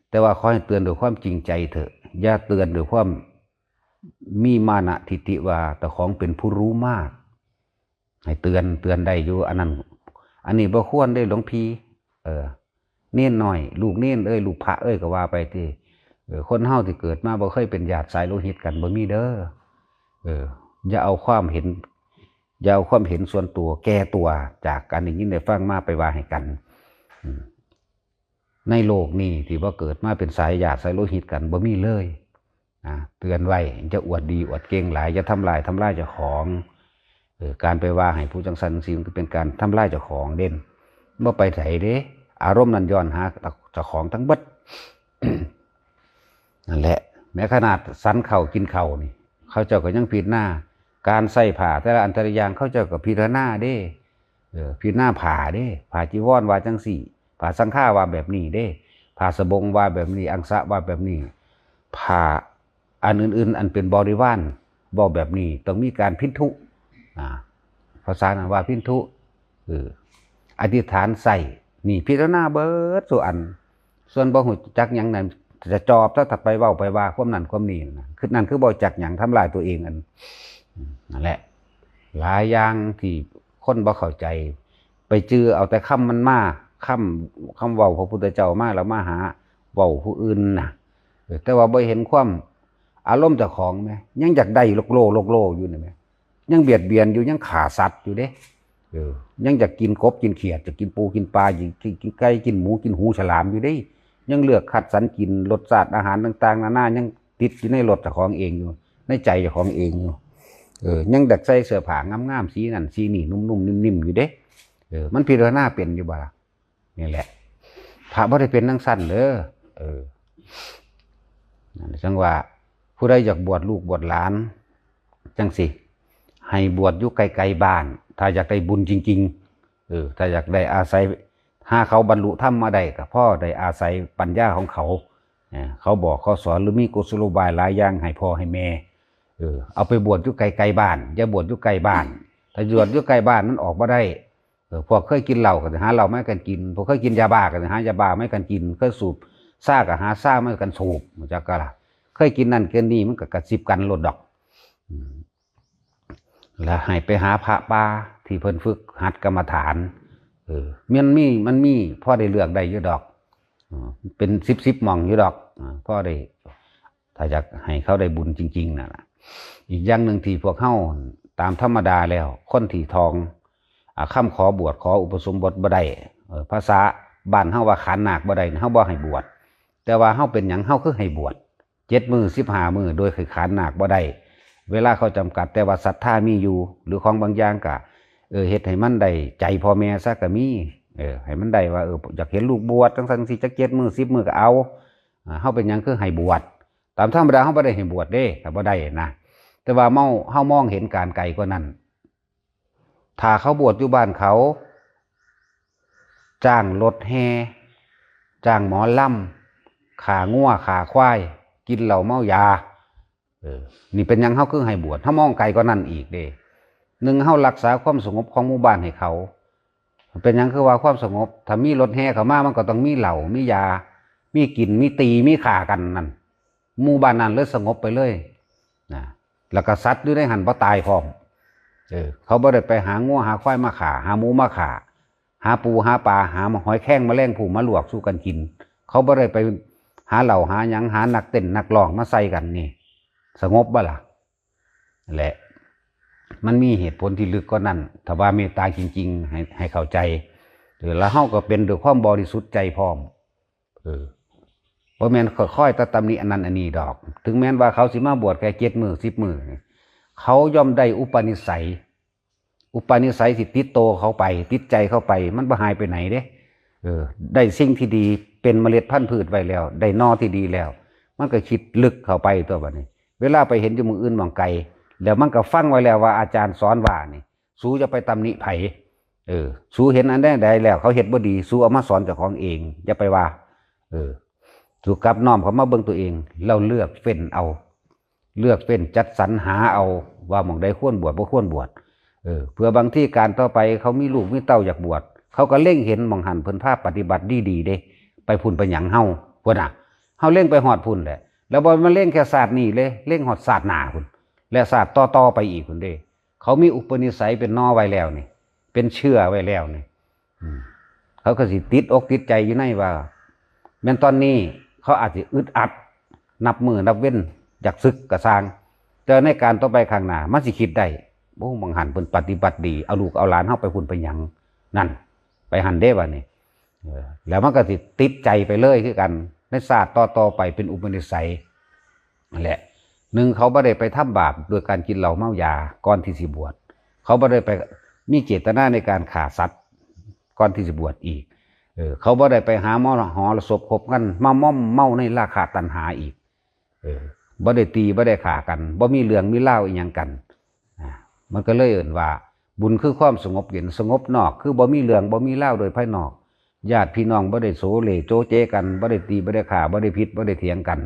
แต่ว่าขอให้เตือนด้วยความจริงใจเถอะอย่าเตือนด้วยความมีมานะทิฏฐิว่าแต่ของเป็นผู้รู้มากให้เตือนได้อยู่อันนี้บ่ควรได้หลวงพี่เน้นหน่อยลูกเน้นลูกพระก็ว่าไปที่คนเฮาที่เกิดมาบ่เคยเป็นญาติสายโลหิตกันบ่มีเด้ออย่าเอาความเห็นส่วนตัวแก้ตัวจากการได้ยินได้ฟังมาไปว่าให้กันในโลกนี้ที่ว่าเกิดมาเป็นสายญาติสายโลหิตกันบ่มีเลยเตือนไว้จะอวดดีอวดเก่งหลายจะทำลายเจ้าของการไปว่าให้ผู้จังสันสิมันเป็นการทำลายเจ้าของเด่นเมื่อไปไถเด้อารมณ์นั้นย้อนหาเจ้าของทั้งเบิด นั่นแหละแม้ขนาดสันเข่ากินเข่านี่เขาเจ้าก็ยังพิจารณาการใส่ผ้าแต่ละอันตรยางเขาเจ้าก็พิจารณาเด้พิจารณาผ้าเด้ผ้าจีวรว่าจังสี่ผ้าสังฆาว่าแบบนี้เด้ผ้าสบงว่าแบบนี้อังสะว่าแบบนี้ผ้าอันอื่นๆอันเป็นบริวารบอกแบบนี้ต้องมีการพินทุภาษาว่าพินทุอธิษฐานใส่นี่พิจารณาเบิดส่วนบ่หูจักหยังนั้นจะจอบถ้าถัดไปเว้าไปว่าความนั้นความนี้คือนั่นคือบ่จักหยังทำลายตัวเองนั่นแหละหลายอย่างที่คนบ่เข้าใจไปจื้อเอาแต่คำมันมาคำเว้าพระพุทธเจ้ามาแล้วมาหาเว้าผู้อื่นน่ะแต่ว่าบ่เห็นความอารมณ์เจ้าของไหมยังอยากได้โลกอยู่นี่ไหมยังเบียดเบียนอยู่ยังฆ่าสัตว์อยู่เด้ยังอยากกินกบกินเขียดจะกินปูกินปลากินไก่กินหมูกินหูฉลามอยู่เด้ยังเลือกคัดสรรกินรสชาติอาหารต่างๆนานายังติดอยู่ในรสเจ้าของเองอยู่ในใจเจ้าของเองอยู่ยังดักใส่เสื้อผ้างามๆสีนั่นสีนี่นุ่มๆนิ่มๆอยู่เด้มันพิจารณาเป็นอยู่บ่ล่ะนี่แหละพระบ่ได้เป็นจังซั่นเด้อนั่นจังว่าผู้ใดอยากบวชลูกบวชหลานจังสิให้บวชอยู่ไกลๆบ้านถ้าอยากได้บุญจริงๆถ้าอยากได้อาศัยหาเขาบรรลุธรรมมาได้ก็พ่อได้อาศัยปัญญาของเขาเขาบอกเขาสอนหรือมีกุศโลบายหลายอย่างให้พ่อให้แม่เอาไปบวชอยู่ไกลๆบ้านอย่าบวชอยู่ไกลบ้านถ้าบวชอยู่ไกลบ้านมันออกมาได้พวกเคยกินเหล้าก็จะหาเหล้าไม่กันกินพวกเคยกินยาบ้าก็จะหายาบ้าไม่กันกินเคยสูบซ่าก็หาซ่าไม่กันสูบจากกะละ เคยกินนั่นกินนี่มันก็กระซิบกันโลดดอกแล้วให้ไปหาพระป่าที่เพิ่นฝึกหัดกรรมฐานมันมีพ่อได้เลือกได้อยู่ดอกเป็น10หม่องอยู่ดอกพ่อได้ถ้าอยากให้เขาได้บุญจริงๆน่ะอีกอย่างหนึ่งที่พวกเขาตามธรรมดาแล้วคนที่ทองคำขอบวชขออุปสมบทบ่ได้ภาษาบ้านเฮาว่าขันหนักบ่ได้เฮาบ่ให้บวชแต่ว่าเฮาเป็นหยังเฮาคือให้บวช7 มื้อ15 มื้อโดยคือขันหนักบ่ได้เวลาเขาจำกัดแต่ว่าศรัทธามีอยู่หรือของบางอย่างก็เฮ็ดให้มันได้ใจพ่อแม่ซะก็มีให้มันได้ว่าอยากเห็นลูกบวชจังซั่นสิจัก7 มื้อ10 มื้อก็เอาเฮาเป็นหยังคือให้บวชตามธรรมดาเฮาบ่ได้ให้บวชเด้ถ้าบ่ได้นะแต่ว่าเฮามองเห็นการไกลกว่านั้นถ้าเขาบวชอยู่บ้านเขาจ้างรถแห่จ้างหมอลำขางัวขาควายกินเหล้าเมายานี่เป็นยังเฮาคือให้บวชเฮามองไกลกว่านั้นอีกเด้หนึ่งเฮารักษาความสงบของหมู่บ้านให้เขาเป็นยังคือว่าความสงบถ้ามีรถแห่เข้ามามันก็ต้องมีเหล้ามียามีกินมีตีมีฆ่ากันนั่นหมู่บ้านนั้นเลยสงบไปเลยนะแล้วก็สัตว์อยู่ในหันบ่ตายพร้อมเขาบ่ได้ไปหางัวหาควายมาฆ่าหาหมูมาฆ่าหาปูหาปลาหาหอยแข้งแมลงภู่มาลวกสู้กันกินเขาบ่ได้ไปหาเหล้าหาหยังหานักเต้นนักร้องมาใส่กันนี่สงบบ่ล่ะแหละมันมีเหตุผลที่ลึกกว่านั้นถ้าว่าเมตตาจริงๆให้เข้าใจแล้วเฮาก็เป็นด้วยความบริสุทธิ์ใจพร้อมบ่แม่นค่อยๆตำหนิอันนั้นอันนี้ดอกถึงแม้นว่าเขาสิมาบวชแค่7 มื้อ10 มื้อเขาย่อมได้อุปนิสัยที่ติดโตเขาไปติดใจเข้าไปมันบ่หายไปไหนเด้ได้สิ่งที่ดีเป็นเมล็ดพันธุ์พืชไว้แล้วได้นอที่ดีแล้วมันก็คิดลึกเข้าไปตัวบัดนี้เวลาไปเห็นอยู่มืออื่นมองไกลแล้วมันก็ฟังไว้แล้วว่าอาจารย์สอนว่านี่สู้จะไปตำหนิไผสู้เห็นอันใดแล้วเขาเฮ็ดบ่ดีสู้เอามาสอนเจ้าของเองอย่าไปว่าสู้กลับน้อมเขามาเบิ่งตัวเองเราเลือกเฟ้นจัดสรรหาเอาว่าหม่องใดควรบวชบ่ควรบวชเพื่อบางที่การต่อไปเขามีลูกมีเต้าอยากบวชเขาก็เล่งเห็นหม่องหันเพิ่นภาพปฏิบัติดีเด้ไปพุ่นไปหยังเฮาพุ่นน่ะเฮาเล่งไปฮอดพุ่นแหละแล้วบ่มาเล่งแค่ศาสตร์นี้เลยเล่งฮอดศาสตร์หน้าพุ่นและศาสตร์ต่อไปอีกพุ่นเด้เขามีอุปนิสัยเป็นนอไว้แล้วนี่เป็นเชื่อไว้แล้วนี่เขาก็สิติดอกติดใจอยู่ในว่าแม้นตอนนี้เขาอาจจะอึดอัดนับมือนับเว้นอยากศึกกระซางแต่ในการต่อไปข้างหน้ามันสิคิดได้บางหันเพิ่นปฏิบัติดีเอาลูกเอาหลานเฮาไปพุ่นไปหยังนั่นไปหันเด้บัดนี้แล้วมันก็สิติดใจไปเลยคือกันในศาสตร์ต่อไปเป็นอุปนิสัยนั่นแหละหนึ่งเขาบ่ได้ไปทำบาปโดยการกินเหล้าเมายาก่อนที่สิบวชเขาบ่ได้ไปมีเจตนาในการฆ่าสัตว์ก่อนที่สิบวชอีกเขาบ่ได้ไปหาหมอหอศพคบกันมาม่อมเมาในราคะตัณหาอีกบ่ได้ตีบ่ได้ฆ่ากันบ่มีเรื่องมีเล่าอีหยังกันมันก็เลยเอิ่นว่าบุญคือความสงบเย็นสงบนอกคือบ่มีเรื่องบ่มีเล่าโดยภายนอกญาติพี่น้องบ่ได้โสเลโจเจกันบ่ได้ตีบ่ได้ฆ่าบ่ได้ผิดบ่ได้เถียงกัน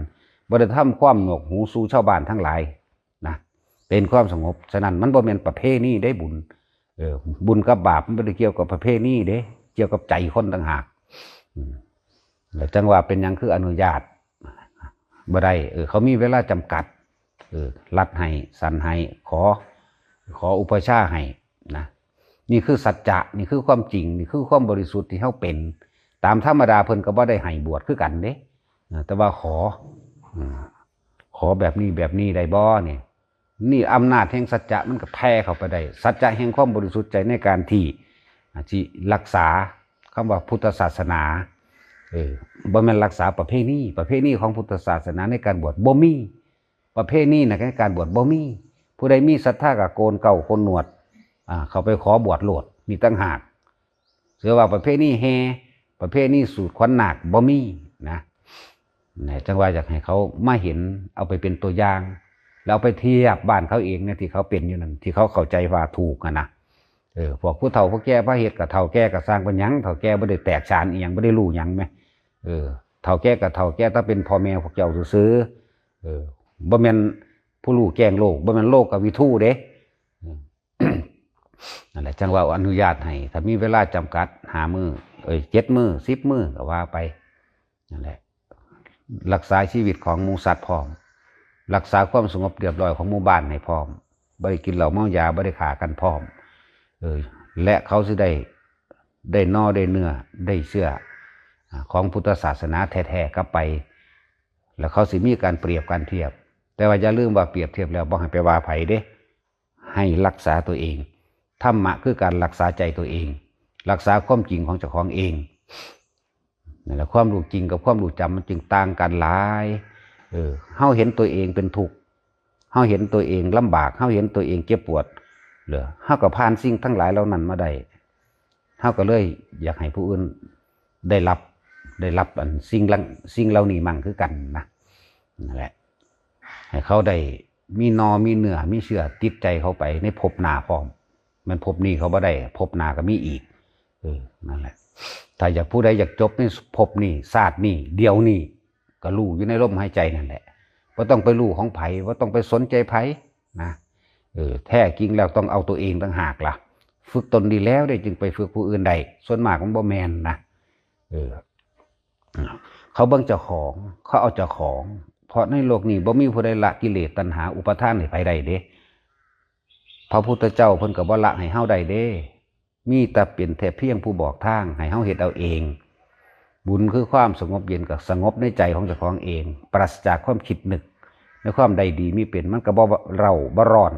บ่ได้ทำความหนวกหูสู่ชาวบ้านทั้งหลายนะเป็นความสงบฉะนั้นมันบ่แม่นประเพณีได้บุญบุญกับบาปมันบ่ได้เกี่ยวกับประเพณีเด้เกี่ยวกับใจคนต่างหากแล้วจังว่าเป็นหยังคืออนุญาตบ่ได้เขามีเวลาจำกัดรัดให้สันให้ขออุปชาให้นะนี่คือสัจจะนี่คือความจริงนี่คือความบริสุทธิ์ที่เฮาเป็นตามธรรมดาเพิ่นก็บ่ได้ให้บวชคือกันเด้แต่ว่าขอแบบนี้ได้บ่นี่อำนาจแห่งสัจจะมันก็แผ่เข้าไปได้สัจจะแห่งความบริสุทธิ์ใจในการที่รักษาคำว่าพุทธศาสนาบ่แม่นรักษาประเพณีของพุทธศาสนาในการบวชบ่มีประเพณีในการบวชบ่มีผู้ใดมีศรัทธาก็โกนเก่าโกนหนวดเขาไปขอบวชโลดมีตั้งหากเชื่อว่าประเพณีแห่ประเพณีสูตรขวัญนาคบ่มีนะจังว่าอยากให้เขามาเห็นเอาไปเป็นตัวอย่างแล้วไปเทียบบ้านเขาเองเนี่ยที่เขาเป็นอยู่นั่นที่เขาเข้าใจว่าถูกนะพวกผู้เฒ่าผู้แก่พระเฮ็ดกับเฒ่าแก่กับสร้างปัญญังเฒ่าแก่บ่ได้แตกฉานอีหยังบ่ได้รู้หยังไหมเฒ่าแก่กับเฒ่าแก่ถ้าเป็นพ่อแม่พวกเจ้าซื้อบ่แม่นผู้รู้แกงโลกบ่แม่นโลกกับวิทูเด้นั่นแหละจังว่าอนุญาตให้ถ้ามีเวลาจำกัด5 มื้อ7 มื้อ10 มื้อก็ว่าไปนั่นแหละรักษาชีวิตของหมู่สัตว์พร้อม รักษาความสงบเรียบร้อยของหมู่บ้านให้พร้อมบ่ได้กินเหล้าเมายาบ่ได้ฆ่ากันพร้อมและเขาสิได้นอได้เนื้อได้เชื่อของพุทธศาสนาแท้ๆกลับไปแล้วเขาสิมีการเปรียบการเทียบแต่ว่าอย่าลืมว่าเปรียบเทียบแล้วบ่ให้ไปว่าไผเด้ให้รักษาตัวเองธรรมะคือการรักษาใจตัวเองรักษาความจริงของเจ้าของเองนั่นแหละความรู้จริงกับความรู้จำมันจึงต่างกันหลายเฮาเห็นตัวเองเป็นทุกข์เฮาเห็นตัวเองลำบากเฮาเห็นตัวเองเจ็บปวดเฮาก็ผ่านสิ่งทั้งหลายเหล่านั้นมาได้เฮาก็เลยอยากให้ผู้อื่นได้รับอันสิ่งเหล่านี้มั่งคือกันนะนั่นแหละให้เขาได้มีมีเนื้อมีเชื่อติดใจเขาไปในภพหน้าพร้อมมันภพนี้เขาบ่ได้ภพหน้าก็มีอีกนั่นแหละถ้าอยากผู้ใดอยากจบในภพนี้ชาตินี้เดียวนี้ก็รู้อยู่ในลมหายใจนั่นแหละว่าต้องไปรู้ของไผว่าต้องไปสนใจไผนะแท้จริงแล้วต้องเอาตัวเองต่างหากล่ะฝึกตนดีแล้วได้จึงไปฝึกผู้อื่นใดส่วนมากมันบ่แมนนะเขาเบิ่งเจ้าของเขาเอาเจ้าของเพราะในโลกนี้บ่มีผู้ใดละกิเลสตัณหาอุปาทานให้ไผได้เด้พระพุทธเจ้าเพิ่นก็บ่ละให้เฮาได้เด้มีแต่เป็นแต่เพียงผู้บอกทางให้เฮาเฮ็ดเอาเองบุญคือความสงบเย็นกับสงบในใจของเจ้าของเองปราศจากความคิดนึกในความใดดีมีเป็นมันก็บ่เราบ่ร้อน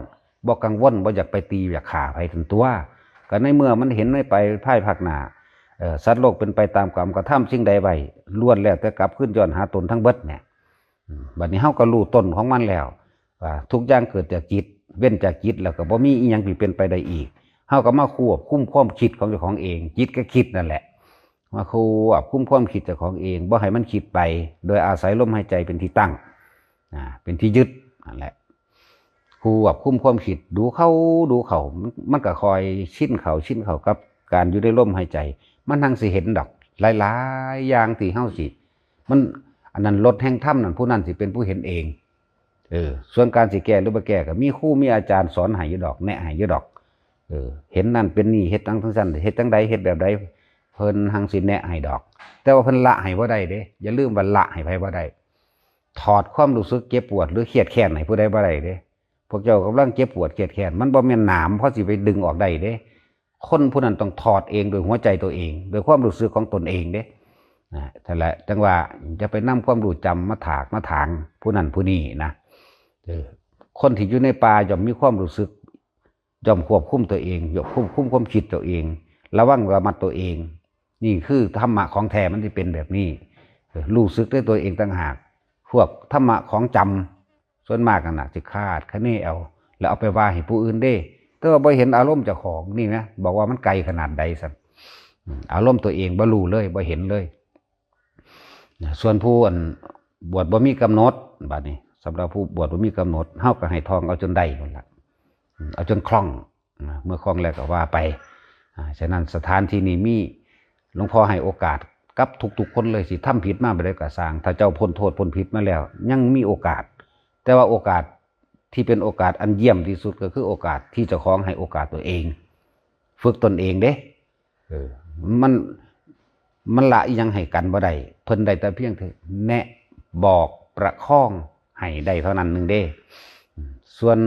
บ่กังวลบ่อยากไปตีอยากฆ่าไผถึงตัวก็ในเมื่อมันเห็นไม่ไปภายภาคหน้าสัตว์โลกเป็นไปตามกรรมกระทำสิ่งใดไว้ล้วนแล้วแต่กลับขึ้นย้อนหาตนทั้งเบิดเนี่ยบัดนี้เฮาก็รู้ต้นของมันแล้วว่าทุกอย่างเกิดจากจิตเว้นจากจิตแล้วก็บ่มีอีหยังที่เป็นไปได้อีกเฮาก็มาควบคุมความคิดของเจ้าของเองจิตก็คิดนั่นแหละมาควบคุมความคิดเจ้าของเองบ่ให้มันคิดไปโดยอาศัยลมหายใจเป็นที่ตั้งเป็นที่ยึดนั่นแหละควบคุมความคิดดูเข้ามันก็คอยชินเข้ากับการอยู่ในลมหายใจมันทั้งสิเห็นดอกหลายๆอย่างที่เฮาสิมันอันนั้นลดแห่งธรรมนั่นผู้นั้นสิเป็นผู้เห็นเองส่วนการสิแก้หรือบ่แก้ก็มีครูมีอาจารย์สอนให้อยู่ดอกแนะให้อยู่ดอกเห็นนั่นเป็นนี่เฮ็ดทั้งสั้นเฮ็ดจังใดเฮ็ดแบบใดเพิ่นหังสิแนะให้ดอกแต่ว่าเพิ่นละให้บ่ได้เด้อย่าลืมว่าละให้ไผบ่ได้ถอดความรู้สึกเจ็บปวดหรือเครียดแค้นให้ผู้ใดบ่ได้เด้พวกเจ้ากำลังเจ็บปวดเครียดแค้นมันบ่แม่นหนามเพราะสิไปดึงออกได้เด้คนผู้นั้นต้องถอดเองโดยหัวใจตัวเองโดยความรู้สึกของตนเองเด้นั่นแหละจังว่าจะไปนำความรู้จำมาถางผู้นั้นผู้นี้นะคนที่อยู่ในป่าย่อมมีความรู้สึกย่อมควบคุมตัวเองย่อมควบคุมความคิดตัวเองระวังระมัดตัวเองนี่คือธรรมะของแท้มันจะเป็นแบบนี้รู้สึกด้วยตัวเองต่างหากพวกธรรมะของจำส่วนมากกันนะจะคาดคะเนเอาแล้วเอาไปว่าให้ผู้อื่นได้แต่ว่าบ่เห็นอารมณ์เจ้าของนี่นะบอกว่ามันไกลขนาดใดสักอารมณ์ตัวเองบ่รู้เลยบ่เห็นเลยส่วนผู้บวชบ่มีกำหนดบัดนี้สำหรับผู้บวชบ่มีกำหนดเฮาก็ให้ทองเอาจนได้นั่นล่ะเอาจนคล่องเมื่อคล่องแล้วก็ว่าไปฉะนั้นสถานที่นี้มีหลวงพ่อให้โอกาสกับทุกๆคนเลยสิทำผิดมาบ่ได้ก็สร้างถ้าเจ้าพ้นโทษพ้นผิดมาแล้วยังมีโอกาสแต่ว่าโอกาสที่เป็นโอกาสอันเยี่ยมที่สุดก็คือโอกาสที่เจ้าของให้โอกาสตัวเองฝึกตนเองเด้มันละยังให้กันบ่ได้เพิ่นได้แต่เพียงแนะบอกประคองให้ได้เท่านั้นนึงเด้ส่วน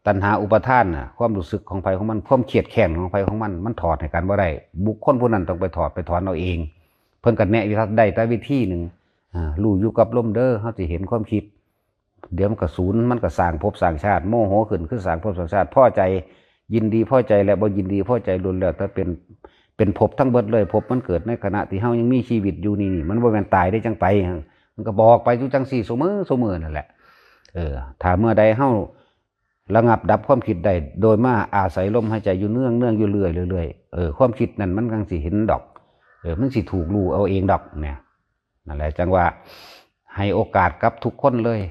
ตัณหาอุปาทานน่ะความรู้สึกของไผของมันความเครียดแค้นของไผของมันถอดให้กันบ่ได้บุคคลผู้นั้นต้องไปถอนเอาเองเพิ่นก็แนะวิธีได้แต่วิธีนึงรู้อยู่กับลมเด้อเฮาสิเห็นความคิดเดี๋ยวมันก็สูญมันก็สร้างภพสร้างชาติโมโหขึ้นคือสร้างภพสร้างชาติพอใจยินดีพอใจและบ่ยินดีพอใจรุนแล้วแต่เป็นภพทั้งเบิดเลยภพมันเกิดในขณะที่เฮายังมีชีวิตอยู่นี่มันบ่แม่นตายได้จังไปมันก็บอกไปอยู่จังซี่เสมอนั่นแหละถ้าเมื่อใดเฮาระงับดับความคิดได้โดยมาอาศัยลมหายใจอยู่เนื่องอยู่เรื่อยความคิดนั้นมันกังสิเห็นดอกมันสิถูกรู้เอาเองดอกเนี่ยนั่นแหละจังว่าให้โอกาสกับทุกคนเลย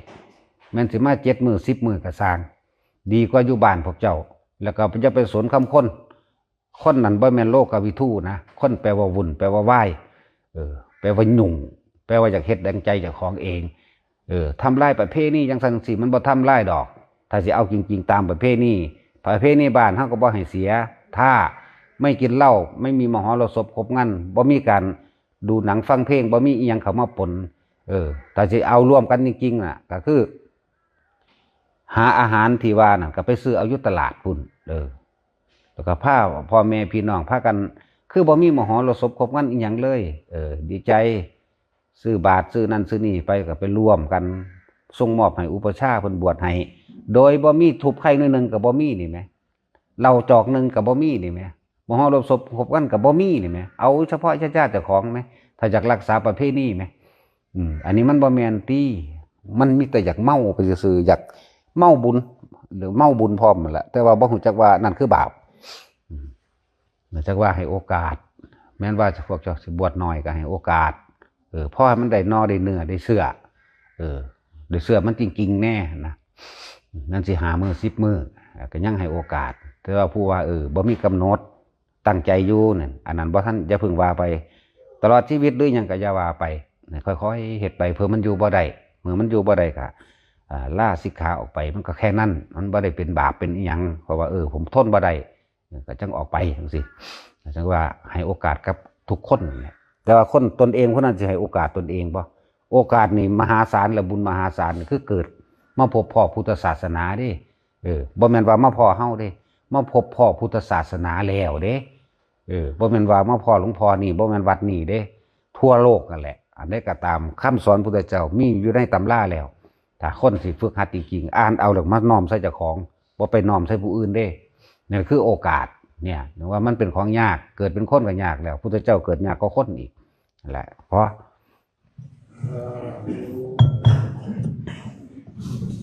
แม้นสิมา7 มื้อ10 มื้อก็สร้างดีกว่าอยู่บ้านพวกเจ้าแล้วก็จะไปสนคำคนนั้นบ่แม่นโลกวิทูนะคนแปลว่าวุ่นแปลว่าว่ายแปลว่าหยุ่งแปลว่าอยากเฮ็ดดังใจเจ้าของเองทำลายประเพณีจังซั่นสิมันบ่ทำลายดอกถ้าสิเอาจริงๆตามประเพณีบ้านเฮาก็บ่ให้เสียถ้าไม่กินเหล้าไม่มีมหรสพครบงานบ่มีการดูหนังฟังเพลงบ่มีอีหยังเข้ามาปนถ้าสิเอาร่วมกันจริงๆน่ะก็คือ หาอาหารที่ว่านั่นก็ไปซื้อเอาอยู่ตลาดพุ่นแล้วก็พาพ่อแม่พี่น้องพากันคือบ่มีมหรสพครบกันอีหยังเลยดีใจซื้อบาตรซื้อนั่นซื้อนี่ไปก็ไปร่วมกันส่งมอบให้อุปชฌาย์เพิ่นบวชให้โดยบ่มีทุบไข่นึงก็บ่มีนี่แหมเหล้าจอกนึงก็บ่มีนี่แหมมหรสพครบกันก็บ่มีนี่แหมเอาเฉพาะญาติเจ้าของแหมถ้าอยากรักษาประเพณีแหมอันนี้มันบ่แม่นติมันมีแต่อยากเมาไปซื่อๆอยากเมาบุญหรือเมาบุญพร้อมนั่นแหละแต่ว่าบ่ฮู้จักว่านั่นคือบาปจักว่าให้โอกาสแม้นว่าพวกเจ้าสิบวชน้อยก็ให้โอกาสเพราะให้มันได้นอได้เนื้อได้เสื้อได้เสื้อมันจริงๆแน่นะนั่นสิหามือ10มือก็ยังให้โอกาสแต่ว่าผู้ว่าบ่มีกำหนดตั้งใจอยู่นั่นอันนั้นบ่ทันอย่าพึ่งว่าไปตลอดชีวิตหรือหยังก็อย่าว่าไปค่อยๆเฮ็ดไปเพื่อมันอยู่บ่ได้เมื่อมันอยู่บ่ได้ก็ลาสิกขาออกไปมันก็แค่นั้นมันบ่ได้เป็นบาปเป็นอีหยังเพราะว่าผมทนบ่ได้ก็จังออกไปจังซี่จังว่าให้โอกาสกับทุกคนแต่ว่าคนตนเองคนนั้นสิให้โอกาสตนเองบ่โอกาสนี่มหาศาลและบุญมหาศาลคือเกิดมาพบพ่อพุทธศาสนาเด้บ่แม่นว่ามาพ่อเฮาเด้มาพบพ่อพุทธศาสนาแล้วเด้บ่แม่นว่ามาพ่อหลวงพ่อนี่บ่แม่นวัดนี่เด้ทั่วโลกนั่นแหละอันใดก็ตามคำสอนพุทธเจ้ามีอยู่ในตำราแล้วถ้าคนสิฝึกหัดจริงๆอ่านเอาแล้วมาน้อมใส่เจ้าของบ่ไปน้อมใส่ผู้อื่นเด้นี่คือโอกาสเนี่ยว่ามันเป็นของยากเกิดเป็นคนก็ยากแล้วพุทธเจ้าเกิดยากก็คนอีกนั่นแหละเพราะ